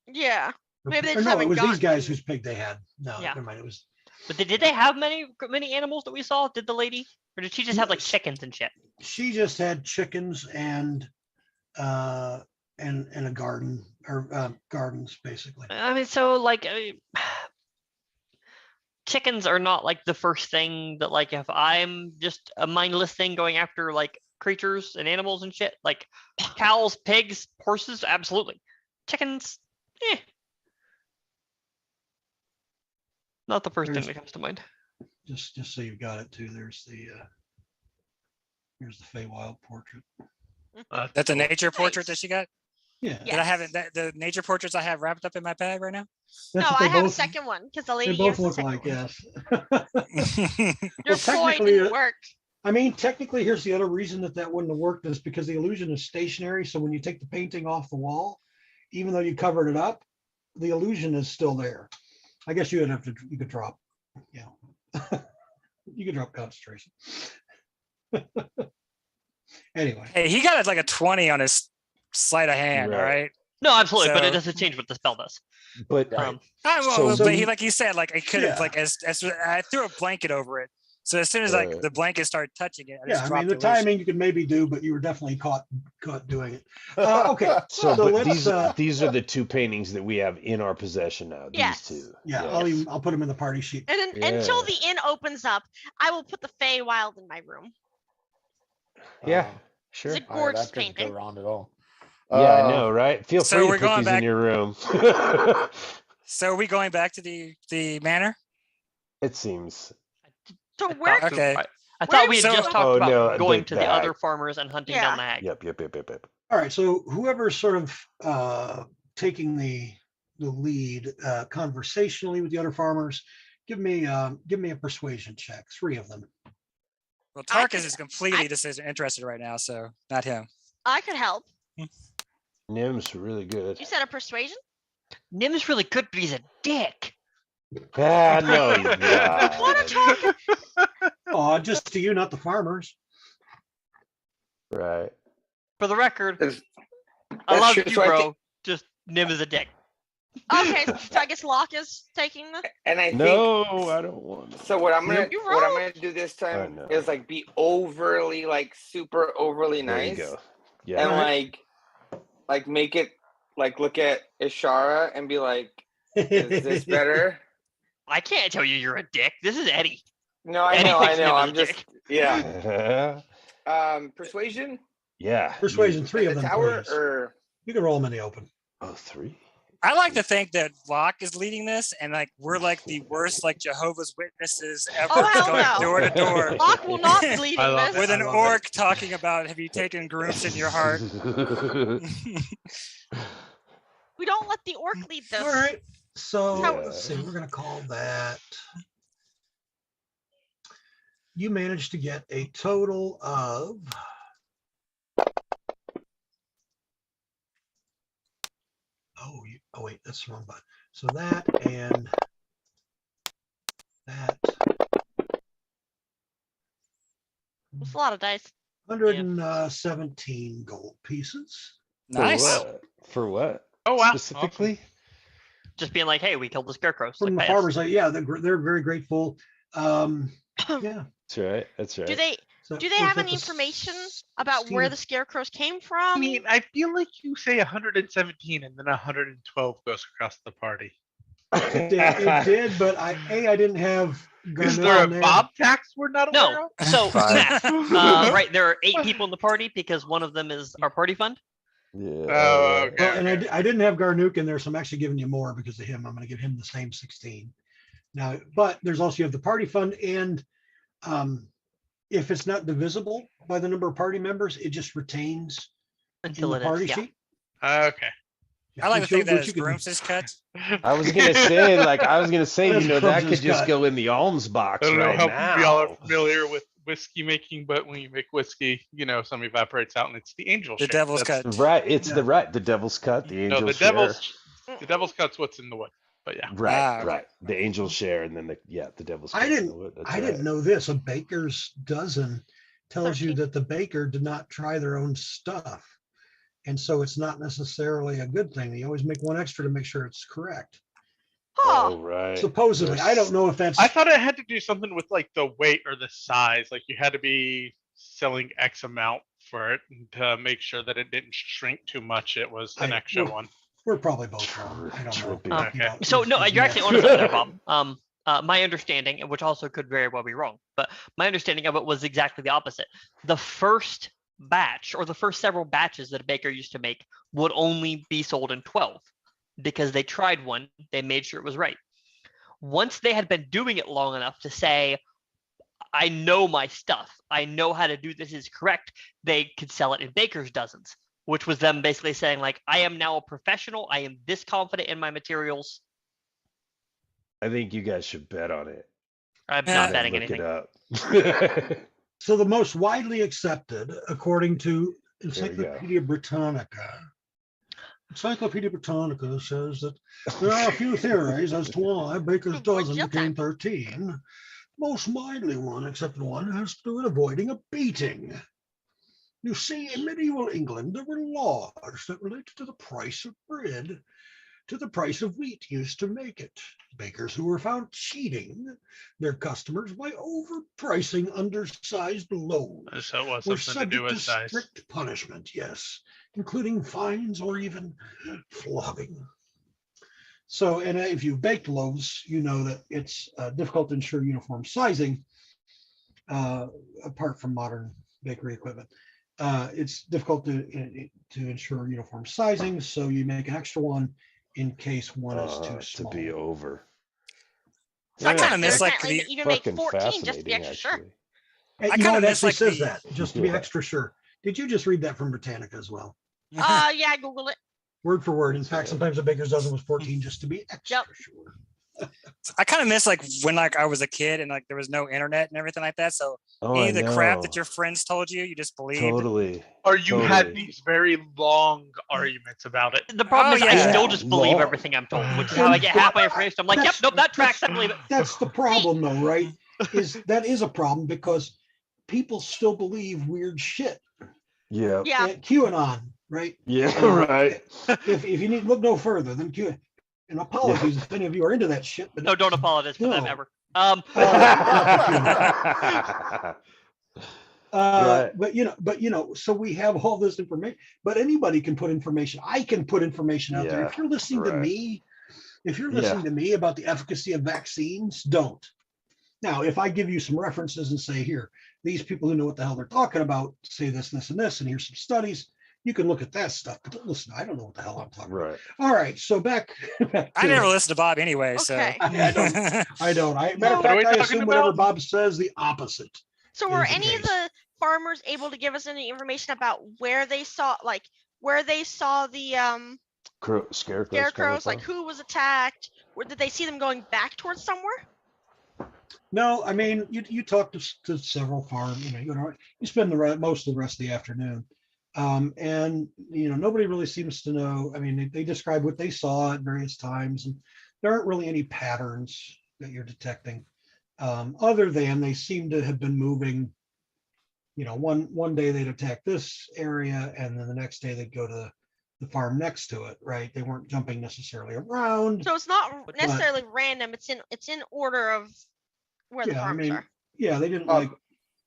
Yeah. Maybe they or just no, haven't it was these gotten guys to- whose pig they had. No, Yeah. never mind. It was But did they have many animals that we saw? Did the lady? Or did she just have like chickens and shit? she just had chickens and a garden or gardens basically. I mean, so like chickens are not like the first thing that like if I'm just a mindless thing going after like creatures and animals and shit, like cows, pigs, horses, absolutely. Chickens, not the first thing There's- that comes to mind. Just so you've got it too. Here's the Feywild portrait. That's a nature portrait Nice. that she got. Yeah. Yeah. Did I have it? The nature portraits I have wrapped up in my bag right now. No, That's what I they have a both- second one because the They lady both used the look second like, one. yes. Your Well, ploy technically, didn't work. I mean, technically, here's the other reason that wouldn't have worked is because the illusion is stationary. So when you take the painting off the wall, even though you covered it up, the illusion is still there. I guess you could drop, you could drop concentration. Anyway, Hey, he got like a 20 on his sleight of hand. All Right. right. No, absolutely, but it So- doesn't change what the spell does. But Um, Well, So- but he, like he said, like I could have Yeah. like as I threw a blanket over it. So as soon as like Right. the blanket started touching it, I yeah, just I dropped mean, the it loose. timing you could maybe do, but you were definitely caught doing it. Okay, so, so but let's, these are the two paintings that we have in our possession now. Yes. These two. yeah, Yes. I'll put them in the party sheet. And then, until Yeah. the inn opens up, I will put the Feywild in my room. Yeah, sure. It's a Oh, yeah, gorgeous that doesn't go painting. wrong at all. Yeah, I know, right? Feel so free to we're put going these back- in your room. So are we going back to the manor? It seems. So I where? thought we- Okay. I thought we had So- just talked Oh, about no, going to the the other hag. farmers and hunting Yeah. down the hag. Yep. All right, so whoever's sort of taking the lead conversationally with the other farmers, give me a persuasion check. 3 of them. Well, I Tarkus could- is completely interested right now, so not him. I could help. Nim's really good. You said a persuasion? Nim's really good, but he's a dick. Ah, no, he's What not. Oh, just to you, not the farmers. Right. For the record, That's- I that's love true. you, So I bro. think- Just Nim is a dick. Okay, so I guess Locke is taking the. And I think No, I don't want to. so. What I'm gonna You what I'm rolled. gonna do this time know. is like be overly like super overly There you nice go. and Yeah. like make it like look at Ashara and be like, is this better? I can't tell you you're a dick. This is Eddie. No, I Eddie know, thinks Nim is I'm a just dick. yeah. Persuasion. Yeah. Persuasion, 3 At of the them, tower please. or You can roll them in the open. Oh, 3. I like to think that Locke is leading this, and like we're like the worst like Jehovah's Witnesses ever, Oh, hell going no. door to door Locke will not be leading I love this. it. with an I love orc talking about have you taken grooms in your heart? We don't let the orc lead this. All right. So How- let's see. We're going to call that. You managed to get a total of. Oh wait, that's the wrong button. So that and that It's a lot of dice. 117 gold pieces. Nice. For what? Oh wow! Specifically? Just being like, hey, we killed the scarecrows. From Like, the pay us. farmers, yeah, they're very grateful. Yeah. That's right. That's right. Do they So do they was have that any the information about where Steve- the scarecrows came I from? mean, I feel like you say 117 and then 112 goes across the party. It did, but I didn't have. Is Garnett there a on there. Bob tax we're not aware No. of? So, Fine. Matt, right, there are 8 people in the party because one of them is our party fund. Yeah. Oh, okay. Well, and I didn't have Garnook in there, so I'm actually giving you more because of him. I'm going to give him the same 16. Now, but there's also you have the party fund and If it's not divisible by the number of party members, it just retains in Until the it party is, yeah. sheet. Okay. Yeah, I like to which think you- that which his you can- grooms is cut. I was gonna say, That's that Crumbs' could just cut. go in the alms box I don't know right how y'all are now. familiar with whiskey making, but when you make whiskey, some evaporates out and it's the angel The share. devil's That's- cut. Right, it's Yeah. the devil's cut, the No, angel the share. devil's cut's what's in the wood. But yeah. Right, okay. right. The angel share, and then the devil's cut. I didn't- That's I didn't right. know this. A baker's dozen tells you 13. that the baker did not try their own stuff. And so it's not necessarily a good thing. They always make one extra to make sure it's correct. Oh, Huh. right. Supposedly, I don't know if that's, I thought it had to do something with like the weight or the size. Like you had to be selling X amount for it to make sure that it didn't shrink too much. It was an extra one. we're probably both wrong. I don't know. Trippy. Okay. So no, it's you're actually math. onto something there, Bob. My understanding, which also could very well be wrong, but my understanding of it was exactly the opposite. The first batch or the first several batches that a baker used to make would only be sold in 12 because they tried one, they made sure it was right. Once they had been doing it long enough to say, I know my stuff, I know how to do this is correct, they could sell it in baker's dozens, which was them basically saying like, I am now a professional, I am this confident in my materials. I think you guys should bet on it. I'm Yeah. not betting Look anything. it up. So the most widely accepted, according to There we go. Encyclopedia Britannica, Encyclopedia Britannica says that there are a few theories as to why Baker's Good boy, dozen jail became time. 13. Most widely accepted one has to do with avoiding a beating. You see, in medieval England, there were laws that related to the price of bread, to the price of wheat used to make it. Bakers who were found cheating their customers by overpricing undersized loaves So it was were something to do subject with to size. strict punishment, yes, including fines or even flogging. So, and if you baked loaves, you know that it's difficult to ensure uniform sizing, apart from modern bakery equipment. It's difficult to ensure uniform sizing, so you make an extra one in case one is too To small. be over. So I kind Sometimes of there's miss like apparently the that you can make Fucking 14 just to be fascinating, extra sure. actually. And I you know, kinda it miss, actually like, says the- that, just to be Yeah. extra sure. Did you just read that from Britannica as well? Yeah, I Googled it. Word for word. In Yes, fact, I sometimes a baker's dozen was 14 just to be extra Yep. sure. I kind of miss like when like I was a kid and like there was no internet and everything like that. So Oh, any I of the crap know. that your friends told you, you just believed. Totally. Or you had Totally. these very long arguments about it. The problem Oh, is I yeah. still just believe Long. everything I'm told, which is how I get half my information. I'm like, yep, That's- nope, that tracks. I believe it. That's the problem though, right? That is a problem because people still believe weird shit. Yeah. Yeah. QAnon, right? Yeah. Uh, Right. If you need to look no further than QAnon. And apologies if any of you are into that shit, but No, don't apologize for them No. ever. Right. But you know, so we have all this information, but anybody can put information. I can put information out there. Yeah, If you're listening to right. me, if you're Yeah. listening to me about the efficacy of vaccines, don't. Now, if I give you some references and say, here, these people who know what the hell they're talking about say this, this, and this, and here's some studies, you can look at that stuff. But don't listen, I don't know what the hell I'm talking about. Right. All right, so back I to- never listened to Bob anyway. So Okay. I don't. Matter So- of What are fact, we I talking assume whatever about? Bob says, the opposite. So were is the any of case. the farmers able to give us any information about where they saw the Scarecrows coming scarecrows, like from? who was attacked? Or did they see them going back towards somewhere? No, I mean, you talk to several farms, you spend most of the rest of the afternoon. And, nobody really seems to know. I mean, they describe what they saw at various times, and there aren't really any patterns that you're detecting. Other than they seem to have been moving, one day they'd attack this area, and then the next day they'd go to the farm next to it, right? They weren't jumping necessarily around. So it's not necessarily random. It's in order of where the Yeah, I farms mean, are. Yeah, they didn't like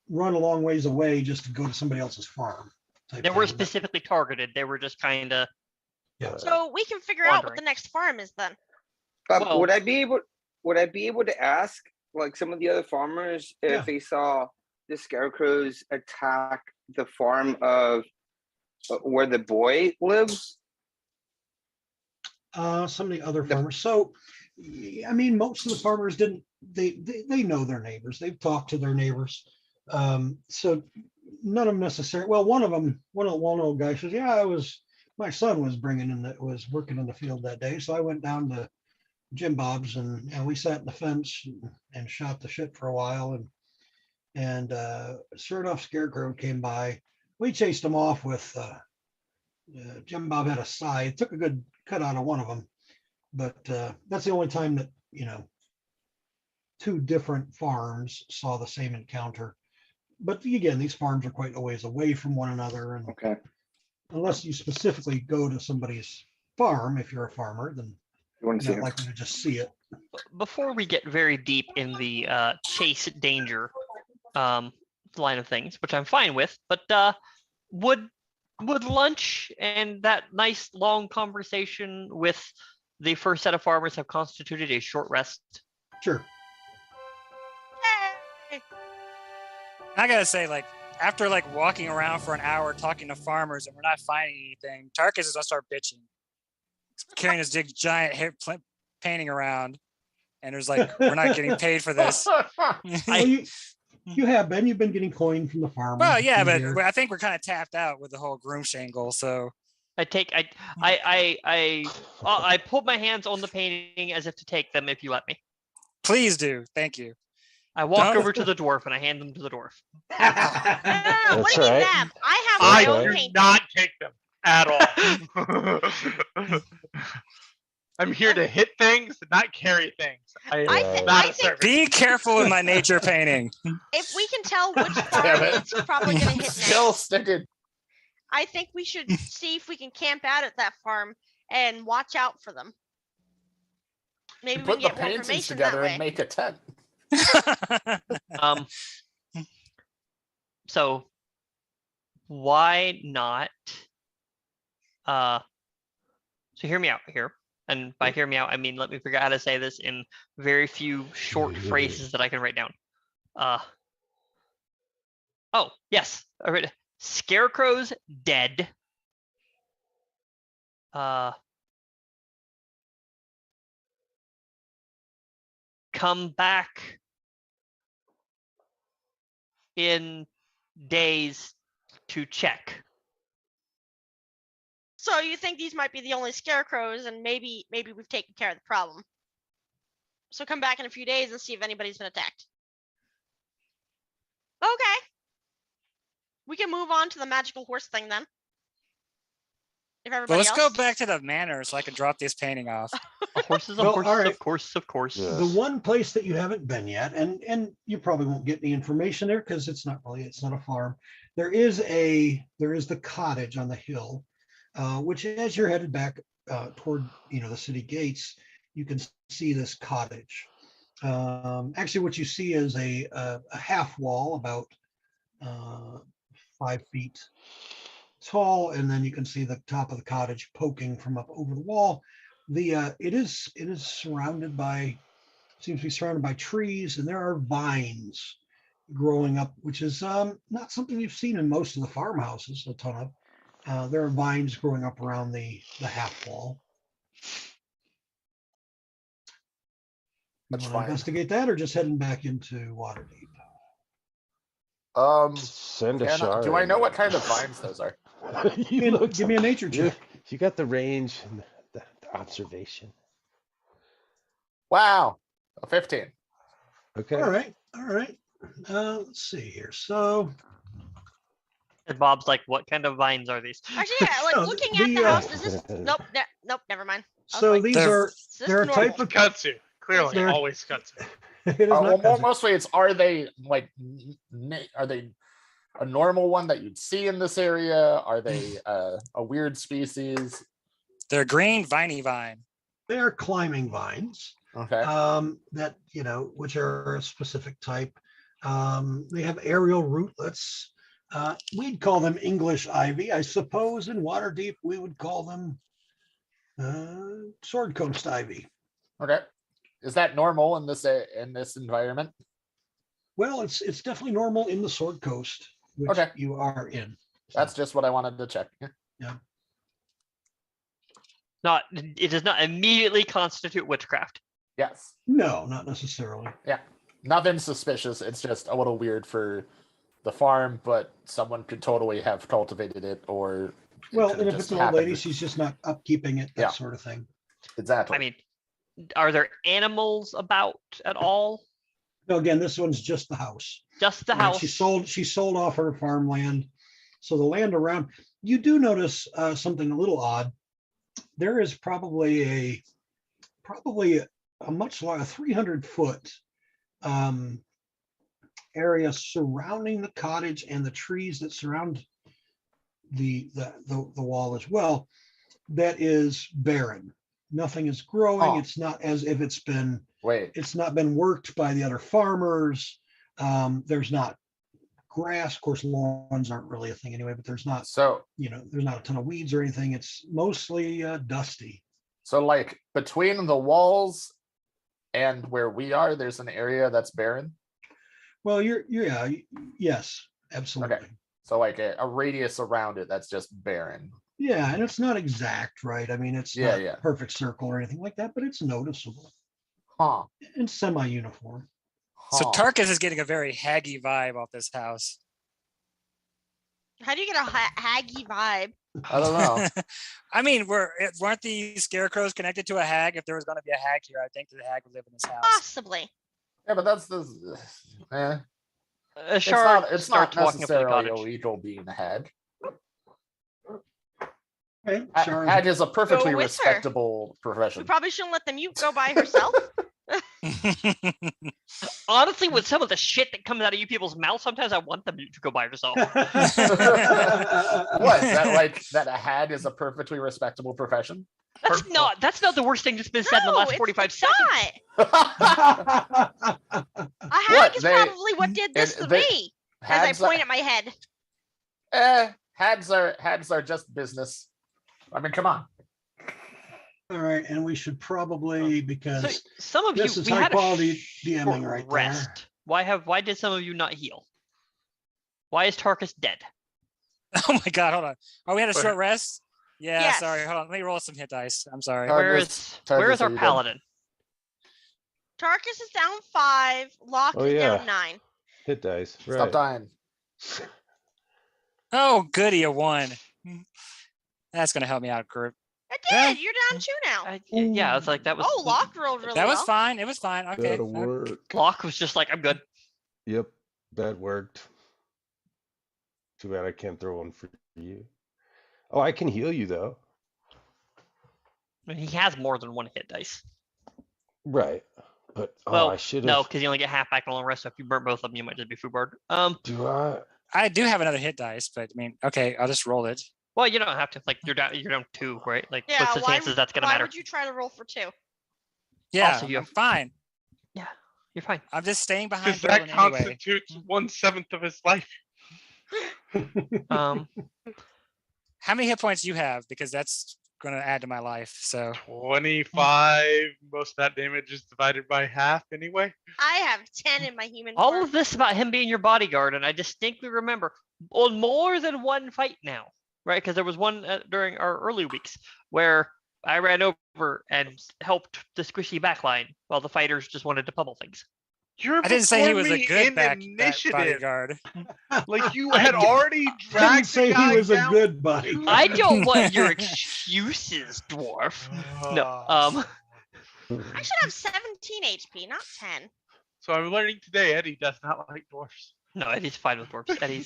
run a long ways away just to go to somebody else's farm. type They were thing. specifically targeted. They were just kind of. Yeah. So we can figure out what Wandering. the next farm is then. Well- would I be able to ask like some of the other farmers if Yeah. they saw the scarecrows attack the farm of where the boy lives? Some of the other The- farmers. So I mean, most of the farmers didn't. They know their neighbors. They've talked to their neighbors. So none of them necessarily. Well, one old guy says, "Yeah, my son was was working in the field that day, so I went down to Jim Bob's and we sat in the fence and shot the shit for a while and sure enough, Scarecrow came by. We chased him off with Jim Bob had a scythe, took a good cut out of one of them, but that's the only time that two different farms saw the same encounter. But again, these farms are quite a ways away from one another, and Okay. unless you specifically go to somebody's farm, if you're a farmer, then You want to see you're not it? likely to just see it. Before we get very deep in the chase danger line of things, which I'm fine with, but would lunch and that nice long conversation with the first set of farmers have constituted a short rest? Sure. Yay! I gotta say, like, after like walking around for an hour talking to farmers and we're not finding anything, Tarkus is gonna start bitching. He's carrying his big giant hair painting around, and there's like, we're not getting paid for this. Well, you've been getting coin from the farmer. Well, yeah, through but here. I think we're kind of tapped out with the whole groom shangle. So I put my hands on the painting as if to take them if you let me. please do. Thank you. I walk No. over to the dwarf and I hand them to the dwarf. What do That's you mean right. them? I have I my own do painting. not take them at all. I'm here to hit things, not carry things. Not a servant. Be careful with my nature painting. If we can tell which Damn farm it. it's probably gonna hit Still next, sticking. I think we should see if we can camp out at that farm and watch out for them. Maybe we Put can the get more paintings information that together way. and make a tent. So why not? So hear me out here. And by hear me out, I mean, let me figure out how to say this in very few short phrases that I can write down. Oh, yes. All right. Scarecrow's dead. Come back in days to check. So you think these might be the only scarecrows, and maybe we've taken care of the problem. So come back in a few days and see if anybody's been attacked. Okay. We can move on to the magical horse thing then. If But everybody let's else. go back to the manor so I can drop this painting off. A horse is a Well, horse, all right. of course. Yeah. The one place that you haven't been yet, and you probably won't get any information there because it's not a farm. There is the cottage on the hill, which as you're headed back toward the city gates, you can see this cottage. Actually, what you see is a half wall about 5 feet tall, and then you can see the top of the cottage poking from up over the wall. It is surrounded by, seems to be surrounded by trees, and there are vines growing up, which is not something you've seen in most of the farmhouses a ton of. There are vines growing up around the half wall. You That's want to fine. investigate that, or just heading back into Waterdeep? Send a Do shard. I know what kind of vines those are? Give me a nature check. You got the range and the observation. Wow, a 15. Okay. All right. Let's see here. So And Bob's like, what kind of vines are these? Actually, yeah, like No, looking at the, the house, is this nope, never mind. I was so like, these They're- are is this they're a normal? type of Katsu. Clearly, They're- always Katsu. it is not Well, kudzu. mostly it's, are they like, are they a normal one that you'd see in this area? Are they a weird species? They're green viney vine. They are climbing vines. Okay. That which are a specific type. They have aerial rootlets. We'd call them English ivy. I suppose in Waterdeep we would call them sword coast ivy. Okay. Is that normal in this environment? Well, it's definitely normal in the Sword Coast, which Okay. you are in. So, That's just what I wanted to check. It does not immediately constitute witchcraft. Yes. No, not necessarily. Yeah. Nothing suspicious. It's just a little weird for the farm, but someone could totally have cultivated it, or Well, could've and if just it's an old lady, happened. she's just not upkeeping it, that Yeah. sort of thing. Exactly. I mean, are there animals about at all? No, again, this one's just the house. Just the Right, house. She sold off her farmland. So the land around, you do notice something a little odd. There is probably a much larger 300-foot area surrounding the cottage and the trees that surround the wall as well. That is barren. Nothing is growing. Oh. It's not as if it's not been worked by the other farmers. There's not grass. Of course, lawns aren't really a thing anyway, but there's not, there's not a ton of weeds or anything. It's mostly dusty. So like between the walls and where we are, there's an area that's barren. Well, yes, absolutely. Okay. So like a radius around it that's just barren. Yeah, and it's not exact, right? I mean, it's not Yeah. perfect circle or anything like that, but it's noticeable. Huh. And semi-uniform. So Tarkus is getting a very haggy vibe off this house. How do you get a haggy vibe? I don't know. I mean, weren't the scarecrows connected to a hag? If there was going to be a hag here, I think the hag would live in this house. Possibly. Yeah, but that's the. Ashara It's starts not walking up to the necessarily cottage. illegal being a hag. Okay, Hag is a perfectly Go with her. respectable We profession. probably shouldn't let the mute go by herself. Honestly, with some of the shit that comes out of you people's mouths, sometimes I want them to go by herself. What? That a hag is a perfectly respectable profession? That's not the worst thing that's been said in the last 45 seconds. Not. A hag is probably what did this to me. As I point at my head. Hags are just business. I mean, come on. All right, and we should probably, because So some of this you is we high had a quality short DMing right there. rest. Why did some of you not heal? Why is Tarkus dead? Oh my god, hold on. Oh, we had a Wait. short rest? Yeah, Yes. sorry. Hold on. Let me roll some hit dice. I'm sorry. Where Tarkus, is are our you dead? paladin? Tarkus is down 5. Locke Oh, is yeah. down 9. Hit dice. Stop Right. dying. Oh, goody, a 1. That's going to help me out, group. I Yeah. did. You're down 2 now. Yeah, it's like that was. Oh, Locke rolled really That was well. fine. It was fine. Okay. That'll work. Locke was just like, I'm good. Yep, that worked. Too bad I can't throw one for you. Oh, I can heal you though. I mean, he has more than one hit dice. Right. But Well, I should have. no, because you only get half back on the rest. So if you burn both of them, you might just be foobarred. Do I? I do have another hit dice, but I mean, okay, I'll just roll it. Well, you don't have to. Like you're down 2, right? Like Yeah, what's the why chances would- that's gonna Why matter? would you try to roll for 2? Yeah, Also, you I'm have- fine. Yeah, you're fine. I'm just staying behind Because that Dylan anyway. constitutes 1/7 of his life. Um, How many hit points do you have? Because that's going to add to my life. So 25. Most of that damage is divided by half anyway. I have 10 in my human all form. of this about him being your bodyguard, and I distinctly remember on more than one fight now, right? Because there was one during our early weeks where I ran over and helped the squishy backline while the fighters just wanted to pummel things. You're I didn't say he before was a me good in back initiative. bodyguard. Like you had already Didn't dragged say the guy he was a down. good buddy. I don't want your excuses, dwarf. No. I should have 17 HP, not 10. So I'm learning today Eddie does not like dwarfs. No, Eddie's fine with dwarfs. Eddie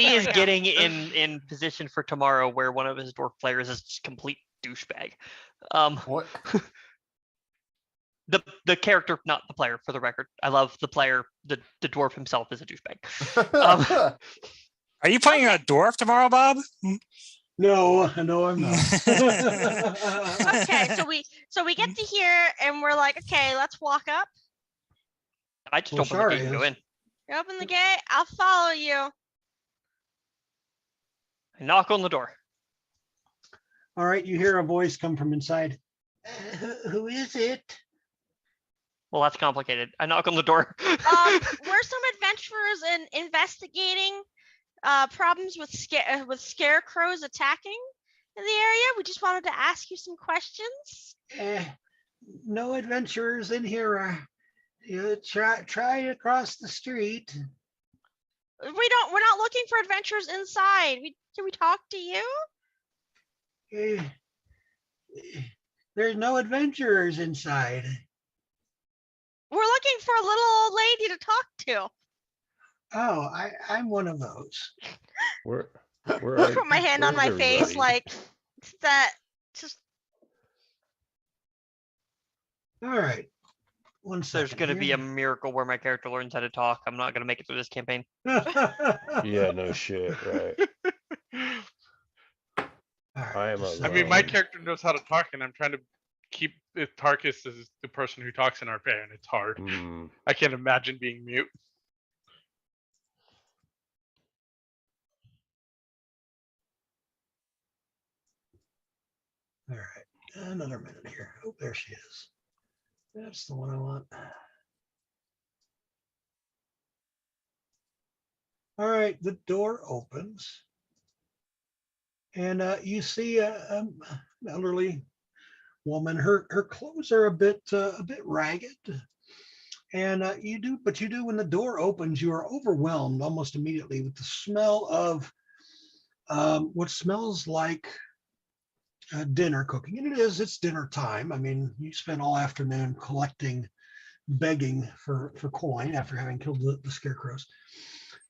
is Yeah. getting in position for tomorrow where one of his dwarf players is just complete douchebag. What? The character, not the player, for the record. I love the player. The dwarf himself is a douchebag. Are you playing a dwarf tomorrow, Bob? No, I'm not. Okay, so we get to here and we're like, okay, let's walk up. I just Well, open the Shara gate and go is. in. You open the gate, I'll follow you. I knock on the door. All right, you hear a voice come from inside. Who is it? Well, that's complicated. I knock on the door. We're some adventurers in investigating problems with scarecrows attacking in the area. We just wanted to ask you some questions. no adventurers in here. You try across the street. We're not looking for adventures inside. Can we talk to you? Eh, There's no adventurers inside. We're looking for a little old lady to talk to. Oh, I'm one of those. Where I put my hand on my face like that. Just All right. One second. There's going to be a miracle where my character learns how to talk. I'm not going to make it through this campaign. Yeah, no shit, right. I am I mean, my alone. character knows how to talk, and I'm trying to keep if Tarkus is the person who talks in our band. It's hard. Mm, I can't imagine being mute. All right. Another minute here. Oh, there she is. That's the one I want. All right. The door opens. And you see an elderly woman. Her clothes are a bit ragged. And you do when the door opens, you are overwhelmed almost immediately with the smell of what smells like dinner cooking. And it's dinner time. I mean, you spent all afternoon begging for coin after having killed the scarecrows.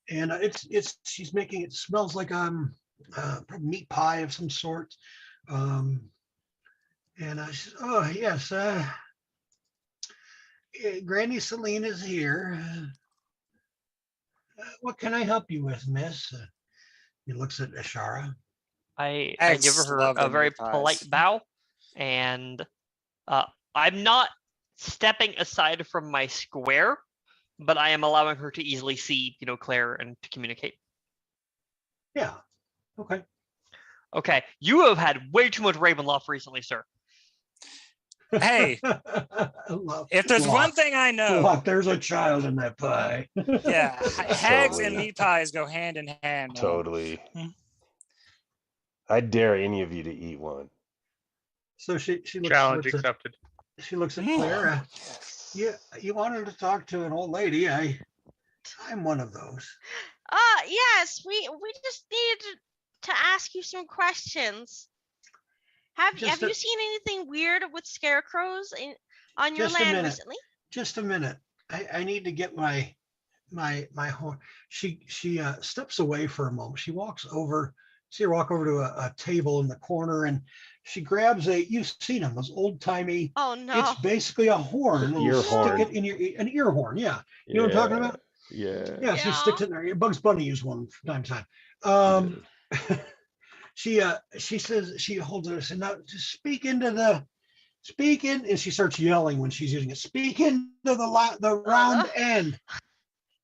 And she's making, it smells like probably meat pie of some sort. And she says, oh yes, Granny Celine is here. What can I help you with, miss? He looks at Ashara. I Eggs give her love a the very meat pies. polite bow, and I'm not stepping aside from my square, but I am allowing her to easily see, Claire and to communicate. Yeah. Okay. Okay, you have had way too much Ravenloft recently, sir. Hey, if there's one thing I know, look, there's a child in that pie. yeah, hags and Totally. meat pies go hand in hand. man. Totally. Hmm. I dare any of you to eat one. So she Challenge looks at accepted. Claire. Yeah, you wanted to talk to an old lady. I'm one of those. yes, we just needed to ask you some questions. Have you seen anything weird with scarecrows on your land recently? Just a minute. I need to get my horn. She steps away for a moment. She walks over. See her walk over to a table in the corner, and she grabs you've seen them, those old timey. Oh no! It's basically a horn. Ear horn. Stick it in an ear horn. Yeah, you know what I'm talking about. Yeah. Yeah, she sticks it in there. Bugs Bunny used one from time to time. She says, she holds it and says, now just speak in, and she starts yelling when she's using it. Speak into the round end.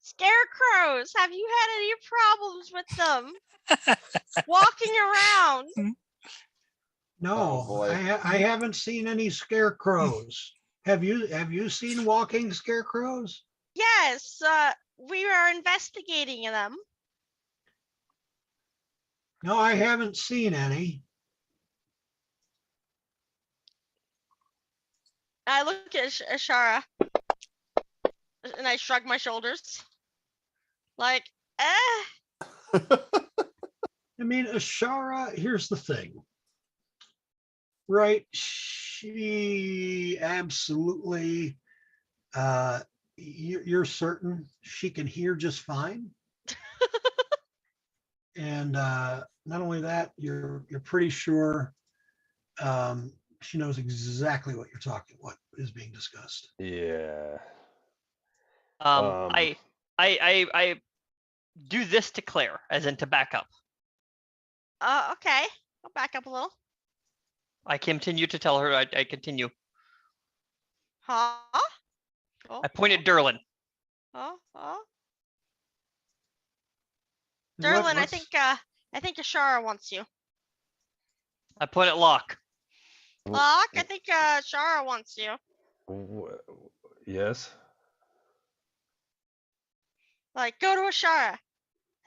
Scarecrows, have you had any problems with them walking around? No, boy. I haven't seen any scarecrows. Have you seen walking scarecrows? Yes, we are investigating them. No, I haven't seen any. I look at Ashara and I shrug my shoulders. Like, I mean, Ashara, here's the thing. Right? She absolutely, you're certain she can hear just fine. And not only that, you're pretty sure she knows exactly what is being discussed. Yeah. I do this to Claire, as in to back up. Okay. I'll back up a little. I continue to tell her I continue. Huh? Oh, I point at Derlin. Oh. Derlin, I think Ashara wants you. I point at Locke. Locke, I think Ashara wants you. Yes. Like, go to Ashara.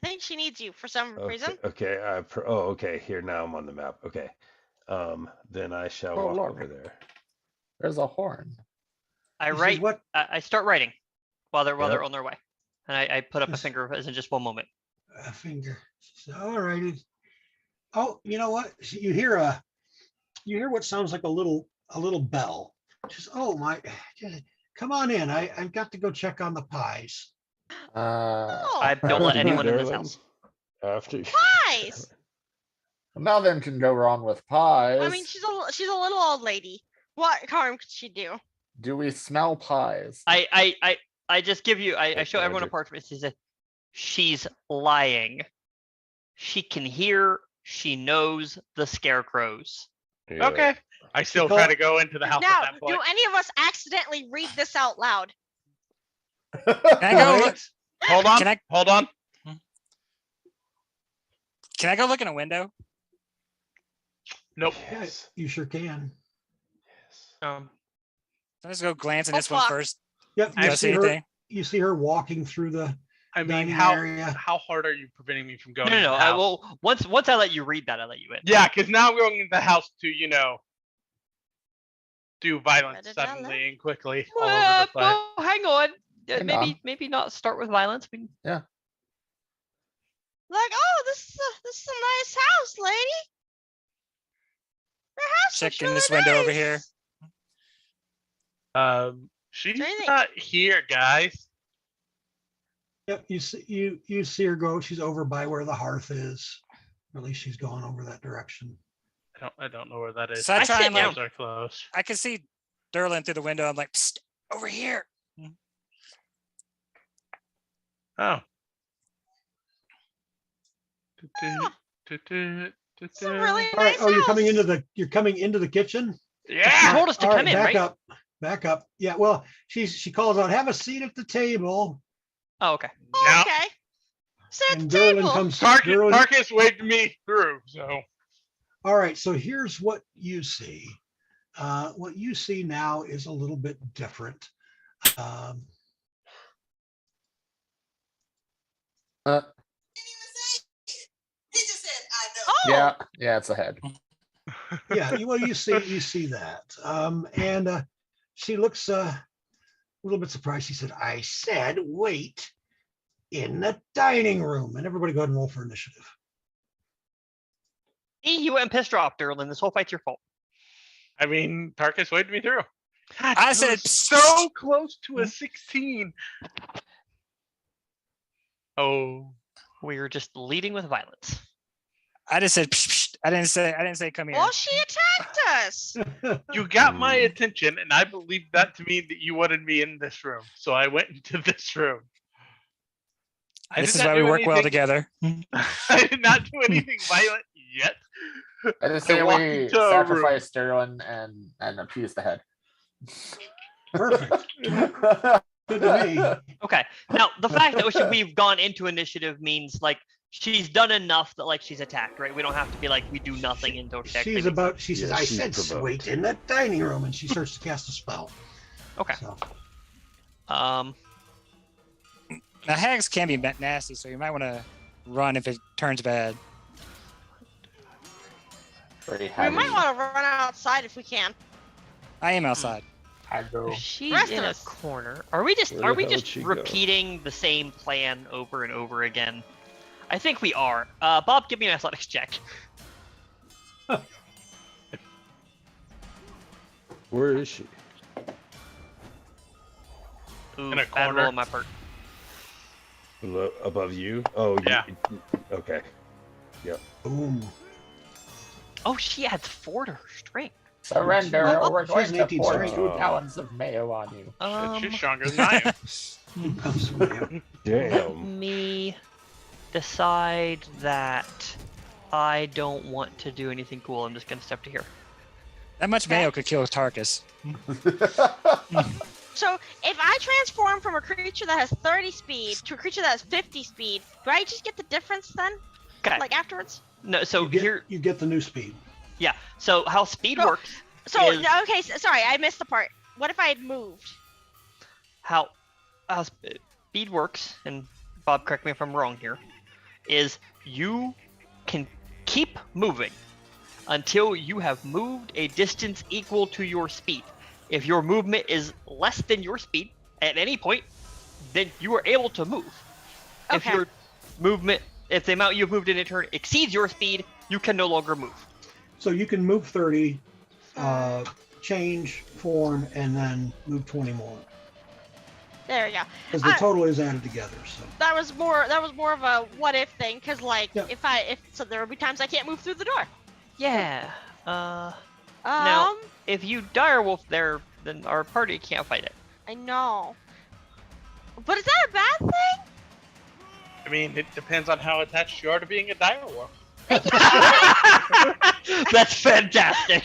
I think she needs you for some reason. Okay. Okay. Here, now I'm on the map. Okay. Then I shall walk look. over there. There's a horn. I He says, write. what? I start writing while they're Yep. on their way, and I put up a Yes. finger as in just one moment. A finger. So, all righty. Oh, you know what? You hear what sounds like a little bell. Just, oh my, come on in. I've got to go check on the pies. Oh, I don't let After you, anyone in this darling. house. After. pies. Nothing can go wrong with pies. I mean, she's a little old lady. What harm could she do? Do we smell pies? I just give you. I That's show everyone a magic. parchment. She says, she's lying. She can hear. She knows the scarecrows. Yeah. Okay. I still Call- try to go into the house Now, at that do point. any of us accidentally read this out loud? Can I go? All Look, right. Hold on. Can I- Hold on. can I go look in a window? Nope. Yeah, you sure can. Let's go glance in Oh, this one fuck. first. Yep. Do I see anything? You see her walking through the I mean, dining how area. hard are you preventing me from No, going? no, into no. the I house? will once I let you read that, I let you in. Yeah, because now I'm going into the house to, do violence Da-da-da-da. suddenly and quickly all over the place. Oh, hang on. Hang on. Maybe not start with violence. Like, oh, this is a nice house, lady. Your house looks Check in really this window over nice. here. She's Anything- not here, guys. Yep. You see her go. She's over by where the hearth is. Or at least she's going over that direction. I don't know where that is. So I I try sit and like, Those are close. I can see Derlin through the window. I'm like, Psst, over here. Oh. It's a really All right. nice Oh, you're coming house. into the kitchen. Yeah. told us to All come right, in, right? Back up. Yeah. Well, she calls out, "Have a seat at the table." Oh, okay. Oh, Now, okay. Sit at And the Derlin table. comes. Tarkus Derlin- Tarkus waved me through, so All right. So here's what you see. What you see now is a little bit different. Um, Oh, Yeah, it's a head. yeah. You see that. And she looks a little bit surprised. She said, "I said wait in the dining room." And everybody go ahead and roll for initiative. You went and pissed her off, Derlin. This whole fight's your fault. I mean, Tarkus waved me through. God, I was said, so close to a 16. Oh, We were just leading with violence. I just said, psh, psh. I didn't say come here. well, she attacked us. you got my attention, and I believed that to mean that you wanted me in this room. So I went into this room. I This did is not why we do work well anything- together. I did not do anything violent yet. I just I say walked we into a room. sacrifice Sterling and appease the head. Perfect. Good to me. Okay. Now the fact that we've gone into initiative means like she's done enough that like she's attacked, right? We don't have to be like we do nothing until she actually She says, Yeah, "I she's said provoked. wait in the dining room," and she starts to cast a spell. Okay. So, Now hags can be nasty, so you might want to run if it turns bad. Very We heavy. might want to run outside if we can. I am outside. Aggro. she's Rest in of a us. corner. Are we just Where the hell did she go? repeating the same plan over and over again? I think we are. Bob, give me an athletics check. Where is she? Ooh, In a bad roll corner. on my part. Above you? Oh, Yeah. Okay. boom. Oh, she adds 4 to her strength. Surrender, Well, or we're she has going an to 18 pour strength. 2 gallons of mayo on you. She's stronger than I am. Comes from you. Let Damn. me decide that I don't want to do anything cool. I'm just gonna step to here. That much mayo could kill Tarkus. So if I transform from a creature that has 30 speed to a creature that has 50 speed, do I just get the difference then? Okay. Like afterwards? No, so You get, here, you get the new speed. yeah. So how speed Oh. works? So Is- okay, sorry, I missed the part. What if I had moved? How speed works, and Bob, correct me if I'm wrong here, is you can keep moving until you have moved a distance equal to your speed. If your movement is less than your speed at any point, then you are able to move. If Okay. your movement, if the amount you've moved in a turn exceeds your speed, you can no longer move. So you can move 30, change form, and then move 20 more. There we go. Because the total is added together. So That was more of a what if thing, because like Yep. if so there will be times I can't move through the door. Yeah. Now, if you direwolf there, then our party can't fight it. I know. But is that a bad thing? I mean, it depends on how attached you are to being a direwolf. That's fantastic.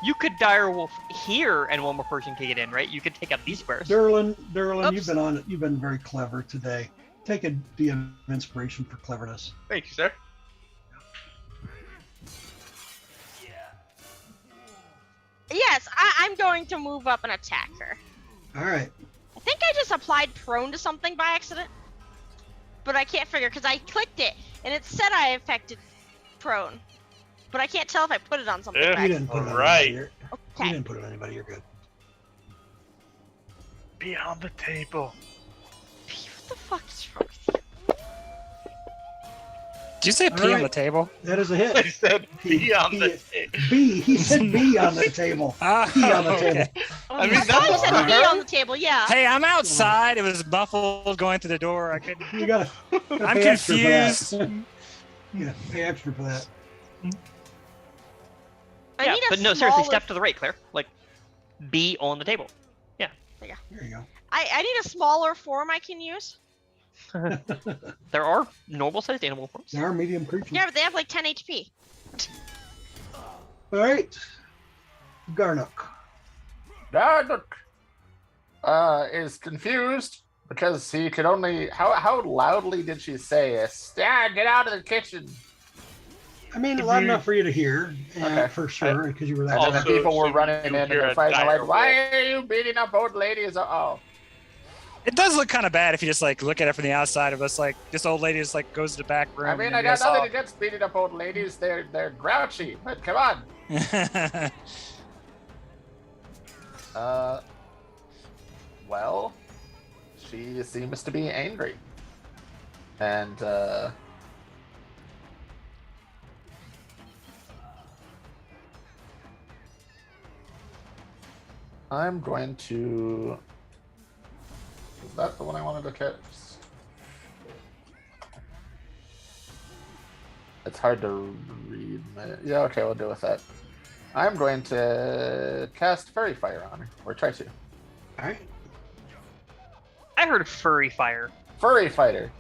You could direwolf here, and one more person can get in, right? You could take up these squares. Derlin, Oops. you've been very clever today. Take a DM inspiration for cleverness. Thank you, sir. Yes, I'm going to move up and attack her. All right. I think I just applied prone to something by accident, but I can't figure because I clicked it and it said I affected prone, but I can't tell if I put it on something. Yeah. by You accident. didn't put it on Right. anybody. You Okay. didn't put it on anybody. You're good. Be on the table. What the fuck is wrong with you? Did you say pee on Alright. the table? That is a I hit. said be on the table. B. He said B on the table. Ah, Pee on the okay. table. I mean, I thought you that's said fine. B on the table. Yeah. Hey, I'm outside. It was muffled going through the door. I couldn't. You gotta I'm pay extra for that. confused. Yeah, pay extra for that. I yeah, need a but no, seriously, smaller- step to the right, Claire. Like, be on the table. There you go. I need a smaller form I can use. There are normal-sized animal forms. They are medium creatures. Yeah, but they have like 10 HP. All right. Garnock. Darnook is confused because he could only. How loudly did she say, "Stan, get out of the kitchen"? I mean, loud enough for you to hear, Okay. for sure, because you were that. And then the Also, people were so running you in and hear they're a fighting. They're like, dire "Why wolf. are you beating up old ladies?" Oh, It does look kind of bad if you just like look at it from the outside of us. Like this old lady just like goes to the back room. I mean, and I got guess nothing against beating up old ladies. They're grouchy, but come on. Well, she seems to be angry, and I'm going to. Is that the one I wanted to catch? It's hard to read. Yeah, okay, we'll deal with that. I'm going to cast Fairy Fire on her, or try to. All right. I heard furry fire. Furry Fighter.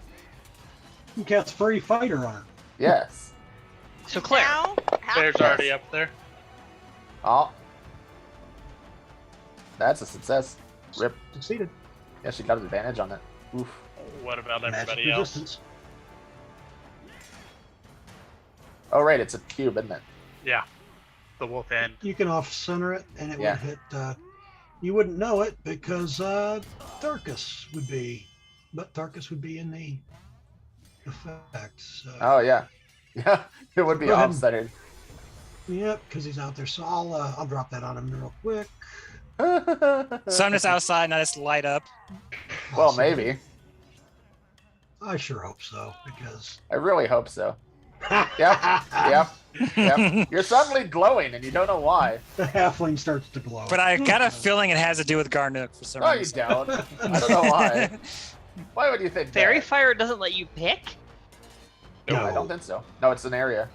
You cast Furry Fighter on her. Yes. So Claire, Now, how- There's already up there. Oh. That's a success. Rip. Succeeded. Yeah, she got an advantage on it. Oof. What about Magic everybody else? resistance. Oh, right, it's a cube, isn't it? Yeah. The wolf end. You can off center it, and it Yeah. would hit. You wouldn't know it because Tarkus would be, but Tarkus would be in the effect. So. Oh, yeah. Yeah, it would be Go ahead. off-centered. Yep, because he's out there. So I'll drop that on him real quick. So I'm just outside and I just light up. Well, Awesome. maybe. I sure hope so because. I really hope so. Yep. You're suddenly glowing, and you don't know why. The halfling starts to glow. But I got a feeling it has to do with Garnook for some No, you reason. don't. I don't know why. Why would you think fairy that? fire doesn't let you pick. No, I don't think so. No, it's an area.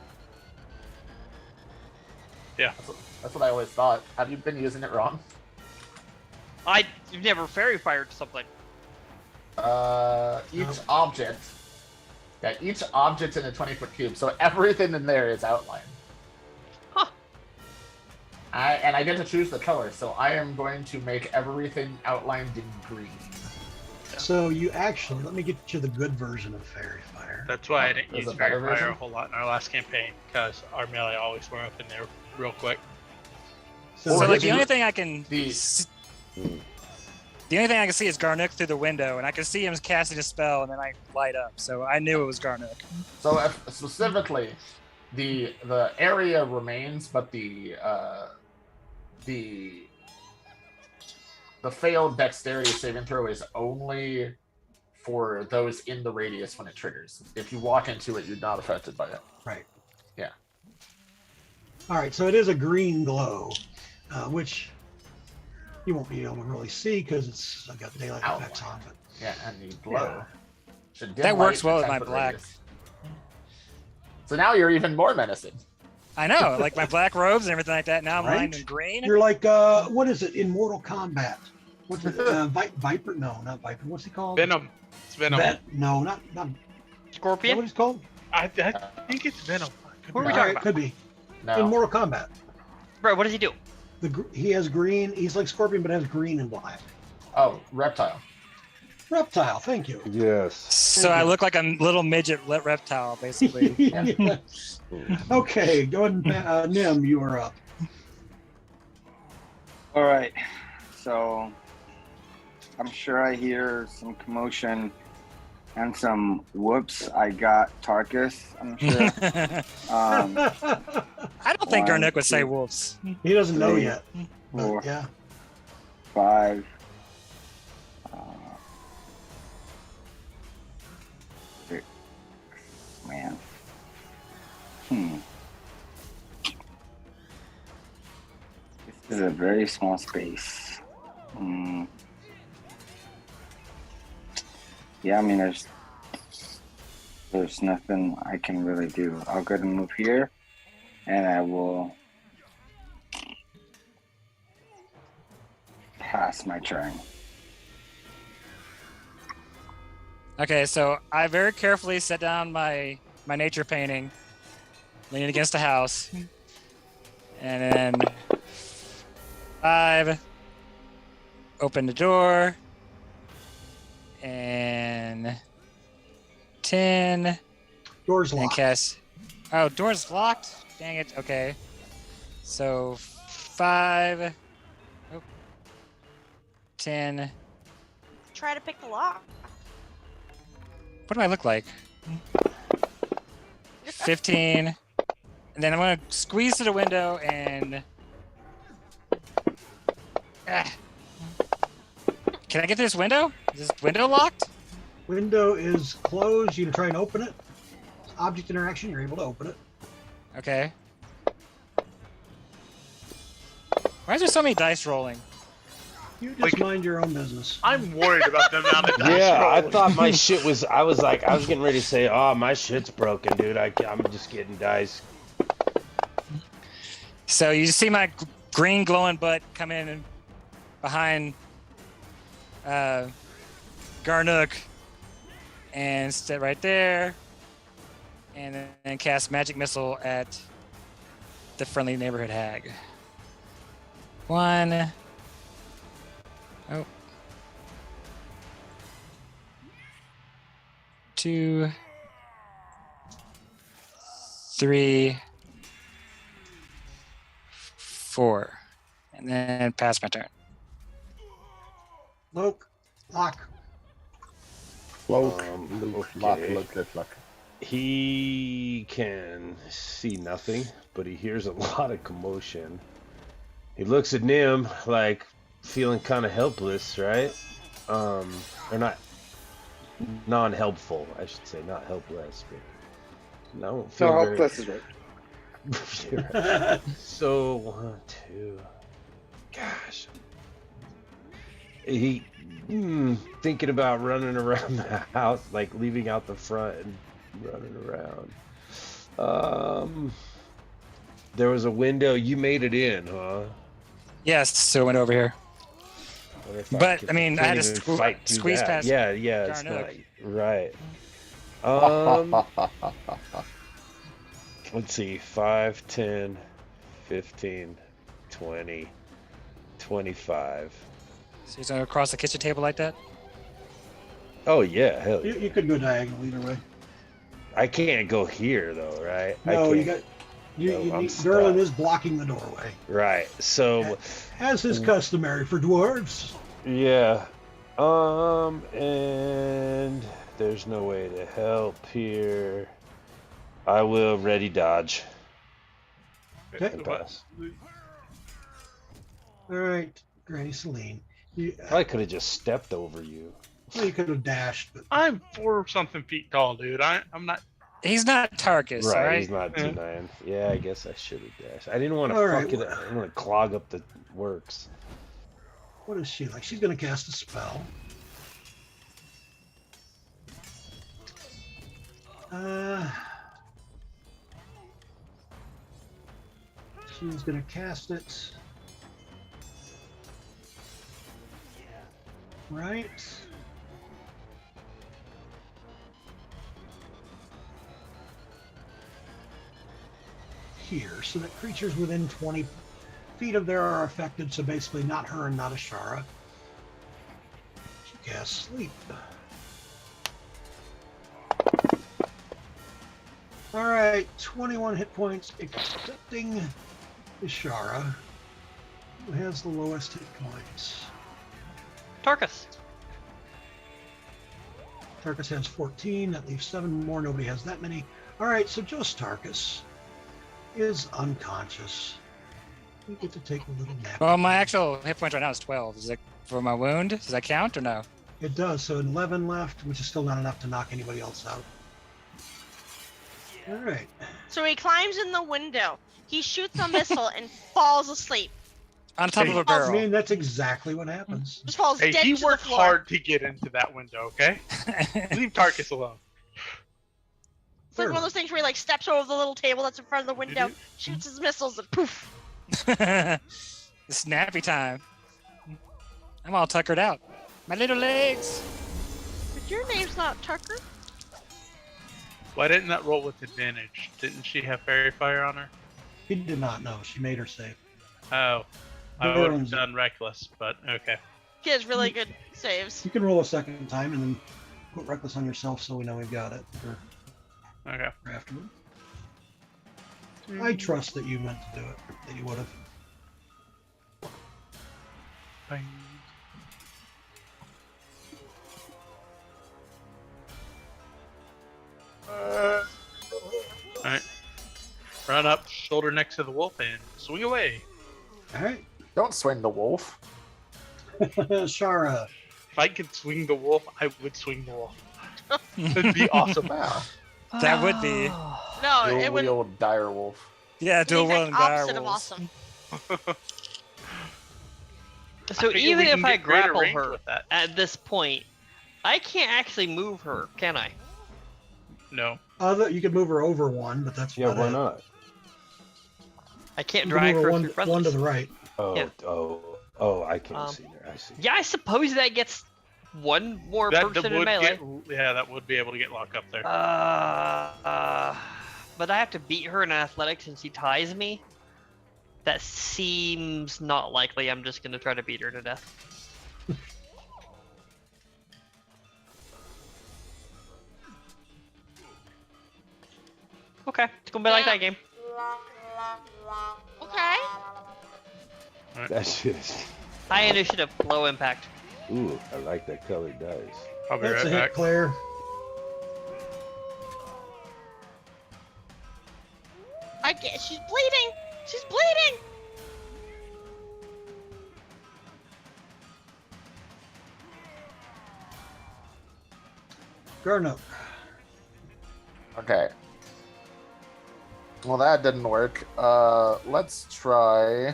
Yeah. That's what I always thought. Have you been using it wrong? You've never fairy fired something. Each object. Yeah, each object's in a 20-foot cube, so everything in there is outlined. Huh. And I get to choose the color, so I am going to make everything outlined in green. So you actually let me get you the good version of Fairy Fire. That's why I didn't There's use a better Fairy Fire version? a whole lot in our last campaign, because our melee always went up in there real quick. So Or like if the you- only thing I can the- the only thing I can see is Garnook through the window, and I can see him casting a spell, and then I light up. So I knew it was Garnook. So specifically, the area remains, but the failed dexterity saving throw is only for those in the radius when it triggers. If you walk into it, you're not affected by it. Right. Yeah. All right, so it is a green glow, which you won't be able to really see because it's got daylight effects on. But yeah, and the glow. Should dim That works light well with my 10-foot black. radius. So now you're even more menacing. I know, like my black robes and everything like that. Now I'm Right? lined in green. you're like, what is it in Mortal Kombat? What's it? Viper? No, not Viper. What's he called? Venom. It's Venom. No, not. Is that Scorpion. what he's called? I think it's Venom. Who are we All talking right, about? could be No. in Mortal Kombat. Bro, what does he do? He has green. He's like Scorpion, but has green and black. Oh, reptile. Reptile. Thank you. Yes. So I look like a little midget reptile, basically. Yeah. Okay, go ahead and Nim, you are up. All right. So I'm sure I hear some commotion and some whoops. I got Tarkus, I'm sure. I don't think One, Garnook would say two. wolves. He doesn't know Three, yet. But, 4, yeah. 5. 6. Man. This is a very small space. Yeah, I mean, there's nothing I can really do. I'll go ahead and move here, and I will pass my turn. Okay, so I very carefully set down my nature painting, leaning against a house, and then 5, open the door, and 10, Door's and locked. cast. Oh, door's locked. Dang it. Okay, so 5, 10. Try to pick the lock. What do I look like? 15. And then I'm gonna squeeze to the window and Can I get through this window? Is this window locked? Window is closed. You can try and open it. Object interaction, you're able to open it. Okay. Why is there so many dice rolling? You just mind your own business. I'm worried about the amount of dice Yeah, I rolls. thought my shit was. I was getting ready to say, "Oh, my shit's broken, dude. I'm just getting dice." So you see my green glowing butt come in and behind Garnook and sit right there, and then cast magic missile at the friendly neighborhood hag. 1. Oh. 2. 3. 4. And then pass my turn. Lock. Lock, Okay. lock. He can see nothing, but he hears a lot of commotion. He looks at Nim like feeling kind of helpless, right? Or not non-helpful, I should say, not helpless. But I don't feel So very... helpless is right. You're right. So 1, 2. Gosh. He thinking about running around the house, like leaving out the front and running around. There was a window. You made it in, huh? Yes, so it went over here. Wonder if But, can- I mean, I can't had to even sque- fight through squeeze that. past Yeah, it's not Garnook. right. Let's see, 5, 10, 15, 20, 25. So he's gonna cross the kitchen table like that? Oh yeah, hell yeah. You could go diagonal either way. I can't go here though, right? No, I you can't. got. You I'm need, stuck. Gerlin is blocking the doorway, Right. So as is customary for dwarves. yeah. And there's no way to help here. I will ready dodge. Okay. And pass. All right, Granny Celine. You, I could have just stepped over you. well, you could have dashed, but I'm 4-something feet tall, dude. I'm not. He's not Tarkus, Right, right? he's not Yeah. 2-9. Yeah, I guess I should have dashed. I didn't want to All fuck right, it up. I didn't want to clog up the works. what is she like? She's going to cast a spell. She's going to cast it. Right. Here, so that creatures within 20 feet of there are affected, so basically not her and not Ashara. She casts sleep. Alright, 21 hit points, excepting Ashara, who has the lowest hit points. Tarkus. Tarkus has 14, that leaves 7 more, nobody has that many. Alright, so just Tarkus is unconscious. We get to take a little nap. Well, my actual hit points right now is 12. Is it for my wound? Does that count or no? It does, so 11 left, which is still not enough to knock anybody else out. Alright. So he climbs in the window. He shoots a missile and falls asleep. On top Hey, of a I barrel. mean, that's exactly what happens. Just falls Hey, dead he to the worked floor. hard to get into that window. Okay, leave Tarkus alone. It's like one of those things where he like steps over the little table that's in front of the window, shoots his missiles, and poof. It's snappy time. I'm all tuckered out. My little legs. But your name's not Tucker. Why didn't that roll with advantage? Didn't she have fairy fire on her? He did not know. She made her save. Oh, I would have Burns. done reckless, but okay. He has really good saves. You can roll a second time and then put Reckless on yourself so we know we've got it for Okay. afterward. I trust that you meant to do it, that you would have. Bang. Alright. Run up, shoulder next to the wolf, and swing away. Alright. Don't swing the wolf. Shara. If I could swing the wolf, I would swing the wolf. That'd be awesome. Wow. That would be. No, Dual it would. wield dire wolf. Yeah, The dual exact wielding dire opposite of wolves. awesome. So I figure even we if can I get greater grapple range her with that. at this point, I can't actually move her, can I? No. You could move her over one, but that's Yeah, about why it. not? I can't You can drag move her her through one to friendlies. the right. Oh, Yeah. oh, I can't Um, see her. I see. Yeah, I suppose that gets one more That person in would melee. that would be able to get locked up there. But I have to beat her in athletics and she ties me. That seems not likely. I'm just gonna try to beat her to death. Okay, it's gonna be like Yeah. that game. Okay. That shit is. High initiative, low impact. Ooh, I like that colored dice. I'll be That's right a hit, back. Claire. She's bleeding. She's bleeding. Garnook. Okay. Well, that didn't work. Let's try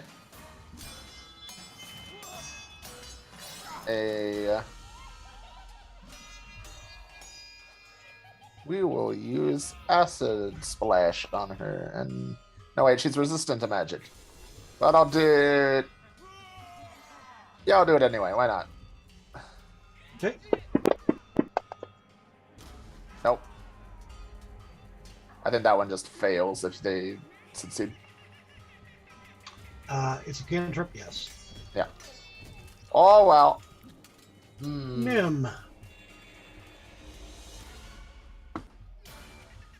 a. We will use acid splash on her, and no wait, she's resistant to magic. But I'll do it. Yeah, I'll do it anyway. Why not? Okay. Nope. I think that one just fails if they succeed. It's a cantrip, yes. Yeah. Oh well. Hmm. Nim.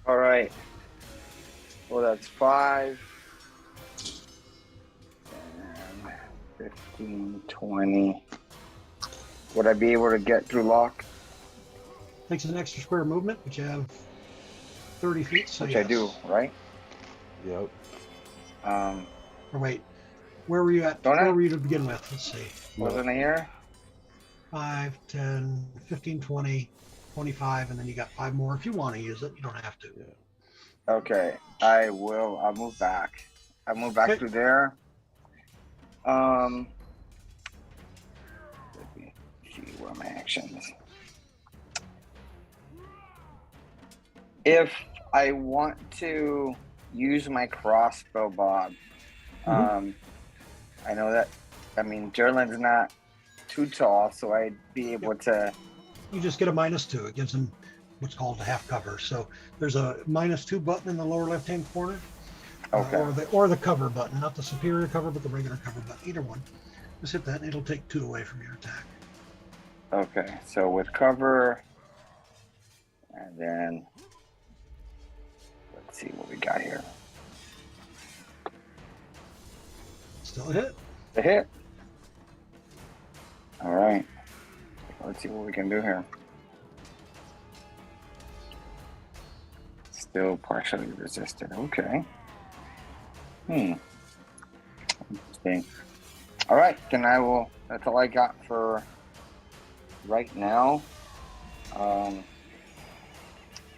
All right. Well, that's 5. 10, 15, 20. Would I be able to get through lock? Takes an extra square movement, but you have 30 feet, so which I do, right? Yep. Or wait, where were you at? Don't Where I? were you to begin with? Let's see. Wasn't I here? 5, 10, 15, 20, 25, and then you got 5 more. If you want to use it, you don't have to. Okay, I will. I'll move back. I'll move back Okay. through there. Let me see where are my actions. If I want to use my crossbow, Bob, I know that. I mean, Derlin's not too tall, so I'd be able to. You just get a -2. It gives him what's called a half cover. So there's a -2 button in the lower left-hand corner. Okay. Or the cover button, not the superior cover, but the regular cover button. Either one. Just hit that, and it'll take 2 away from your attack. Okay, so with cover, and then let's see what we got here. Still a hit. The hit. All right. Let's see what we can do here. Still partially resisted. Okay. Interesting. All right, then I will. That's all I got for right now.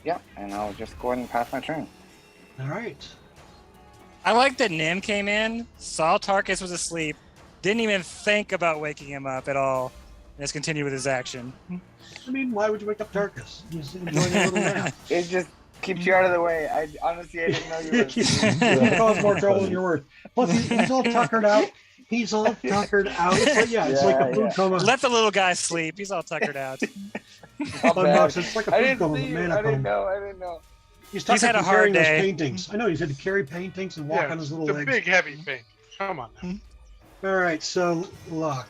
Yeah, and I'll just go ahead and pass my turn. All right. I like that Nim came in, saw Tarkus was asleep, didn't even think about waking him up at all, and just continued with his action. I mean, why would you wake up Tarkus? He's enjoying a little nap. It just keeps you out of the way. I didn't know you were. You cause more trouble than you're worth. Plus, he's all tuckered out. He's all tuckered out. It's like a food coma. Let the little guy sleep. He's all tuckered out. It's like a food coma, mana coma. I didn't know. He's had a hard carrying those day. paintings. I know he's had to carry paintings and walk on his little it's a legs. big, heavy thing. Come on. All right, so Locke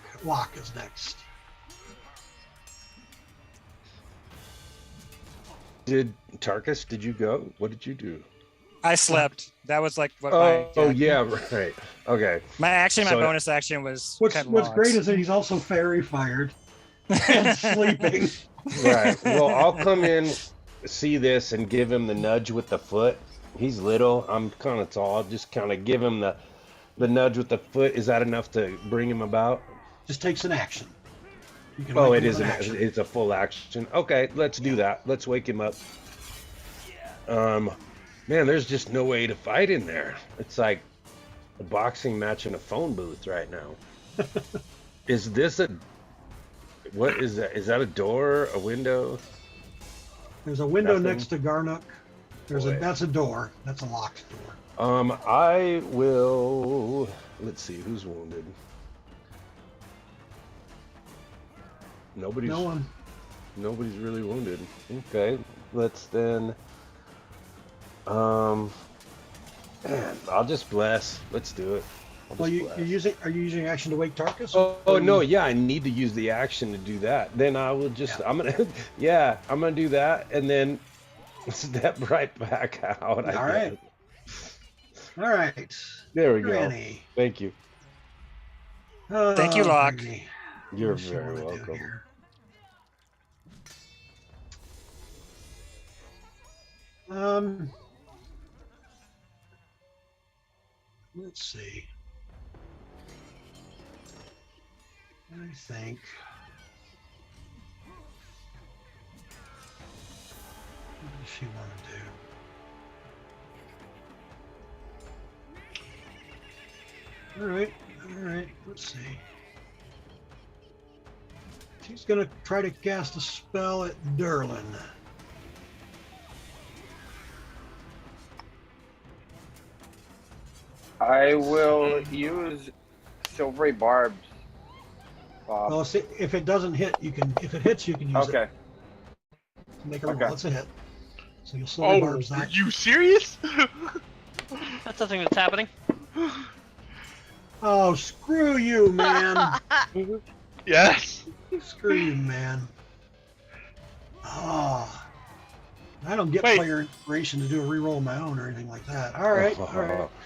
is next. Did you go? What did you do? I slept. That was like what Yeah, right. Okay. my action, my So- bonus action was What's cutting great logs. is that he's also fairy fired and sleeping. Right. Well, I'll come in, see this, and give him the nudge with the foot. He's little. I'm kind of tall. Just kind of give him the nudge with the foot. Is that enough to bring him about? Just takes an action. You can Oh, wake it him is. with an action. It's a full action. Okay, let's do that. Let's wake him up. Man, there's just no way to fight in there. It's like a boxing match in a phone booth right now. Is this what is that? Is that a door? A window? There's a window Nothing. next to Garnook. That's a door. That's a locked door. I will. Let's see who's wounded. Nobody's. No one. Nobody's really wounded. Okay, let's then. Man, I'll just bless. Let's do it. Well, are you using action to wake Tarkus? Oh no, yeah, I need to use the action to do that. Then I will just. I'm gonna. Yeah, I'm gonna do that, and then step right back out. All right. All right. There we Granny. go. Thank you. Thank you, Locke. Granny. You're What does she very wanna do welcome. here? Let's see. I think. What does she want to do? All right. Let's see. She's gonna try to cast a spell at Derlin. I will use silvery barbs. Bob. Well, see, if it doesn't hit, you can. If it hits, you can use Okay. it. Make a roll. Okay. It's a hit. So you'll silver Oh, barbs are that. you serious? That's the thing that's happening. Oh, screw you, man! Yes. Screw you, man. Oh, I don't get Wait. player inspiration to do a reroll of my own or anything like that. All right.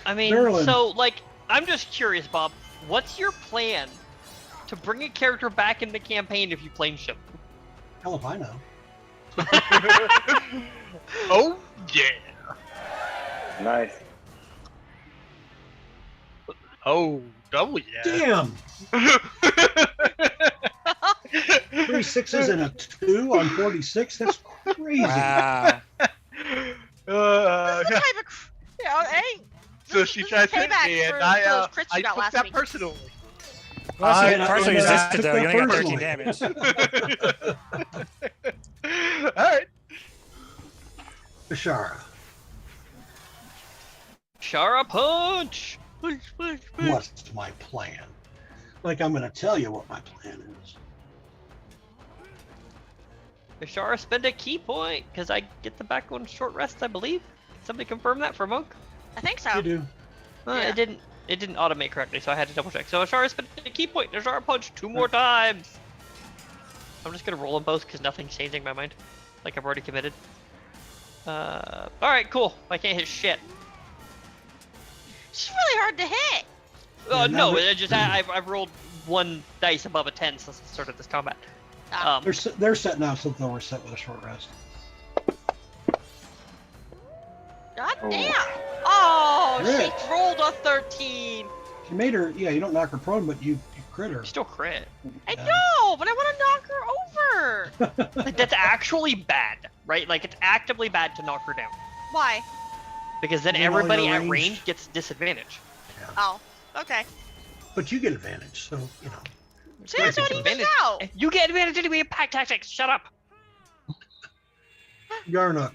I mean, Derlin. so like, I'm just curious, Bob. What's your plan to bring a character back in the campaign if you plane ship? Hell if I know. Oh yeah. Nice. Oh, double yeah. Damn. 3 6s and a 2 on 46. That's crazy. Wow. This is the Yeah. type of, hey, So she this is tried to hit payback me, and for I, those crits you I got took last that week. personally. Well, I- you partially and I resisted took though. You that only got 13 personally. damage. All right. Ashara, Shara punch. what's my plan? Like, I'm going to tell you what my plan is. Ashara spend a key point because I get the back on short rest, I believe. Somebody confirm that for Monk. I think so. You do. Yeah. It didn't automate correctly, so I had to double check. So Ashara spent a key point. Ashara punch 2 more times. I'm just gonna roll them both because nothing's changing my mind. Like I've already committed. All right, cool. I can't hit shit. She's really hard to hit. Yeah, No, now it just I've rolled 1 dice above a 10 since the start of this combat. Ah. They're set now, so they were set with a short rest. God damn. Oh, Crit. she rolled a 13. She made her, yeah, you don't knock her prone, but you crit her. Still crit. I Yeah. know, but I want to knock her over. Like, that's actually bad, right? Like it's actively bad to knock her down Why? because then Then all everybody your at range- range gets disadvantage. Oh, okay. But you get advantage, so, you know. See, that's what evens Advantage. out. You get advantage anyway. Pack tactics. Shut up. Garnook,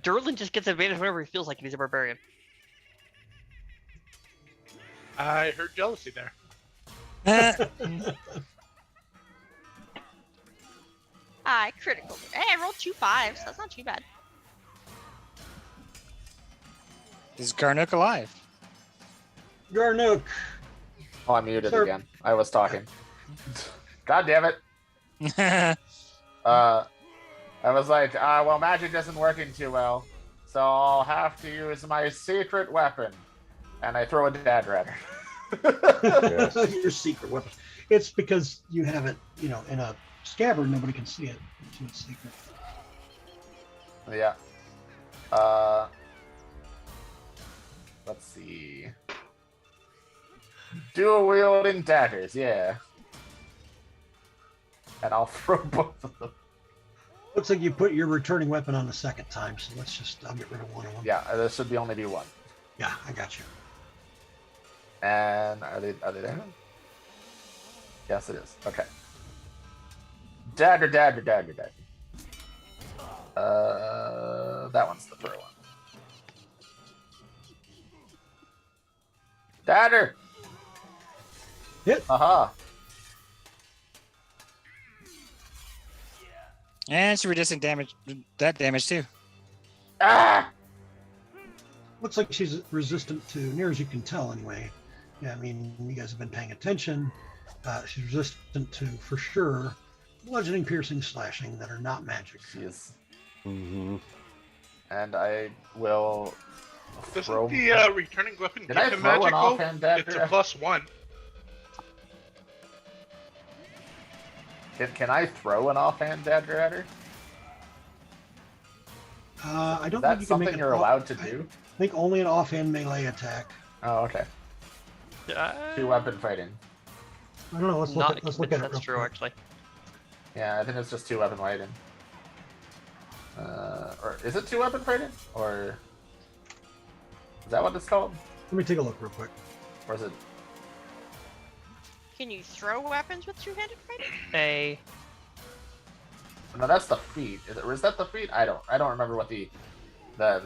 Durlin just gets advantage whenever he feels like he's a barbarian. I heard jealousy there. I critical. Hey, I rolled 2 5s. That's not too bad. Is Garnook alive? Garnook, Oh, I muted Sir. again. I was talking. God damn it. I was like, well, magic isn't working too well, so I'll have to use my secret weapon. And I throw a dagger at her. your secret weapon. It's because you have it, you know, in a scabbard, nobody can see it. So it's secret. Yeah. Let's see. Dual wielding daggers, yeah. And I'll throw both of them. Looks like you put your returning weapon on the second time, so I'll get rid of one of them. Yeah, this should be only do 1. Yeah, I got you. And are they there? Yes, it is. Okay. Dagger, dagger, dagger, dagger. That one's the throw one. Dagger. Hit. Aha. And she's resisting damage. That damage too. Ah! Looks like she's resistant to, near as you can tell anyway. Yeah, I mean, you guys have been paying attention. She's resistant to, for sure, bludgeoning, piercing, slashing that are not magic. She is. Mm-hmm. And I will throw. Doesn't the returning weapon Did give I him throw an magical? offhand dagger? It's a +1. Can I throw an offhand dagger at her? I Is don't that think you can make something it you're allowed to do? I think only an offhand melee attack. Oh, okay. 2-weapon fighting. I don't know. Let's look Not at it. that's real true, quick. actually. Yeah, I think it's just 2-weapon fighting. Or is it 2-weapon fighting? Or is that what it's called? Let me take a look real quick. Or is it? Can you throw weapons with two-handed fighting? No, that's the feat. Is that the feat? I don't remember what the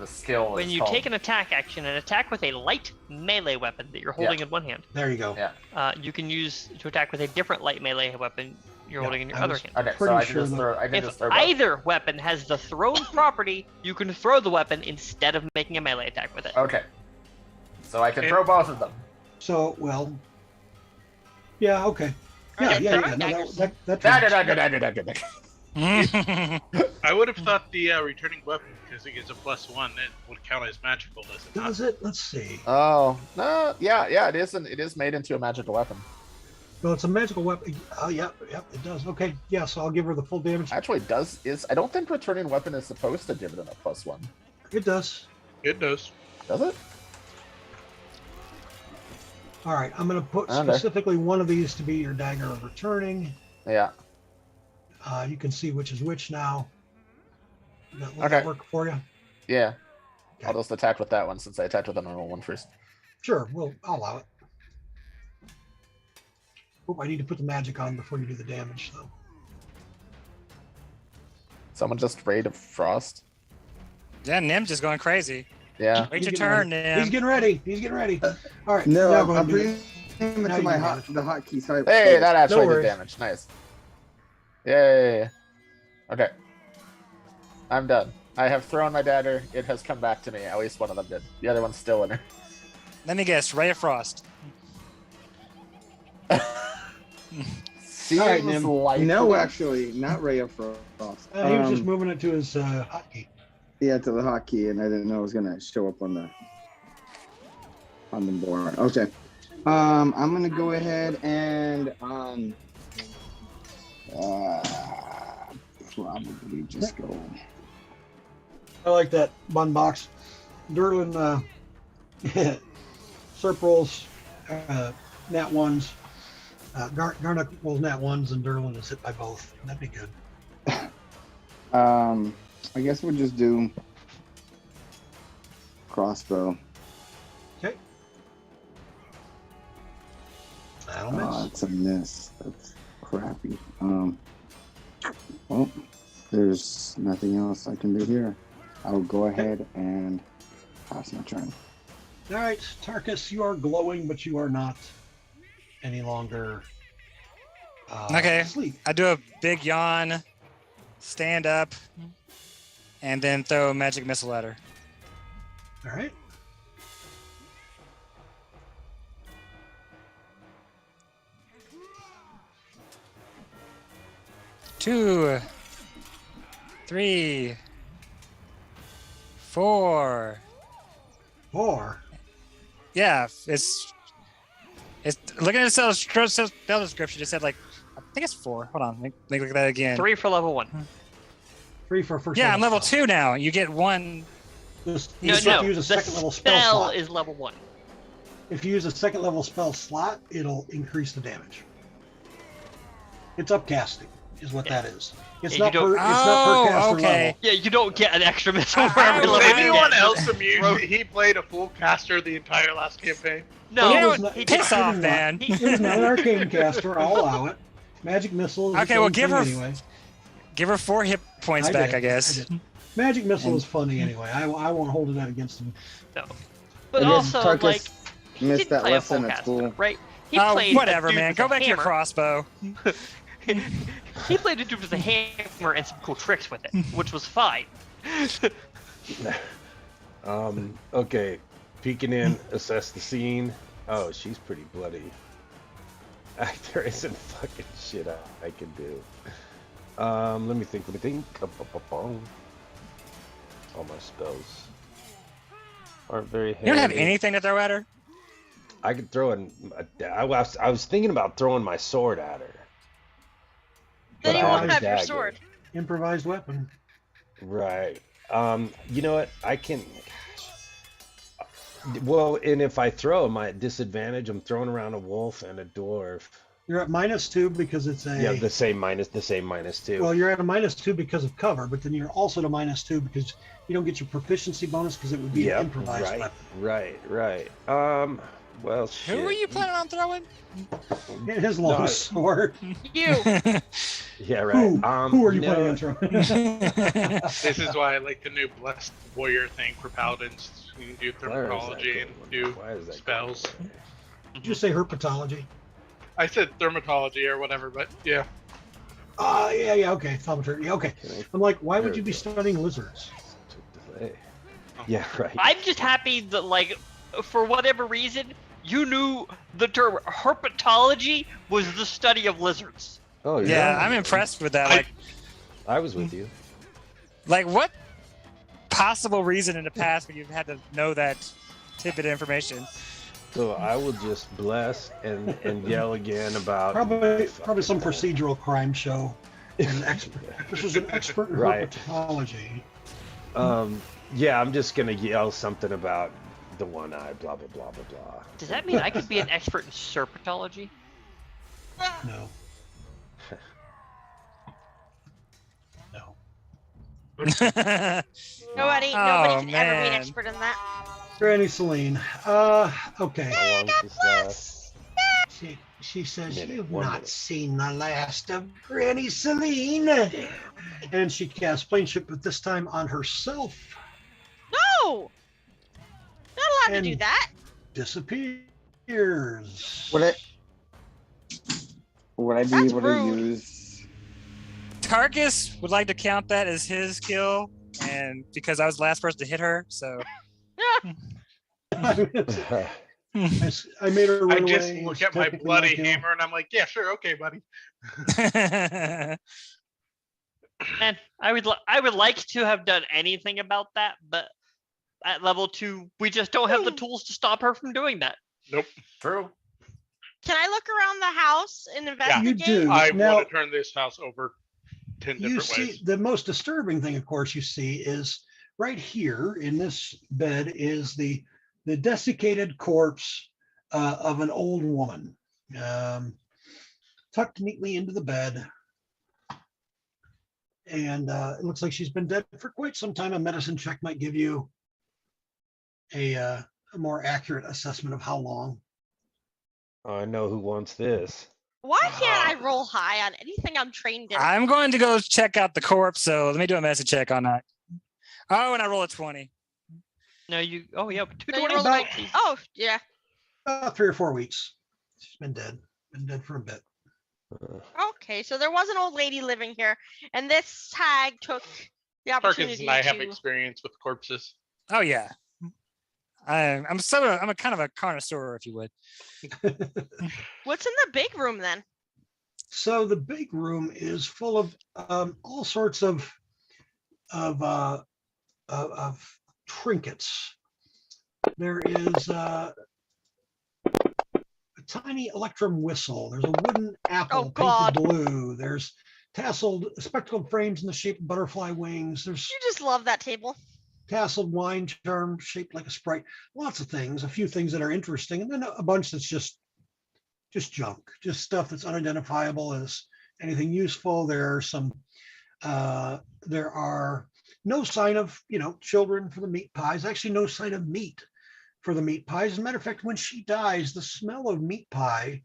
skill is When you called. take an attack action and attack with a light melee weapon that you're holding in one hand, There you go. Yeah. you can use to attack with a different light melee weapon you're Yeah, holding in your I other was- hand. Okay, so Pretty I can sure just that- throw. I can If just throw. both. either weapon has the thrown property, you can throw the weapon instead of making a melee attack with it. Okay. So I can Okay. throw both of them. So, well, yeah, okay. Yeah, Okay, yeah, throwing yeah. No, daggers. that Dagger, tracks. dagger, dagger, dagger, dagger. I would have thought the returning weapon, because it gets a +1, it would count as magical, does it not? Does it? Let's see. Oh no! Yeah, it is. It is made into a magical weapon. No, it's a magical weapon. Oh, yep, it does. Okay, yeah, so I'll give her the full damage. Actually, I don't think returning weapon is supposed to give it a +1. It does. It does. Does it? All right, I'm going to put Okay. specifically one of these to be your dagger of returning. Yeah. You can see which is which now. Will that Okay. work for you? Yeah. Okay. I'll just attack with that one since I attacked with the normal one first. Sure, I'll allow it. Oh, I need to put the magic on before you do the damage, though. Someone just raid of frost. Yeah, Nim's just going crazy. Yeah. Wait He's your getting turn, ready. Nim. He's getting ready. He's getting ready. All right. No, now I'm go ahead and do it. bringing him Now to you my do the hotkey. Sorry. Hey, that actually did worries. damage. Nice. Yay. Okay. I'm done. I have thrown my dagger. It has come back to me. At least one of them did. The other one's still in her. Let me guess, Ray of Frost. Seems All right, Nim. likely. No, actually, not Ray of Frost. He was just moving it to his hotkey. Yeah, to the hotkey, and I didn't know it was gonna show up on the board. Okay. I'm gonna go ahead and probably just go. I like that bun box. Derlin, Serp rolls, nat ones. Garnock rolls nat ones, and Derlin is hit by both. That'd be good. I guess we'll just do crossbow. Okay. That'll miss. Oh, it's a miss. That's crappy. Well, there's nothing else I can do here. I'll go ahead and pass my turn. All right, Tarkus, you are glowing, but you are not any longer Okay. asleep. I do a big yawn, stand up, and then throw a magic missile at her. All right. Two, three, four. 4. Yeah, it's looking at the spell description. It said like I think it's 4. Hold on, let me look at that again. 3 for level 1. 3 for first. Yeah, I'm level spell. 2 now. You get 1. Just, No, if no. you use a The second level spell spell slot. is level 1. If you use a second level spell slot, it'll increase the damage. It's upcasting, is what that is. It's Yeah, not you per. don't- It's not per Oh, caster okay. level. Yeah, you don't get an extra missile for I every was level. Is you anyone get. else amused that he played a full caster the entire last campaign? No, You know was what? not- he Piss did. off, man. It was not an arcane caster. I'll allow it. Magic missile. Is its Okay, well, own give thing her anyway. Give her 4 hit points back, I guess. did. Magic missile is funny anyway. I won't hold it out against him. No. But I guess also, Tarkus like, he missed didn't that play a lesson full at caster, school. right? He Oh, played a whatever, dude man. with Go a back to your hammer. crossbow. He played a dude with a hammer and some cool tricks with it, which was fine. Okay. Peeking in, assess the scene. Oh, she's pretty bloody. There isn't fucking shit I can do. Let me think. All my spells aren't very heavy. You don't have anything to throw at her? I could throw I was thinking about throwing my sword at her. Then but you I won't a have your dagger. sword. Improvised weapon. Right. You know what? I can. Well, and if I throw my disadvantage, I'm throwing around a wolf and a dwarf. You're at -2 because it's a. Yeah, the same minus 2. Well, you're at a -2 because of cover, but then you're also at a -2 because you don't get your proficiency bonus because it would be an improvised right, weapon. right. Well, shit. Who are you planning on throwing? His long sword. You. Yeah, right. Who are you know, planning on throwing? This is why I like the new Blessed Warrior thing for Paladins. You can do Where is that thermatology and going? do Why is that spells. going? Did you say herpetology? I said thermatology or whatever, but yeah. Yeah, okay. Thaumaturgy. Okay. Can I- I'm like, why There would you we be go. studying lizards? Took delay. Yeah, right. I'm just happy that, like, for whatever reason, you knew the term herpetology was the study of lizards. Oh Yeah, I'm impressed with that. I was with you. Like what possible reason in the past where you've had to know that tidbit of information? So I will just bless and yell again about Probably some procedural crime show. An expert. This is an expert in Right. herpetology. Yeah, I'm just gonna yell something about the one eye, blah blah blah blah blah. Does that mean I could be an expert in serpentology? No. No. Nobody Oh, can ever be an man. expert in that. Granny Celine. Okay. How long does this last? She says, Minute, "You've 1 not minute." seen the last of Granny Celine." And she casts Planeshift, but this time on herself. No! Not allowed to do And- that. Disappears. Would I be That's able rude. to use? Tarkus would like to count that as his kill, and because I was the last person to hit her, so I made her run I just away. look It's at my technically bloody kill. hammer and I'm like, yeah, sure, okay, buddy. And I would like to have done anything about that, but at level 2, we just don't have the tools to stop her from doing that. Nope. True. Can I look around the house and You investigate? do. I Now, want to turn this house over 10 you different see, ways. the most disturbing thing, of course, you see is right here in this bed is the desiccated corpse of an old woman, tucked neatly into the bed. And it looks like she's been dead for quite some time. A medicine check might give you a more accurate assessment of how long. I know who wants this. Why can't I roll high on anything I'm trained in? I'm going to go check out the corpse. So let me do a medicine check on that. Oh, and I roll a 20. No, you. Oh yeah, but No, you 220. rolled a 19. Oh, yeah. About 3 or 4 weeks. She's been dead for a bit. Okay, so there was an old lady living here, and this hag took the Tarkus opportunity and I have to. experience with corpses. Oh yeah. I'm a kind of a connoisseur, if you would. What's in the big room then? So the big room is full of all sorts of trinkets. There is a tiny electrum whistle. There's a wooden apple God. painted blue. There's tasseled spectacled frames in the shape of butterfly wings. There's You just love that table. tasseled wine charm shaped like a sprite. Lots of things, a few things that are interesting, and then a bunch that's just junk, just stuff that's unidentifiable as anything useful. There are some there are no sign of children for the meat pies. Actually, no sign of meat for the meat pies. As a matter of fact, when she dies, the smell of meat pie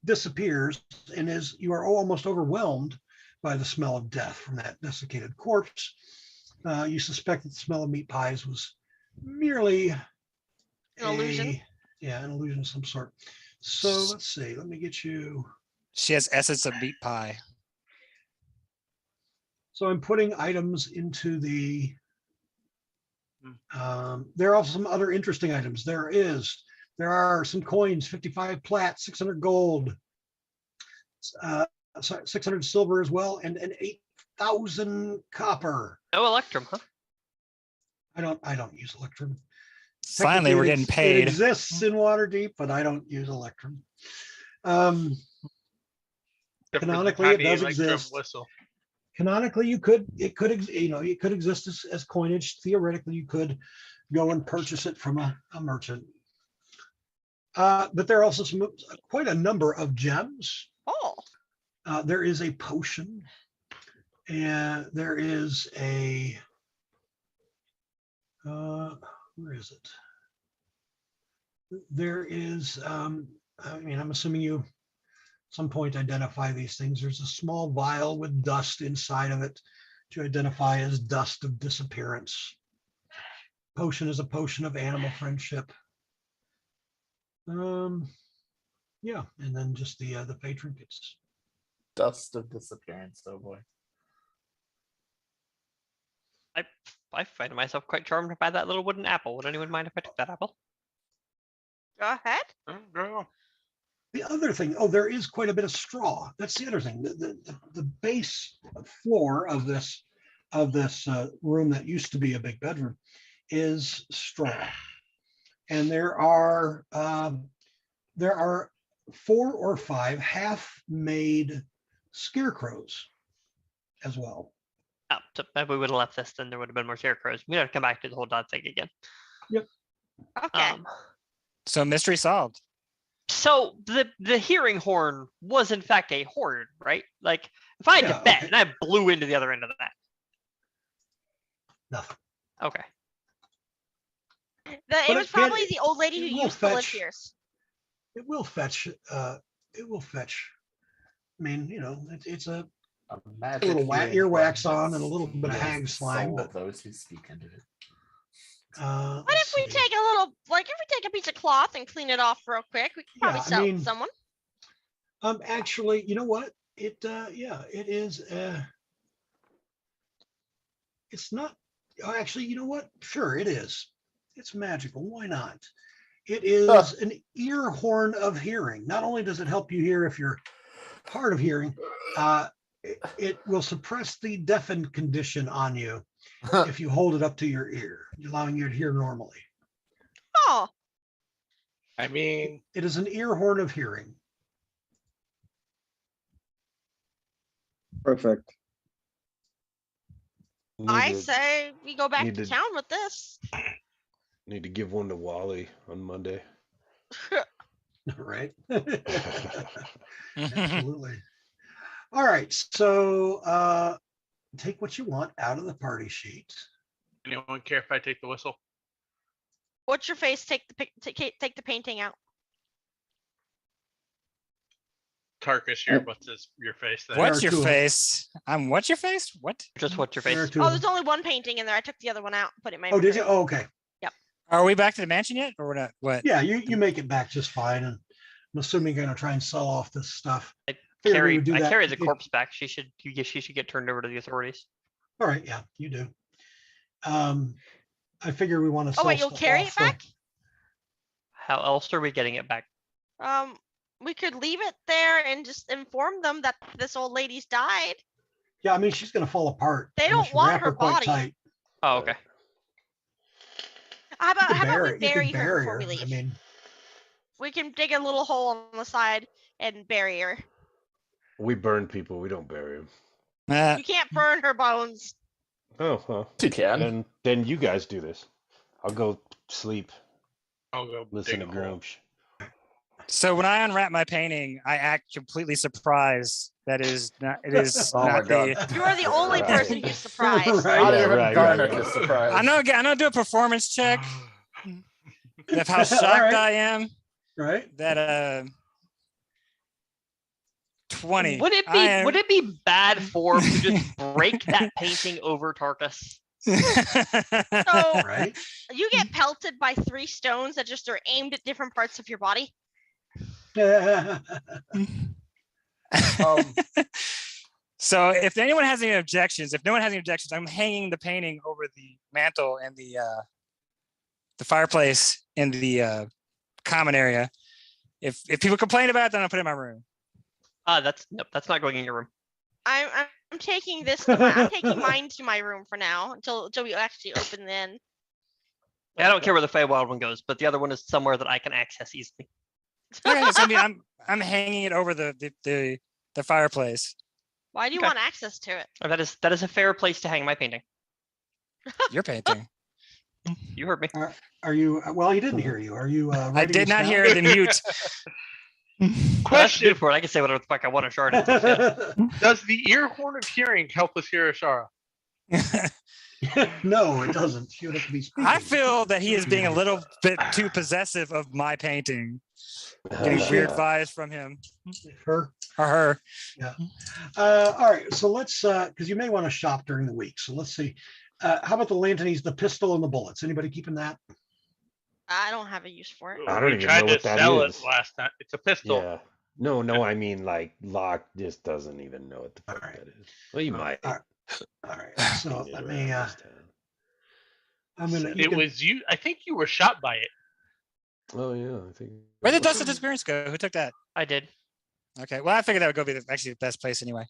disappears, and you are almost overwhelmed by the smell of death from that desiccated corpse. You suspect that the smell of meat pies was merely An illusion. An illusion of some sort. So let's see. Let me get you. She has essence of meat pie. So I'm putting items into the. There are also some other interesting items. There are some coins, 55 plat, 600 gold, 600 silver as well, and 8,000 copper. No electrum, huh? I don't use electrum. Finally, we're getting It paid. exists in Waterdeep, but I don't use electrum. Canonically, it does exist. Whistle. Canonically, it could exist as coinage. Theoretically, you could go and purchase it from a merchant. But there are also quite a number of gems. Oh. There is a potion, and there is a where is it? There is I'm assuming you at some point identify these things. There's a small vial with dust inside of it to identify as dust of disappearance. Potion is a potion of animal friendship. Yeah, and then just the fey trinkets. Dust of disappearance, oh boy. I find myself quite charmed by that little wooden apple. Would anyone mind if I took that apple? Go ahead. The other thing, there is quite a bit of straw. That's the other thing. The base floor of this room that used to be a big bedroom is straw. And there are 4 or 5 half-made scarecrows as well. Oh, so maybe we would have left this, then there would have been more scarecrows. We'd have to come back to the whole dot thing again. Okay. So mystery solved. So the hearing horn was in fact a horn, right? Like if I had Yeah, to bet okay. and I blew into the other end of that. Nothing. Okay. It But was it can- probably the old lady it who will used to live fetch- here. It will fetch. I mean, it's a magic little hearing earwax horn on that and a little bit of heals hag the slime, soul but of those who speak into it. What if we take a little, like, if we take a piece of cloth and clean it off real quick, we could probably Yeah, I sell it mean- to someone. Actually, you know what? It it is. It's not. Actually, you know what? Sure, it is. It's magical. Why not? It is an ear horn of hearing. Not only does it help you hear if you're hard of hearing, it will suppress the deafened condition on you if you hold it up to your ear, allowing you to hear normally. Oh, I mean, It is an ear horn of hearing. Perfect. I Need to- say we go back need to to- town with this. Need to give one to Wally on Monday. Right? Absolutely. All right. So take what you want out of the party sheet. anyone care if I take the whistle? What's your face? Take the painting out. Tarkus, what's your face there? What's are your two of them. face? What's your face? What? Just what's your There are face? two Oh, of there's them. only one painting in there. I took the other one out, put it in my Oh, did you? inventory. Oh, okay. Are we back to the mansion yet, or we're not? What? Yeah, you make it back just fine. And I'm assuming you're going to try and sell off this stuff. I Figured we carry would do I that carry the if- corpse back. She should get turned over to the authorities. All right. Yeah, you do. I figure we want to. Oh wait, you'll carry it back? How else are we getting it back? We could leave it there and just inform them that this old lady's died. Yeah, I mean she's going to fall apart. They unless don't you want wrap her quite body. tight. Oh, okay. How about You can we you can bury her bury before we her. leave? I mean, We can dig a little hole on the side and bury her. We burn people. We don't bury them. You can't burn her bones. Oh, well. You can. Then you guys do this. I'll go sleep. I'll go Listen dig to a hole. Grumsh. So when I unwrap my painting, I act completely surprised. That is not. It is Oh my not the. You are the only Right. person who's surprised. Right. Not Yeah, even right, Garnick right, is right. surprised. I'm gonna do a performance check of how All shocked right. I am right? that 20. Would it be bad form to just break that painting over Tarkus? So Right. you get pelted by 3 stones that just are aimed at different parts of your body. So if anyone has any objections, if no one has any objections, I'm hanging the painting over the mantle and the fireplace in the common area. If people complain about it, then I'll put it in my room. That's not going in your room. I'm taking this. I'm taking mine to my room for now until we actually open the inn. Yeah, I don't care where the Feywild one goes, but the other one is somewhere that I can access easily. Okay, it's gonna be, I'm hanging it over the fireplace. Why do you Okay. want access to it? That is a fair place to hang my painting. Your painting. You heard me. Are you? Well, he didn't hear you. Are you? I writing did this not down? hear the mute. Question: For it. I can say whatever the fuck I want to shard it. Does the ear horn of hearing help us hear Ashara? No, it doesn't. She would have to be speaking. I feel that he is being a little bit too possessive of my painting. Getting weird vibes from him her. or her. All right, so let's because you may want to shop during the week. So let's see. How about the lanterns, the pistol, and the bullets? Anybody keeping that? I don't have a use for it. I don't We even tried know to what that sell is. it last time. It's a pistol. Yeah. No, I mean like Locke just doesn't even know what the fuck Alright. that is. Well, you might. All right, so seen it let around me. this town. I'm gonna. It was you. I think you were shot by it. Oh yeah, I think. Where did Dust of Disappearance go? Who took that? I did. Okay, well, I figured that would go be actually the best place anyway.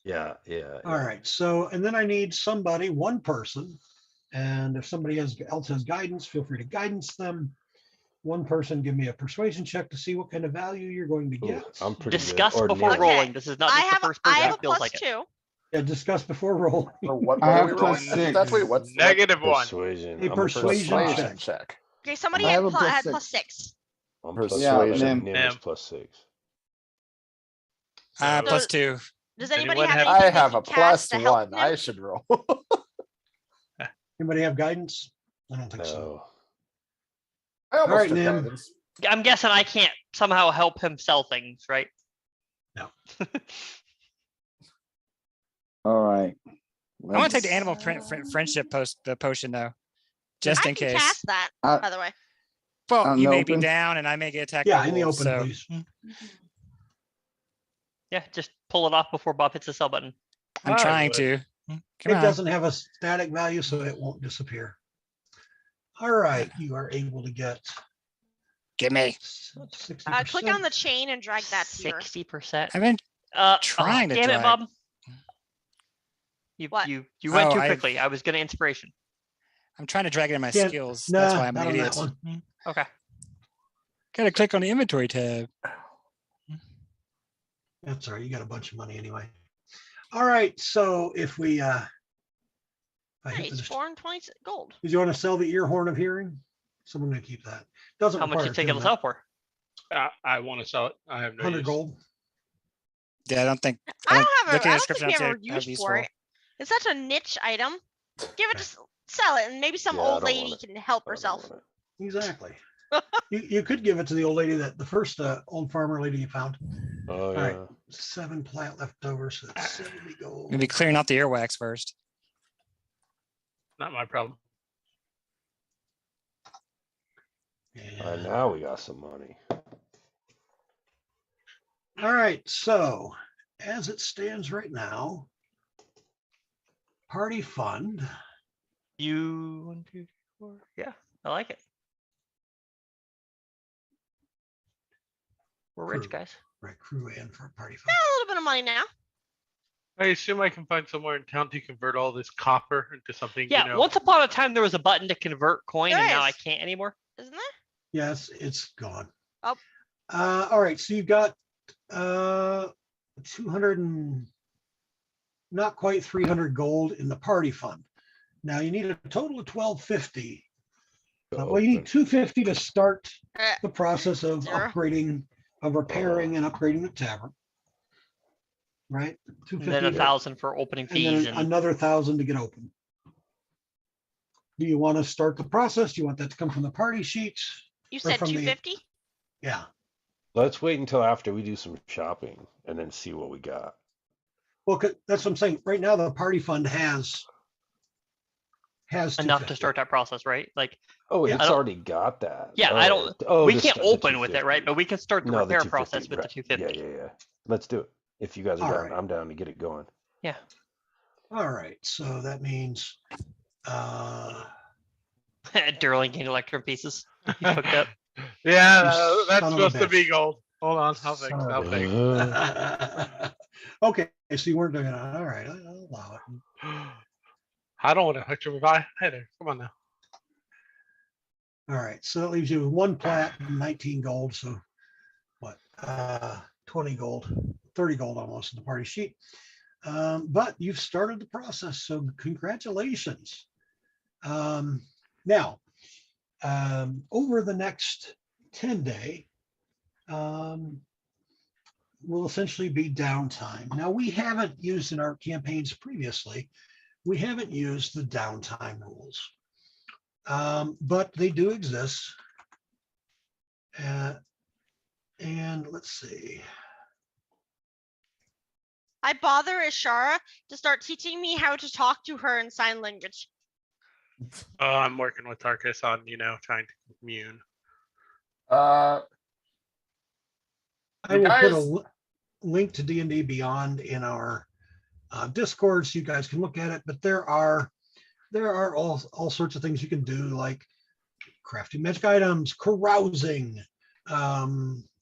Yeah. All right, so and then I need one person, and if somebody else has guidance, feel free to guidance them. one person give me a persuasion check to see what kind of value you're going to Ooh, get. I'm pretty Discuss good. Or before near. Okay. rolling. This is not I just the have first I person have who a feels plus like it. 2. Yeah, discuss before rolling. For what I are have we plus rolling? 6. Exactly. What's -1. Persuasion. A I'm persuasion +5. check. check? Okay, somebody I had, have a had plus plus 6. I'm Persuasion. +5. Nim. Nim is Nim. +6. Plus 2. Does anybody Anyone have have- anything I they have can a cast to help +1. I Nim? should roll. Anybody have guidance? I don't think so. No. I almost right, took Nim. guidance. I'm guessing I can't somehow help him sell things, right? All right. I want to take the Let's- animal friendship potion though, just I in can case. cast that, Uh, by the way. Well, Out in you the may be open? down, and I may get attacked. Yeah, by in the wolves, open, so please. Yeah, just pull it off before Bob hits the sell button. I'm I trying would. to. It Come on. doesn't have a static value, so it won't disappear. All right, you are able to get Give me. 60%. Click on the chain and drag that to your. 60%. I've been trying to Damn it, drag. Bob. You What? you went Oh, too I've- quickly. I was gonna inspiration. I'm trying to drag it in my Can't- skills. Nah, That's why I'm not an on that idiot. one. Okay. Gotta click on the inventory tab. That's all right. You got a bunch of money anyway. All right. So if we, I hit Nice, the, 420 gold. did you want to sell the ear horn of hearing? Someone gonna keep that. Doesn't How much you require think it'll attunement. sell for? I want to sell it. I have no 100 use. gold. Yeah, I don't think. I don't have looking a, at I the don't think we description, have I'd a say have use for useful. it. It's such a niche item. Give it to sell it, and maybe some Yeah, I old don't lady want it. can help I don't herself. want Exactly. You could give it to the old lady that the first old farmer lady you found. it. Oh, All yeah. right. 7 plat left over, so that's 70 gold. Maybe clearing out the earwax first. Not my problem. All right, And- now we got some money. All right, so as it stands right now, party fund. You 1, 2, 4. Yeah, I like it. We're rich, Crew. guys. Right, crew and for party fund. Yeah, a little bit of money now. I assume I can find somewhere in town to convert all this copper into something. Yeah, You know, once upon a time there was a button to convert coin, There and now I is. can't anymore. Isn't there? Yes, it's gone. Oh. All right, so you've got 200 and not quite 300 gold in the party fund. Now you need a total of 1250. Well, you need 250 to start Eh, the process of Zero. upgrading, of repairing and upgrading the tavern. Right? And 250. then 1,000 for opening and then fees and another 1,000 to get open. Do you want to start the process? Do you want that to come from the party sheets? You Or said from the- 250? Yeah. Let's wait until after we do some shopping and then see what we got. Well, that's what I'm saying. Right now, the party fund has enough to 250. start that process, right? Like, Oh, Yeah. it's already got that. Yeah, I don't- Oh, we the can't stuff- the open with it, right? 250. But we can start the No, repair 250, process with the right. 250. Yeah. Let's do it. If you guys are All down, right. I'm down to get it going. Yeah. All right. So that means Durling gained electrum pieces. He's hooked up. Yeah, You that's son of a supposed to be bitch. gold. Hold on, I'll fix. Son of a I'll bitch. fix. okay. So you weren't doing it. All right. I'll allow it. I don't want to electrify either. Come on now. All right. So that leaves you with 1 plat and 19 gold. So what? 20 gold, 30 gold almost in the party sheet. But you've started the process. So congratulations. Now, over the next 10 day, will essentially be downtime. Now, we haven't used in our campaigns previously, we haven't used the downtime rules, but they do exist. And let's see. I bother Ashara to start teaching me how to talk to her in sign language. Oh, I'm working with Tarkus on, trying to commune. I You will put guys- a link to D&D Beyond in our Discord so you guys can look at it. But there are all sorts of things you can do, like crafting magic items, carousing,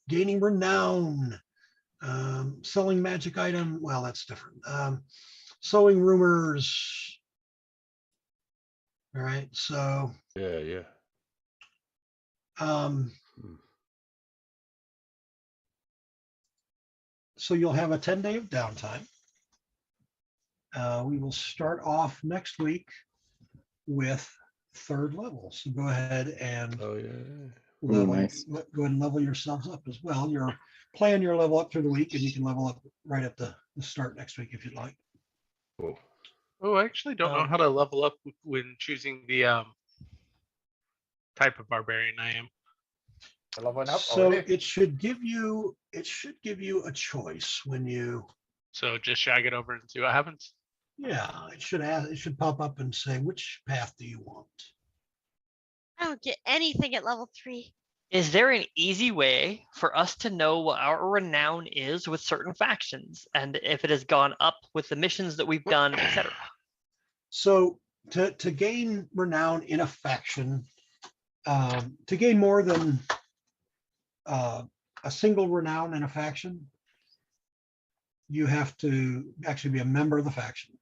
gaining renown, selling magic item. Well, that's different. Sowing rumors. All right, so Yeah. So you'll have a 10-day of downtime. We will start off next week with 3rd level. So go ahead and Oh yeah. level, nice. go ahead and level yourselves up as well. You're plan your level up through the week, and you can level up right at the start next week if you'd like. Cool. Oh, I actually don't know how to level up when choosing the type of barbarian I am. Leveling up So already? it should give you a choice when you. So just drag it over and see what happens. Yeah, it should pop up and say, which path do you want? I don't get anything at level 3. Is there an easy way for us to know what our renown is with certain factions, and if it has gone up with the missions that we've done, etc.? So to gain renown in a faction, to gain more than a single renown in a faction, you have to actually be a member of the faction.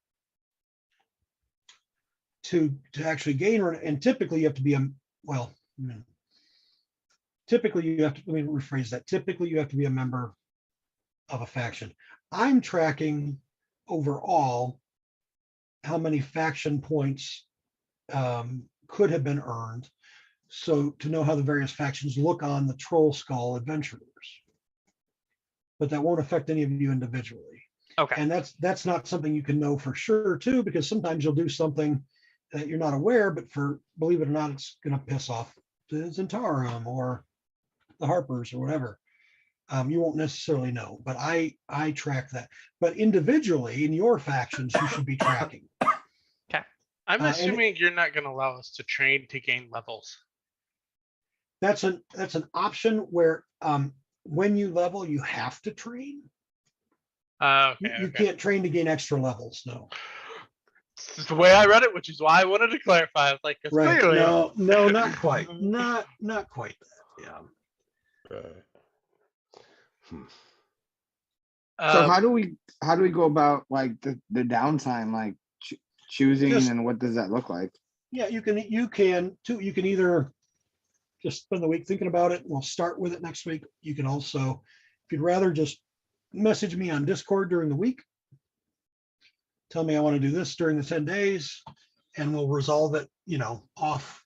To actually gain, and typically you have to be typically you have to, let me rephrase that. Typically you have to be a member of a faction. I'm tracking overall how many faction points could have been earned. So to know how the various factions look on the Troll Skull Adventurers. But that won't affect any of you individually. Okay. And that's not something you can know for sure too, because sometimes you'll do something that you're not aware, but believe it or not, it's going to piss off the Zentarum or the Harpers or whatever. You won't necessarily know, but I track that. But individually in your factions, you should be tracking. I'm assuming you're not going to allow us to train to gain levels. That's an option where when you level, you have to train. You can't train to gain extra levels. No. This is the way I read it, which is why I wanted to clarify. I was like, Right. clearly. No, not quite. Not quite that. Yeah. Right. So how do we go about like the downtime, like choosing, and what does that look like? Yeah, you can either just spend the week thinking about it. We'll start with it next week. You can also, if you'd rather, just message me on Discord during the week. Tell me I want to do this during the 10 days, and we'll resolve it, off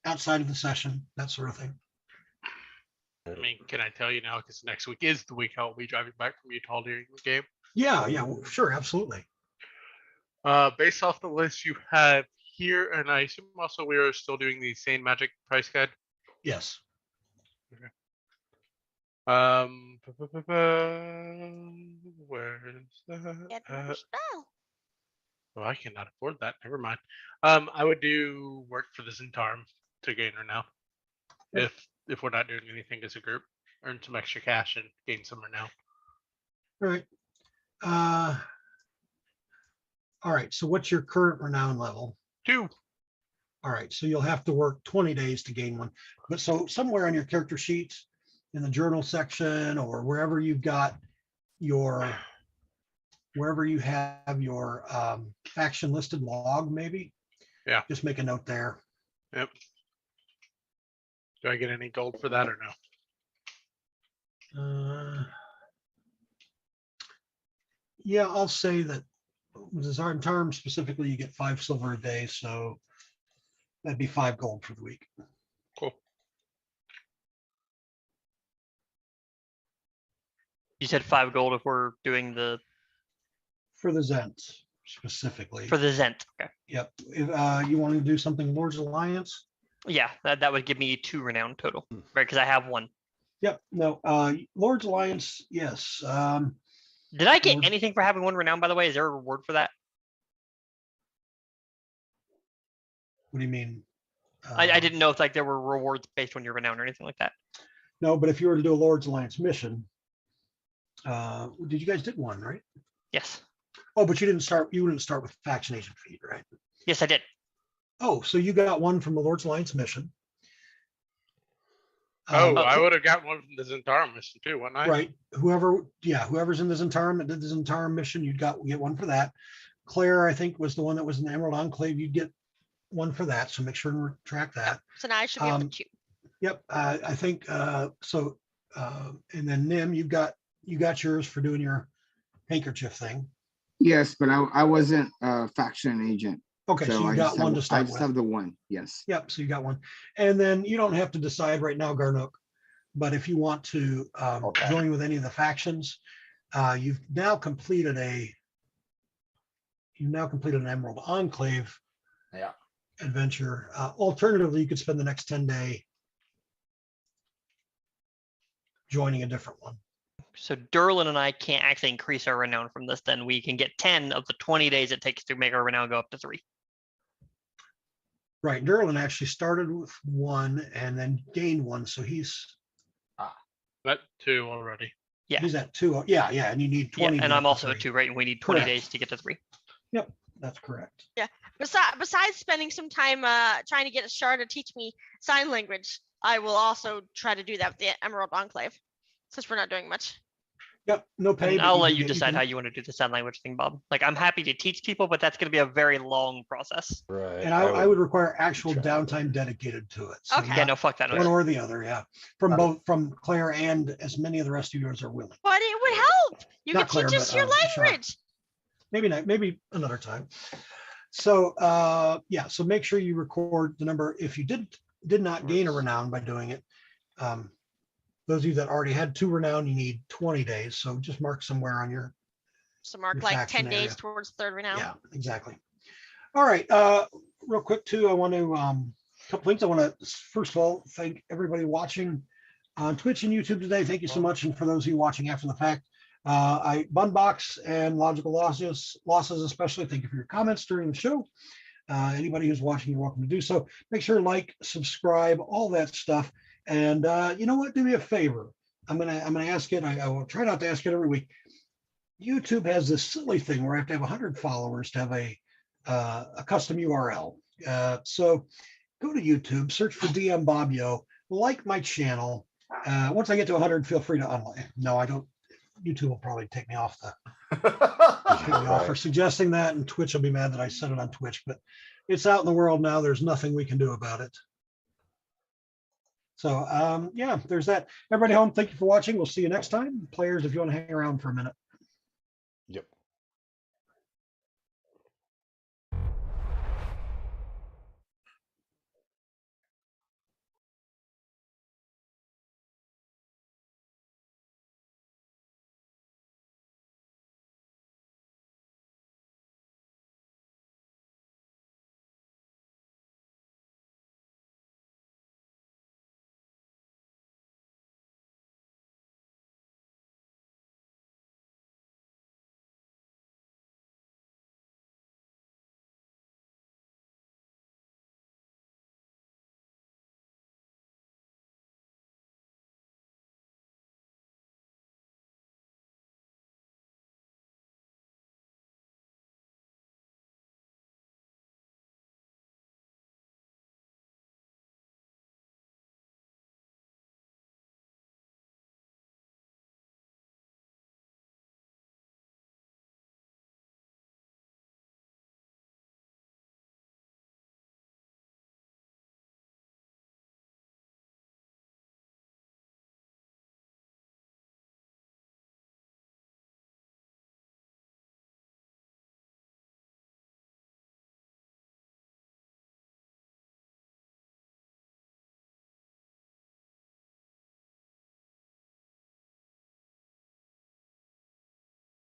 outside of the session, that sort of thing. I mean, can I tell you now? Because next week is the week I will be driving back from Utah during the game. Yeah, sure, absolutely. Based off the list you have here, and I assume also we are still doing the Sane Magic price guide. Yes. Okay. Where's that? Oh, I cannot afford that. Never mind. I would do work for the Zentarum to gain renown. If we're not doing anything as a group, earn some extra cash and gain some renown. All right. All right. So what's your current renown level? 2. All right. So you'll have to work 20 days to gain one. But so somewhere on your character sheets, in the journal section, or wherever you've got wherever you have your faction listed log, maybe. Yeah. Just make a note there. Yep. Do I get any gold for that or no? Yeah, I'll say that with Zentarum specifically, you get 5 silver a day, so that'd be 5 gold for the week. Cool. You said 5 gold if we're doing for the Zent specifically. For the Zent. Okay. Yep. If you want to do something Lord's Alliance. Yeah, that would give me 2 renown total, right? Because I have 1. Yep. No. Lord's Alliance. Yes. Did I get anything for having 1 renown? By the way, is there a reward for that? What do you mean? I didn't know if there were rewards based on your renown or anything like that. No, but if you were to do a Lord's Alliance mission, did you guys did 1, right? Yes. Oh, but you didn't start. You wouldn't start with faction agent feed, right? Yes, I did. Oh, so you got 1 from the Lord's Alliance mission. I would have got 1 from the Zentarum mission too, wouldn't I? Right. Whoever's in the Zentarum that did the Zentarum mission, you get 1 for that. Claire, I think, was the one that was in the Emerald Enclave. You'd get 1 for that. So make sure to track that. So now I should be able to. Yep, I think so. And then Nim, you got yours for doing your handkerchief thing. Yes, but I wasn't a faction agent. Okay, so you got one to I start just with. have the one. Yes. Yep, so you got one. And then you don't have to decide right now, Garnook, but if you want to join with any of the factions, you've now completed an Emerald Enclave adventure. Alternatively, you could spend the next 10-day joining a different one. So Derlin and I can't actually increase our renown from this. Then we can get 10 of the 20 days it takes to make our renown go up to 3. Right, Derlin actually started with 1 and then gained 1, so he's at 2 already. Yeah, he's at 2. Yeah, and you need 20. Yeah, and I'm also at 2, right? And we need 20 days to get to 3. Yep, that's correct. Yeah. Besides spending some time trying to get Ashara to teach me sign language, I will also try to do that with the Emerald Enclave, since we're not doing much. Yep, no pay. And but I'll let you do get- decide can- how you want to do the sign language thing, Bob. Like, I'm happy to teach people, but that's going to be a very long process. Right. And I would require actual try downtime dedicated to it. So Okay. Yeah, not no, fuck that one noise. or the other, yeah. From Claire and as many of the rest of yours are willing. But it would help. You Not could teach Claire, us but, your Ashara. language. Maybe not, maybe another time. So so make sure you record the number. If you did not gain a renown by doing it, those of you that already had 2 renown, you need 20 days. So just mark somewhere on your So mark Your like faction 10 days area. towards third renown. Yeah, exactly. All right. Real quick too, I want to couple things. I want to first of all thank everybody watching on Twitch and YouTube today. Thank you so much, and for those of you watching after the fact, Bunbox and Logical Losses especially. Thank you for your comments during the show. Anybody who's watching, you're welcome to do so. Make sure to like, subscribe, all that stuff. And you know what? Do me a favor. I'm gonna ask it. I will try not to ask it every week. YouTube has this silly thing where I have to have 100 followers to have a custom URL. So go to YouTube, search for DM Bobio, like my channel. Once I get to 100, feel free to unlike. No, I don't. YouTube will probably take me off for suggesting that, and Twitch will be mad that I said it on Twitch. But it's out in the world now. There's nothing we can do about it. So yeah, there's that. Everybody home, thank you for watching. We'll see you next time. Players, if you want to hang around for a minute. Yep.